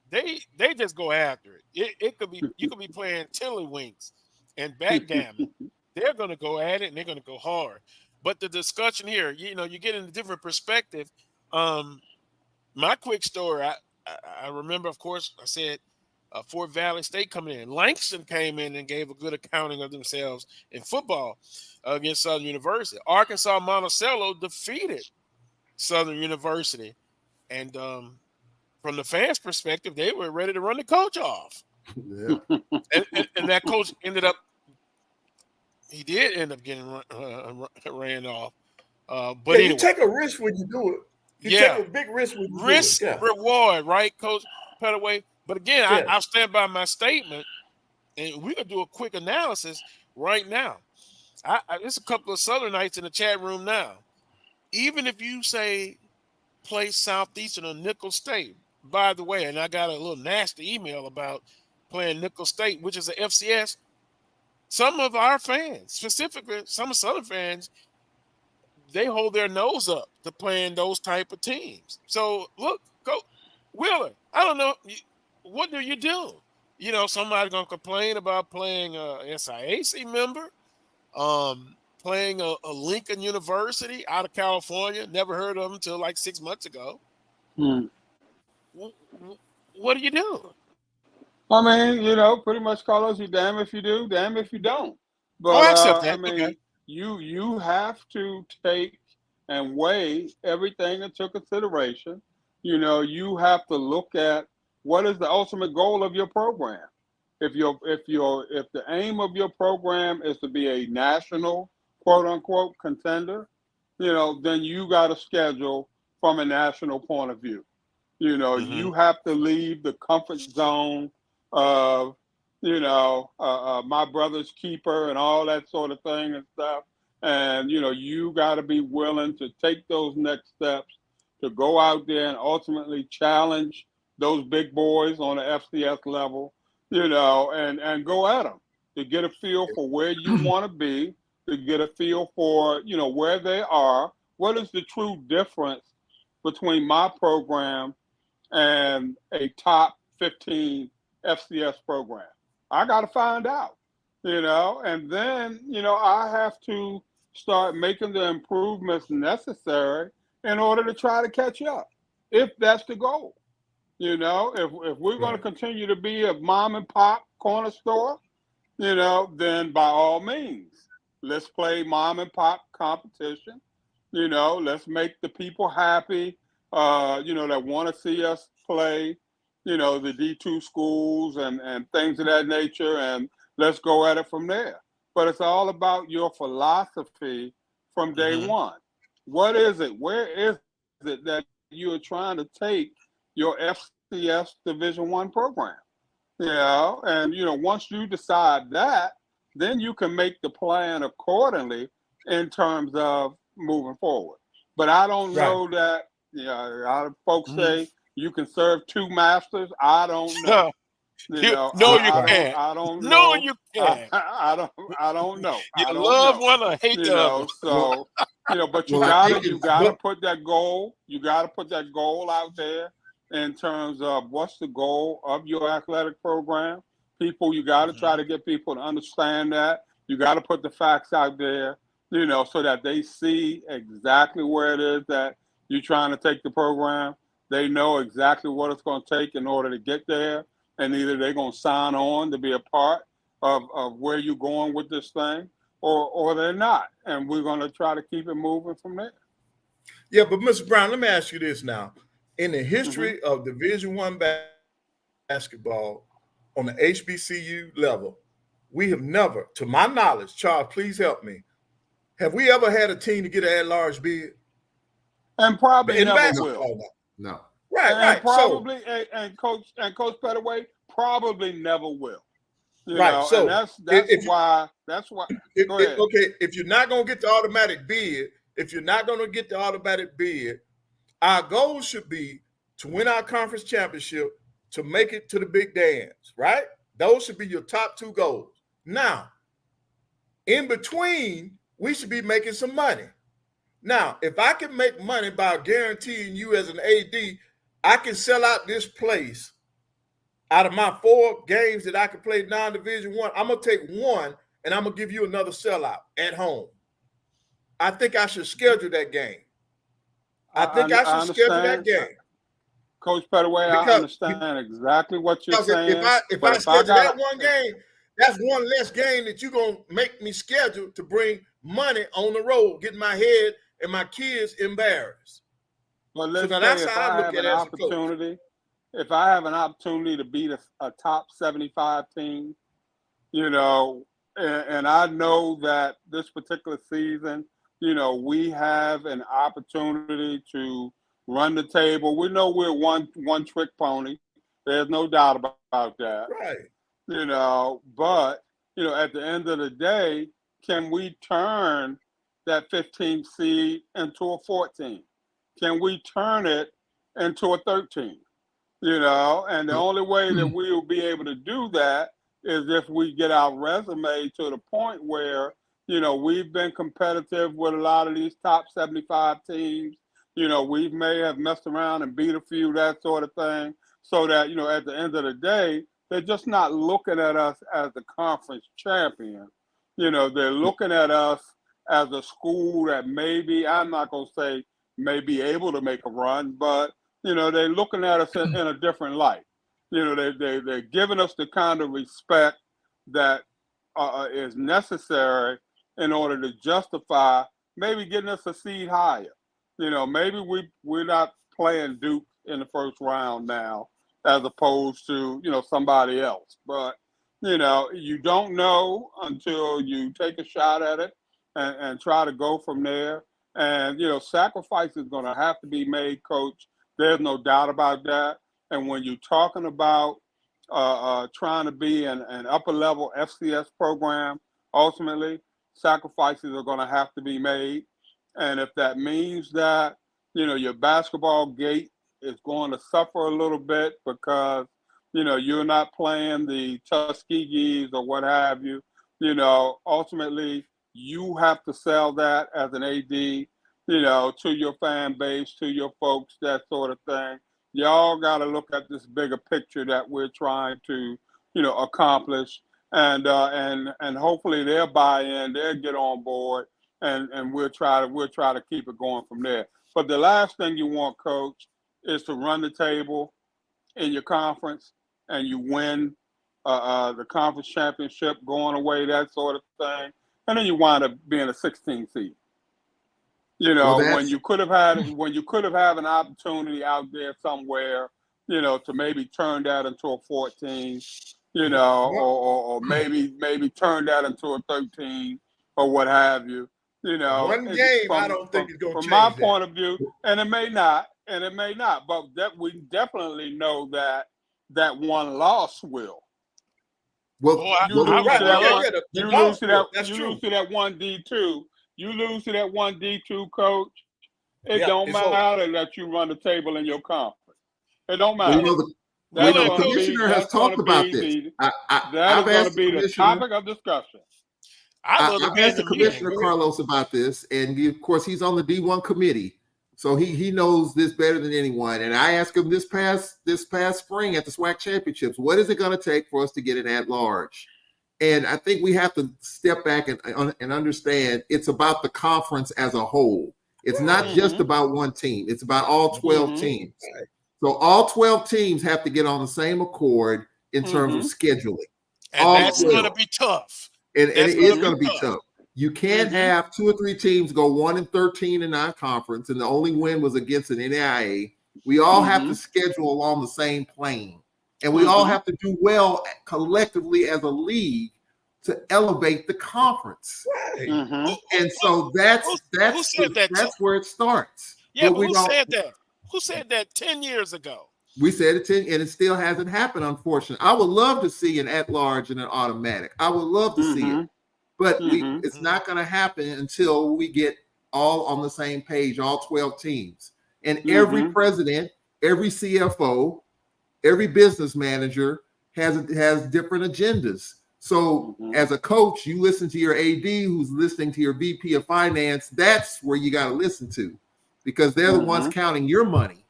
they just go after it. It could be, you could be playing tiddlywinks and backgammon. They're going to go at it, and they're going to go hard. But the discussion here, you get in a different perspective. My quick story, I remember, of course, I said Fort Valley State coming in. Langston came in and gave a good accounting of themselves in football against Southern University. Arkansas Monticello defeated Southern University. And from the fans' perspective, they were ready to run the coach off. Yeah. and that coach he did end up getting ran off. But anyway, you take a risk when you do it. You take a big risk when you do it. Yeah. Reward, right, Coach Pettaway? But again, I'll stand by my statement, and we can do a quick analysis right now. There's a couple of Southernites in the chat room now. Even if you say play Southeastern or Nickel State, by the way, and I got a little nasty email about playing Nickel State, which is a FCS. Some of our fans, specifically some Southern fans, they hold their nose up to playing those type of teams. So look, Coach Wheeler, I don't know. What do you do? Somebody's going to complain about playing a SIAC member, playing a Lincoln University out of California. Never heard of them until like 6 months ago. What do you do? I mean, pretty much, Carlos, you damn if you do, damn if you don't. But I accept that. I mean, you have to take and weigh everything into consideration. You have to look at what is the ultimate goal of your program. If the aim of your program is to be a national quote unquote contender, then you got to schedule from a national point of view. You have to leave the comfort zone of my brother's keeper and all that sort of thing and stuff. And you got to be willing to take those next steps to go out there and ultimately challenge those big boys on the FCS level, and go at them to get a feel for where you want to be, to get a feel for, where they are. What is the true difference between my program and a top 15 FCS program? I got to find out, and then, I have to start making the improvements necessary in order to try to catch up, if that's the goal. If we're going to continue to be a mom and pop corner store, then by all means, let's play mom and pop competition. Let's make the people happy, that want to see us play, the D2 schools and things of that nature. And let's go at it from there. But it's all about your philosophy from day one. What is it? Where is it that you are trying to take your FCS Division I program? And once you decide that, then you can make the plan accordingly in terms of moving forward. But I don't know that, a lot of folks say you can serve two masters. I don't know. You can't. I don't know. No, you can't. I don't know. You love one or hate the other. So, but you gotta put that goal. You gotta put that goal out there in terms of what's the goal of your athletic program. You got to try to get people to understand that. You got to put the facts out there, so that they see exactly where it is that you're trying to take the program. They know exactly what it's going to take in order to get there. And either they're going to sign on to be a part of where you're going with this thing, or they're not. And we're going to try to keep it moving from there. Yeah, but Mr. Brown, let me ask you this now. in the history of Division I basketball on the HBCU level, we have never, to my knowledge, Charles, please help me, have we ever had a team to get an at-large bid? And probably in never basketball, will. No. Right, and right. Probably, and Coach Pettaway probably never will. You right. know, So and that's why. Okay, if you're not going to get the automatic bid, our goal should be to win our conference championship, to make it to the big dance, right? Those should be your top two goals. Now, in between, we should be making some money. Now, if I can make money by guaranteeing you as an AD, I can sell out this place. Out of my 4 games that I can play non-Division I, I'm going to take one and I'm going to give you another sellout at home. I think I should schedule that game. I should schedule that game. Coach Pettaway, I understand exactly what you're saying. If I schedule that one game, that's one less game that you're going to make me schedule to bring money on the road, getting my head and my kids embarrassed. Well, let's say if I have an opportunity, if I have an opportunity to beat a top 75 team, you know, and I know that this particular season, you know, we have an opportunity to run the table. We know we're one trick pony. There's no doubt about that. Right. You know, but, you know, at the end of the day, can we turn that 15 seed into a 14? Can we turn it into a 13? You know, and the only way that we will be able to do that is if we get our resume to the point where, you know, we've been competitive with a lot of these top 75 teams. You know, we may have messed around and beat a few, that sort of thing, so that, you know, at the end of the day, they're just not looking at us as the conference champion. You know, they're looking at us as a school that maybe, I'm not going to say may be able to make a run, but, you know, they're looking at us in a different light. You know, they're giving us the kind of respect that is necessary in order to justify maybe getting us a seed higher. You know, maybe we're not playing Duke in the first round now as opposed to, you know, somebody else. But, you know, you don't know until you take a shot at it and try to go from there. And, you know, sacrifice is going to have to be made, Coach. There's no doubt about that. And when you're talking about trying to be an upper-level FCS program, ultimately, sacrifices are going to have to be made. And if that means that, you know, your basketball gate is going to suffer a little bit because, you know, you're not playing the Tuskegees or what have you, you know, ultimately you have to sell that as an AD, you know, to your fan base, to your folks, that sort of thing. Y'all got to look at this bigger picture that we're trying to, you know, accomplish, and hopefully they'll buy in, they'll get on board, and we'll try to keep it going from there. But the last thing you want, Coach, is to run the table in your conference and you win the conference championship, going away, that sort of thing, and then you wind up being a 16 seed. You know, when you could have had an opportunity out there somewhere, you know, to maybe turn that into a 14, you know, or maybe turn that into a 13 or what have you. You know, one game I don't think is going to change from my that. point of view, and it may not, but that we definitely know that one loss will. Well, you lose to that one D2. You lose to that one D2, Coach. It don't matter that you run the table in your conference. It don't matter. Well, the commissioner has talked about this. That is going to be the topic of discussion. I've asked the commissioner, Carlos, about this, and of course he's on the D1 committee, so he knows this better than anyone. And I asked him this past spring at the SWAC championships, what is it going to take for us to get an at-large? And I think we have to step back and understand it's about the conference as a whole. It's not just about one team. It's about all 12 teams. So all 12 teams have to get on the same accord in terms of scheduling. And that's going to be tough. And it is going to be tough. You can't have 2 or 3 teams go 1-13 in non-conference, and the only win was against an NAIA, We all have to schedule along the same plane, and we all have to do well collectively as a league to elevate the conference. And so that's where it starts. Yeah, but who said that? Who said that 10 years ago? We said it 10, and it still hasn't happened, unfortunately. I would love to see an at-large and an automatic. I would love to see it. But it's not going to happen until we get all on the same page, all 12 teams. And every president, every CFO, every business manager has different agendas. So as a coach, you listen to your AD who's listening to your VP of finance. That's where you got to listen to, because they're the ones counting your money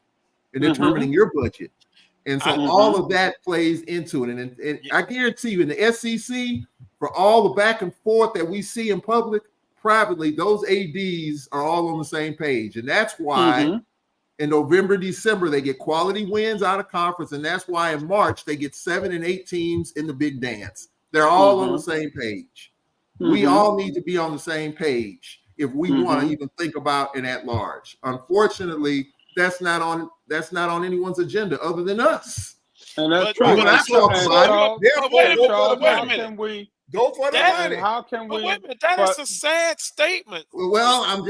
and determining your budget. And so all of that plays into it. And I guarantee you in the SEC, for all the back and forth that we see in public, privately, those ADs are all on the same page. And that's why in November, December, they get quality wins out of conference. And that's why in March, they get 7 and 8 teams in the big dance. They're all on the same page. We all need to be on the same page if we want to even think about an at-large. Unfortunately, that's not on anyone's agenda other than us. And that's true. Wait a minute. Go for the money. How can we? Wait a minute, that is a sad statement. Well, I'm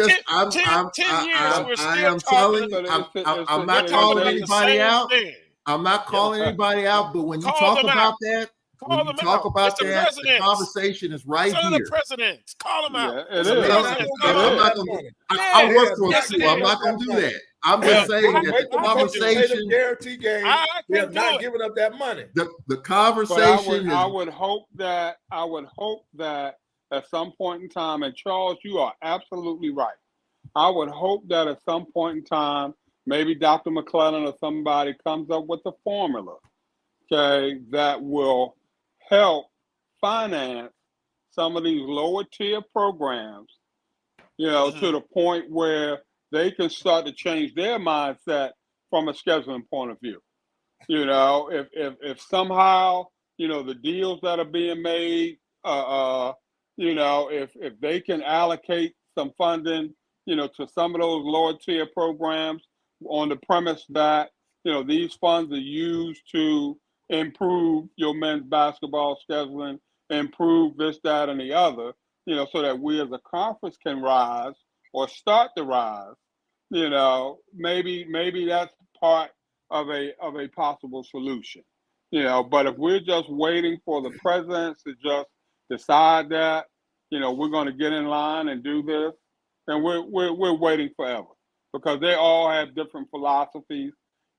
not calling anybody out. I'm not calling anybody out, but when you talk about that, the conversation is right here. The presidents, call them out. I'll work for a school. I'm not going to do that. I'm just saying that the conversation. Guarantee game. They're not giving up that money. The conversation. I would hope that at some point in time, and Charles, you are absolutely right. I would hope that at some point in time, maybe Dr. McClellan or somebody comes up with a formula, okay, that will help finance some of these lower tier programs, to the point where they can start to change their mindset from a scheduling point of view. If somehow, the deals that are being made, if they can allocate some funding, to some of those lower tier programs on the premise that, these funds are used to improve your men's basketball scheduling, improve this, that, and the other, so that we as a conference can rise or start to rise, maybe that's part of a possible solution, but if we're just waiting for the presidents to just decide that, we're going to get in line and do this, then we're waiting forever, because they all have different philosophies.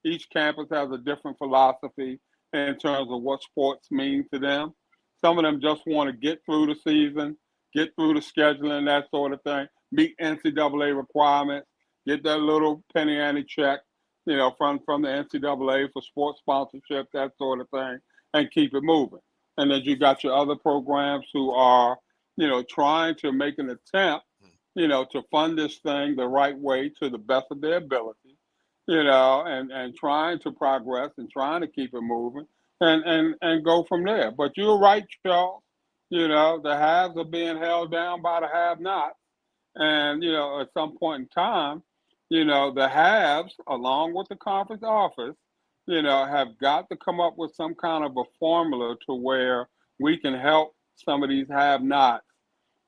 Each campus has a different philosophy in terms of what sports mean to them. Some of them just want to get through the season, get through the scheduling, that sort of thing, meet NCAA requirements, get that little penny ante check, from the NCAA for sports sponsorship, that sort of thing, and keep it moving. And then you got your other programs who are, trying to make an attempt, to fund this thing the right way to the best of their ability, and trying to progress and trying to keep it moving and go from there. But you're right, Charles. The haves are being held down by the have-nots. And, at some point in time, the haves, along with the conference office, have got to come up with some kind of a formula to where we can help some of these have-nots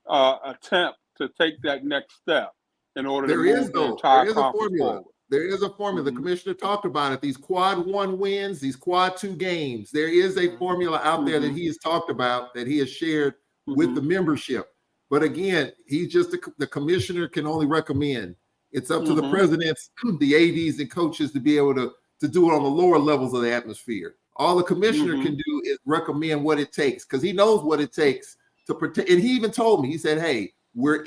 attempt to take that next step in order to move the entire conference forward. There is a formula. The commissioner talked about it. These quad 1 wins, these quad 2 games. There is a formula out there that he has talked about, that he has shared with the membership. But again, he's just the commissioner can only recommend. It's up to the presidents, the ADs, and coaches to be able to do it on the lower levels of the atmosphere. All the commissioner can do is recommend what it takes, because he knows what it takes to protect. And he even told me, he said, hey, we're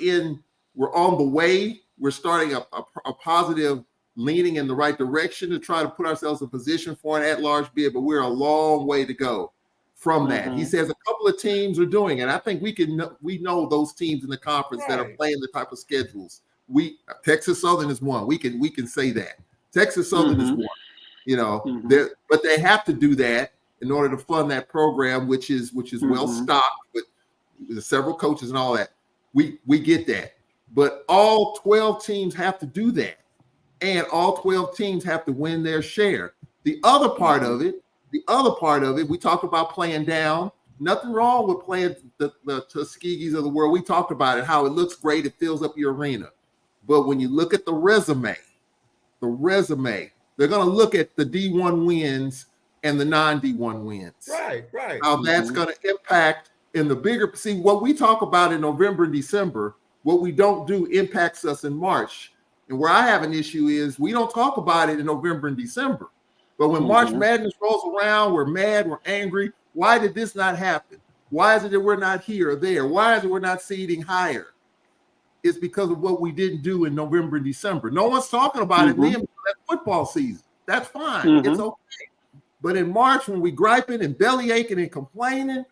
on the way. We're starting a positive leaning in the right direction to try to put ourselves in position for an at-large bid, but we're a long way to go from that. He says a couple of teams are doing it. I think we know those teams in the conference that are playing the type of schedules. Texas Southern is one. We can say that. Texas Southern is one. But they have to do that in order to fund that program, which is well stocked with several coaches and all that. We get that. But all 12 teams have to do that. and all 12 teams have to win their share. The other part of it, we talked about playing down. Nothing wrong with playing the Tuskegees of the world. We talked about it, how it looks great. It fills up your arena. But when you look at the resume, they're going to look at the D1 wins and the non-D1 wins. Right. How that's going to impact in the bigger. See, what we talk about in November and December, what we don't do impacts us in March. And where I have an issue is we don't talk about it in November and December. But when March Madness rolls around, we're mad, we're angry. Why did this not happen? Why is it that we're not here or there? Why is it we're not seeding higher? It's because of what we didn't do in November and December. No one's talking about it then that football season. That's fine. It's okay. But in March, when we griping and belly aching and complaining,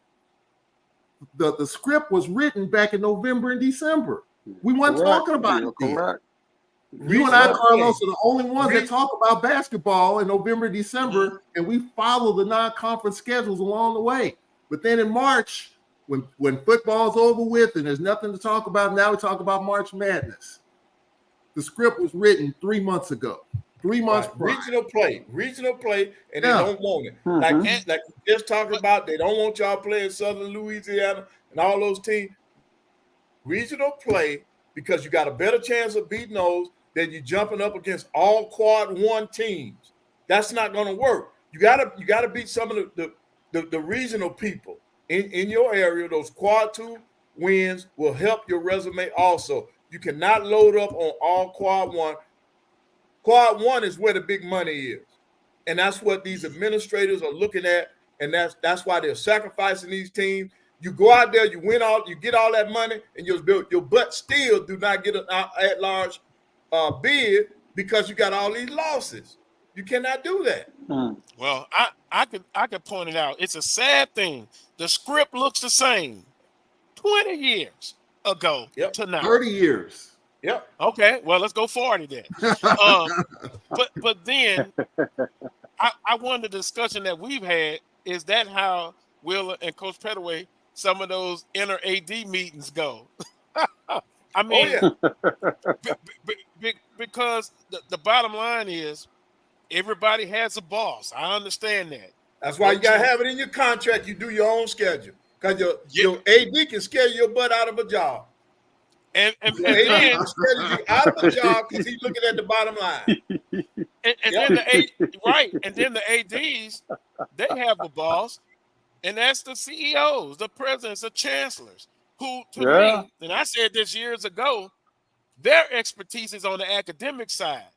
the script was written back in November and December. We weren't talking about it then. Correct. You and I, Carlos, are the only ones that talk about basketball in November, December, and we follow the non-conference schedules along the way. But then in March, when football's over with and there's nothing to talk about, now we talk about March Madness. The script was written 3 months ago. 3 months prior. Regional play, and they don't want it. Like we just talking about, they don't want y'all playing Southern Louisiana and all those teams. Regional play, because you got a better chance of beating those than you jumping up against all quad one teams. That's not going to work. You gotta beat some of the regional people in your area. Those quad two wins will help your resume also. You cannot load up on all quad one. Quad one is where the big money is. And that's what these administrators are looking at. And that's why they're sacrificing these teams. You go out there, you get all that money, and your butt still do not get an at-large bid because you got all these losses. You cannot do that. Well, I could point it out. It's a sad thing. The script looks the same 20 years ago to now. 30 years. Yep. Okay. Well, let's go 40 then. But then I wonder, the discussion that we've had, is that how Wheeler and Coach Pettaway, some of those inner AD meetings go? I mean, because the bottom line is everybody has a boss. I understand that. That's why you got to have it in your contract. You do your own schedule, because your AD can scare your butt out of a job. And then you out of a job because he's looking at the bottom line. And then the ADs, they have a boss, and that's the CEOs, the presidents, the chancellors, who to me, and I said this years ago, their expertise is on the academic side.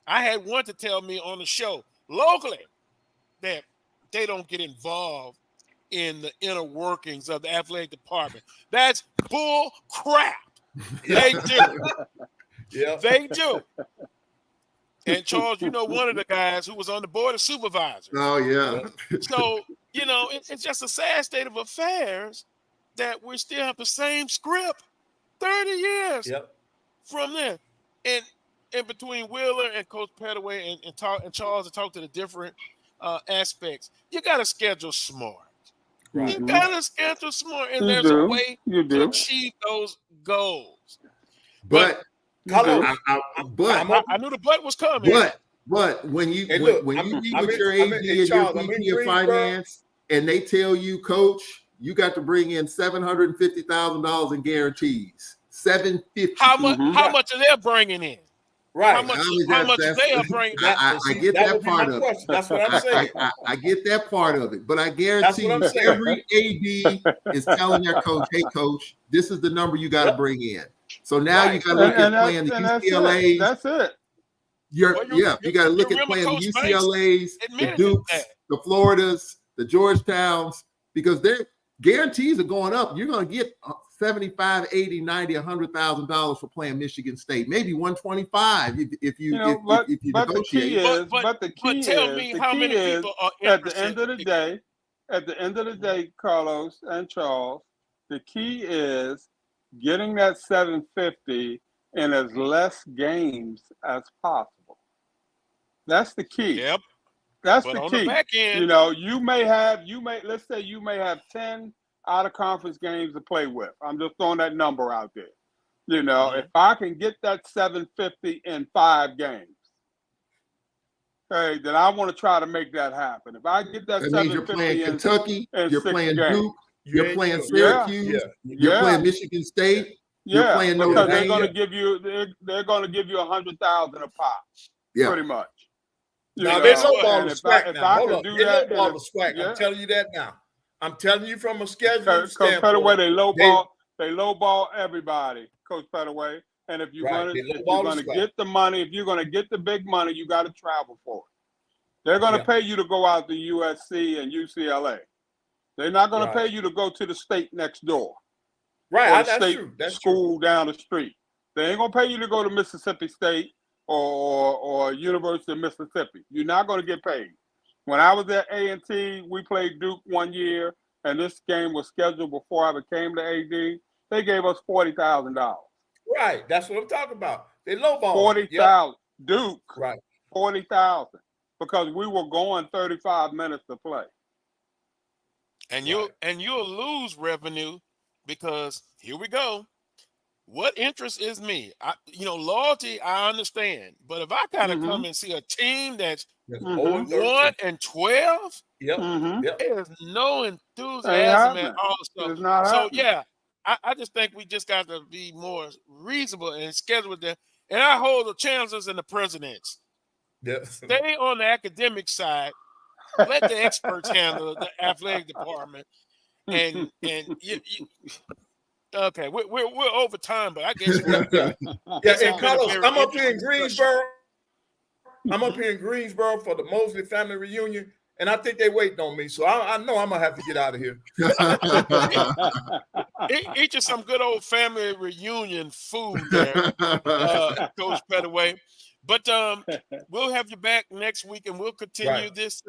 I had one to tell me on the show locally that they don't get involved in the inner workings of the athletic department. That's bull crap. They do. They do. And Charles, one of the guys who was on the board of supervisors. Oh, yeah. So, it's just a sad state of affairs that we still have the same script 30 years from there. And in between Wheeler and Coach Pettaway and Charles to talk to the different aspects, you got to schedule smart. Right. You got to schedule smart, and there's a way to achieve those goals. But I knew the butt was coming. But when you meet with your AD and your VP of finance, and they tell you, Coach, you got to bring in $750,000 in guarantees. $750,000. How much are they bringing in? Right. How much they are bringing? I get that part of it. That's what I'm saying. I get that part of it, but I guarantee you, every AD is telling their coach, "Hey, coach, this is the number you got to bring in." So now you got to look at playing the UCLA's. That's it. You got to look at playing the UCLA's, the Dukes, the Floridas, the Georgetowns, because their guarantees are going up. You're going to get $75,000, $80,000, $90,000, $100,000 for playing Michigan State, maybe $125,000 if you negotiate. But the key is at the end of the day, Carlos and Charles, the key is getting that $750,000 in as less games as possible. That's the key. Yep. That's but the on key. The back end, let's say you may have 10 out of conference games to play with. I'm just throwing that number out there. If I can get that $750,000 in 5 games, hey, then I want to try to make that happen. If I get that That means you're playing 750 Kentucky, in you're 6 playing games. Duke, you're playing Yeah. Syracuse, Yeah. you're playing Michigan State, you're Yeah, playing Notre because they're Dame. going to give you they're going to give you 100,000 a pop, Yeah. pretty much. Now they lowball the if SWAC now. I Hold could on, do they that, lowball the SWAC. yeah. I'm telling you that now. I'm telling you from a scheduling Coach standpoint. Pettaway, they lowball everybody, Coach Pettaway. And if you're gonna get the money, if you're gonna get the big money, you got to travel for it. They're gonna pay you to go out to USC and UCLA. They're not gonna pay you to go to the state next door. Right, or the that's state true. That's school down the street. They ain't gonna pay you to go to Mississippi State or University of Mississippi. You're not gonna get paid. When I was at A&T, we played Duke one year, and this game was scheduled before I became the AD. They gave us $40,000. Right, that's what I'm talking about. They lowball 40,000. Duke. Right. 40,000 because we were going 35 minutes to play. And you'll lose revenue because here we go. What interest is me? Loyalty, I understand. But if I kind of come and see a team that's 1-12, there's no enthusiasm at all. So yeah, I just think we just got to be more reasonable and schedule them. And I hold the chancellors and the presidents. Stay on the academic side. Let the experts handle the athletic department. And okay, we're over time, but I guess and Carlos, I'm up here in Greensboro. I'm up here in Greensboro for the Mosley family reunion, and I think they waiting on me. So I know I'm gonna have to get out of here. Eat you some good old family reunion food there, Coach Pettaway. But we'll have you back next week, and we'll continue this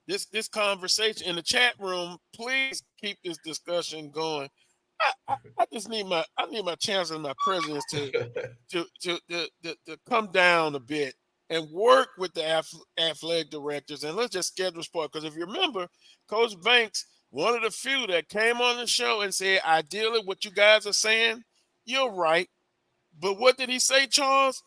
this conversation in the chat room. Please keep this discussion going. I just need my chancellor and my presidents to come down a bit and work with the athletic directors, and let's just schedule sport. Because if you remember, Coach Banks, one of the few that came on the show and said, ideally, what you guys are saying, you're right. But what did he say, Charles?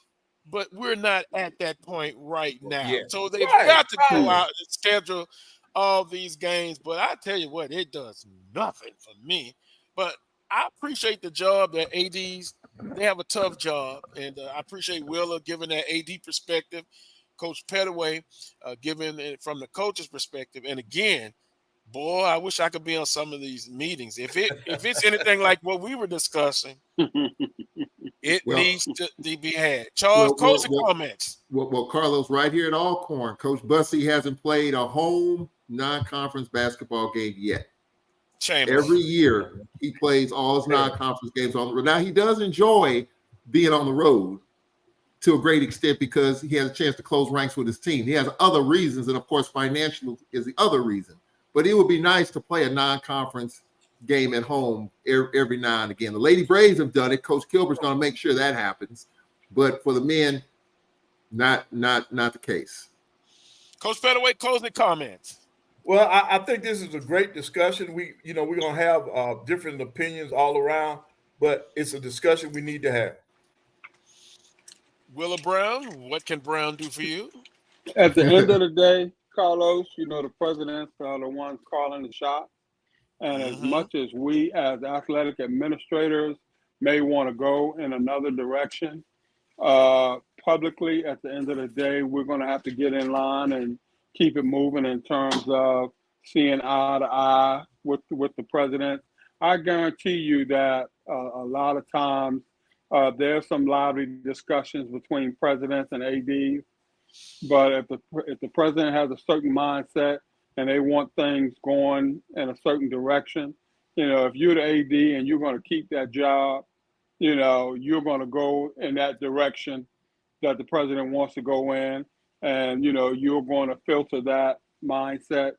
But we're not at that point right now. Yeah. So they've got to go out and schedule all these games. But I tell you what, it does nothing for me. But I appreciate the job that ADs, they have a tough job. And I appreciate Willa giving that AD perspective, Coach Pettaway giving it from the coach's perspective. And again, boy, I wish I could be on some of these meetings. If it's anything like what we were discussing, it needs to be had. Charles, closing comments. Well, Carlos, right here at Alcorn, Coach Bussey hasn't played a home non-conference basketball game yet. Chambers. Every year he plays all his non-conference games on the road. Now he does enjoy being on the road to a great extent because he has a chance to close ranks with his team. He has other reasons, and of course, financial is the other reason. But it would be nice to play a non-conference game at home every now and again. The Lady Braves have done it. Coach Kilbert's going to make sure that happens. But for the men, not the case. Coach Pettaway, closing comments. Well, I think this is a great discussion. We're going to have different opinions all around, but it's a discussion we need to have. Willa Brown, what can Brown do for you? At the end of the day, Carlos, the presidents are the ones calling the shot. And as much as we as athletic administrators may want to go in another direction, publicly, at the end of the day, we're going to have to get in line and keep it moving in terms of seeing eye to eye with the president. I guarantee you that a lot of times there's some lively discussions between presidents and ADs. But if the president has a certain mindset and they want things going in a certain direction, if you're the AD and you're going to keep that job, you're going to go in that direction that the president wants to go in. And, you're going to filter that mindset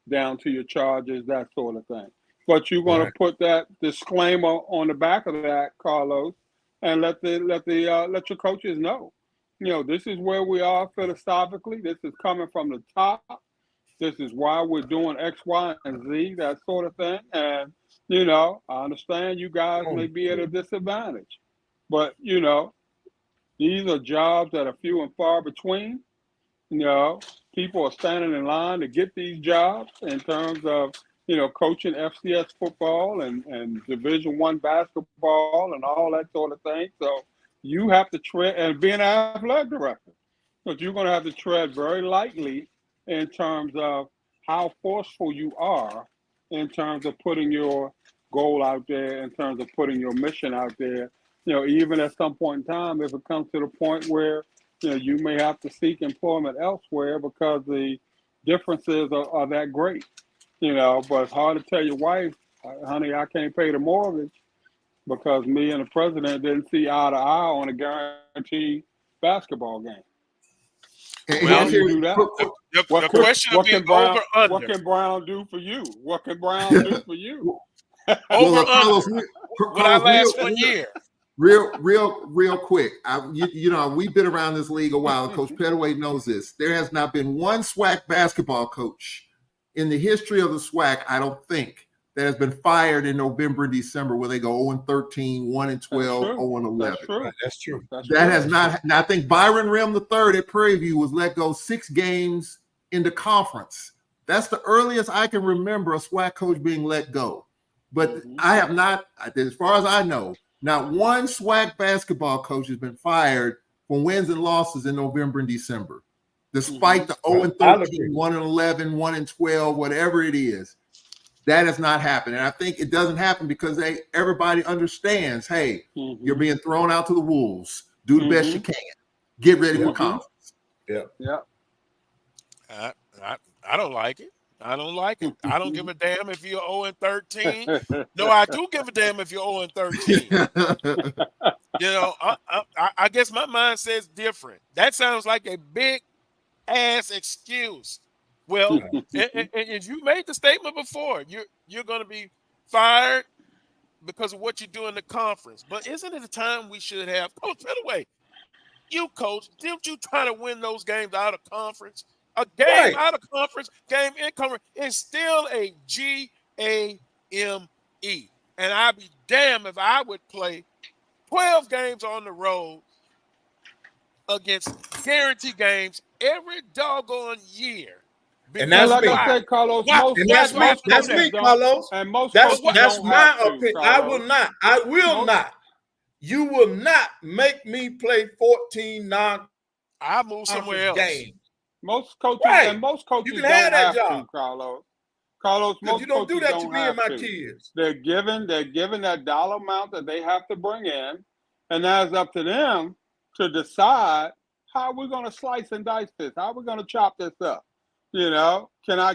down to your charges, that sort of thing. But you're going to put that disclaimer on the back of that, Carlos, and let your coaches know. This is where we are philosophically. This is coming from the top. This is why we're doing X, Y, and Z, that sort of thing. And, I understand you guys may be at a disadvantage. But, these are jobs that are few and far between. People are standing in line to get these jobs in terms of, coaching FCS football and Division One basketball and all that sort of thing. So you have to tread, and being an athletic director, but you're going to have to tread very lightly in terms of how forceful you are in terms of putting your goal out there, in terms of putting your mission out there. Even at some point in time, if it comes to the point where you may have to seek employment elsewhere because the differences are that great. But it's hard to tell your wife, honey, I can't pay the mortgage because me and the president didn't see eye to eye on a guaranteed basketball game. Well, do that. The question will be over under. What can Brown do for you? What can Brown do for you? Over under. Will I last 1 year? Real quick. We've been around this league a while. Coach Pettaway knows this. There has not been one SWAC basketball coach in the history of the SWAC, I don't think, that has been fired in November and December where they go 0-13, 1-12, 0-11. That's true. That has not. And I think Byron Rim III at Prairie View was let go 6 games into conference. That's the earliest I can remember a SWAC coach being let go. But I have not, as far as I know, not one SWAC basketball coach has been fired for wins and losses in November and December, despite the 0-13, 1-11, 1-12, whatever it is. That has not happened. And I think it doesn't happen because everybody understands, hey, you're being thrown out to the wolves. Do the best you can. Get ready for conference. Yeah. I don't like it. I don't like it. I don't give a damn if you're 0-13. No, I do give a damn if you're 0-13. I guess my mind says different. That sounds like a big ass excuse. Well, and you made the statement before. You're going to be fired because of what you do in the conference. But isn't it a time we should have Coach Pettaway? You coach, didn't you try to win those games out of conference? A game out of conference, game in conference is still a GAME. And I'd be damned if I would play 12 games on the road against guarantee games every doggone year. And that's like me. I said, Carlos. That's me, Carlos. And most that's coaches my don't opinion. Carlos. I will not. You will not make me play 14 I move somewhere else. games. Most coaches and most coaches you can don't have that have job. to, Carlos. Carlos, most you don't do coaches that to me and my kids. They're given that dollar amount that they have to bring in, and now it's up to them to decide how we're going to slice and dice this. How we're going to chop this up. Can I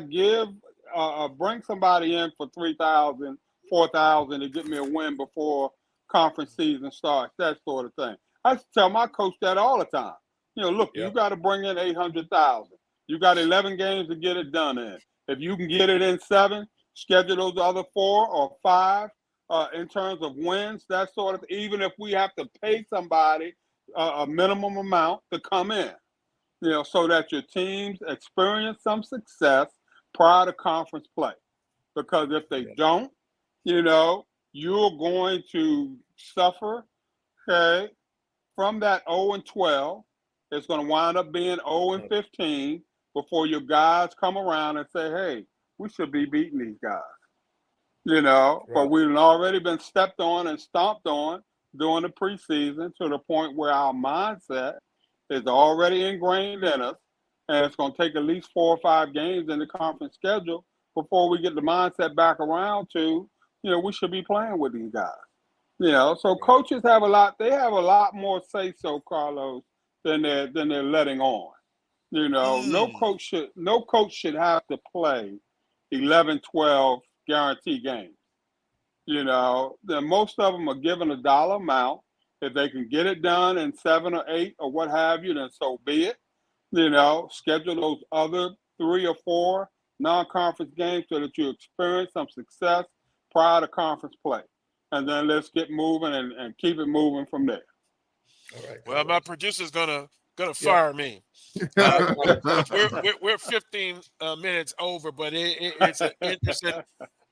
bring somebody in for $3,000, $4,000 to get me a win before conference season starts? That sort of thing. I tell my coach that all the time. Look, you got to bring in $800,000. You got 11 games to get it done in. If you can get it in 7, schedule those other 4 or 5 in terms of wins. That sort of. Even if we have to pay somebody a minimum amount to come in. So that your teams experience some success prior to conference play. Because if they don't, you're going to suffer, from that 0-12. It's going to wind up being 0-15 before your guys come around and say, hey, we should be beating these guys. But we've already been stepped on and stomped on during the preseason to the point where our mindset is already ingrained in us, and it's going to take at least 4 or 5 games in the conference schedule before we get the mindset back around to, we should be playing with these guys. So coaches have a lot more say so, Carlos, than they're letting on. No coach should have to play 11, 12 guarantee games. Then most of them are given a dollar amount. If they can get it done in 7 or 8 or what have you, then so be it. Schedule those other 3 or 4 non-conference games so that you experience some success prior to conference play. And then let's get moving and keep it moving from there. All right. Well, my producer's gonna fire me. We're 15 minutes over, but it's an interesting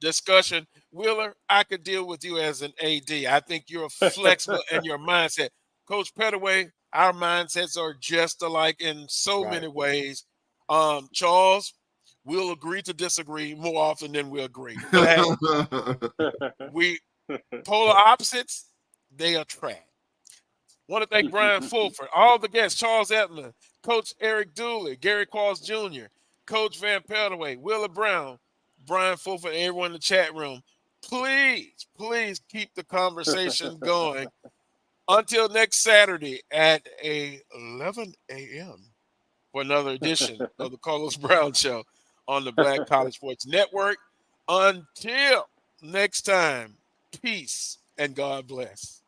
discussion. Wheeler, I could deal with you as an AD. I think you're flexible in your mindset. Coach Pettaway, Our mindsets are just alike in so Right. many ways. Charles, we'll agree to disagree more often than we agree. But hey, we polar opposites, they attract. Want to thank Brian Fulford, all the guests, Charles Edmond, Coach Eric Dooley, Gary Quarles Jr., Coach Vann Pettaway, Willa Brown, Brian Fulford, and everyone in the chat room. Please, please keep the conversation going until next Saturday at 11 a.m. for another edition of the Carlos Brown Show on the Black College Sports Network. Until next time, peace and God bless.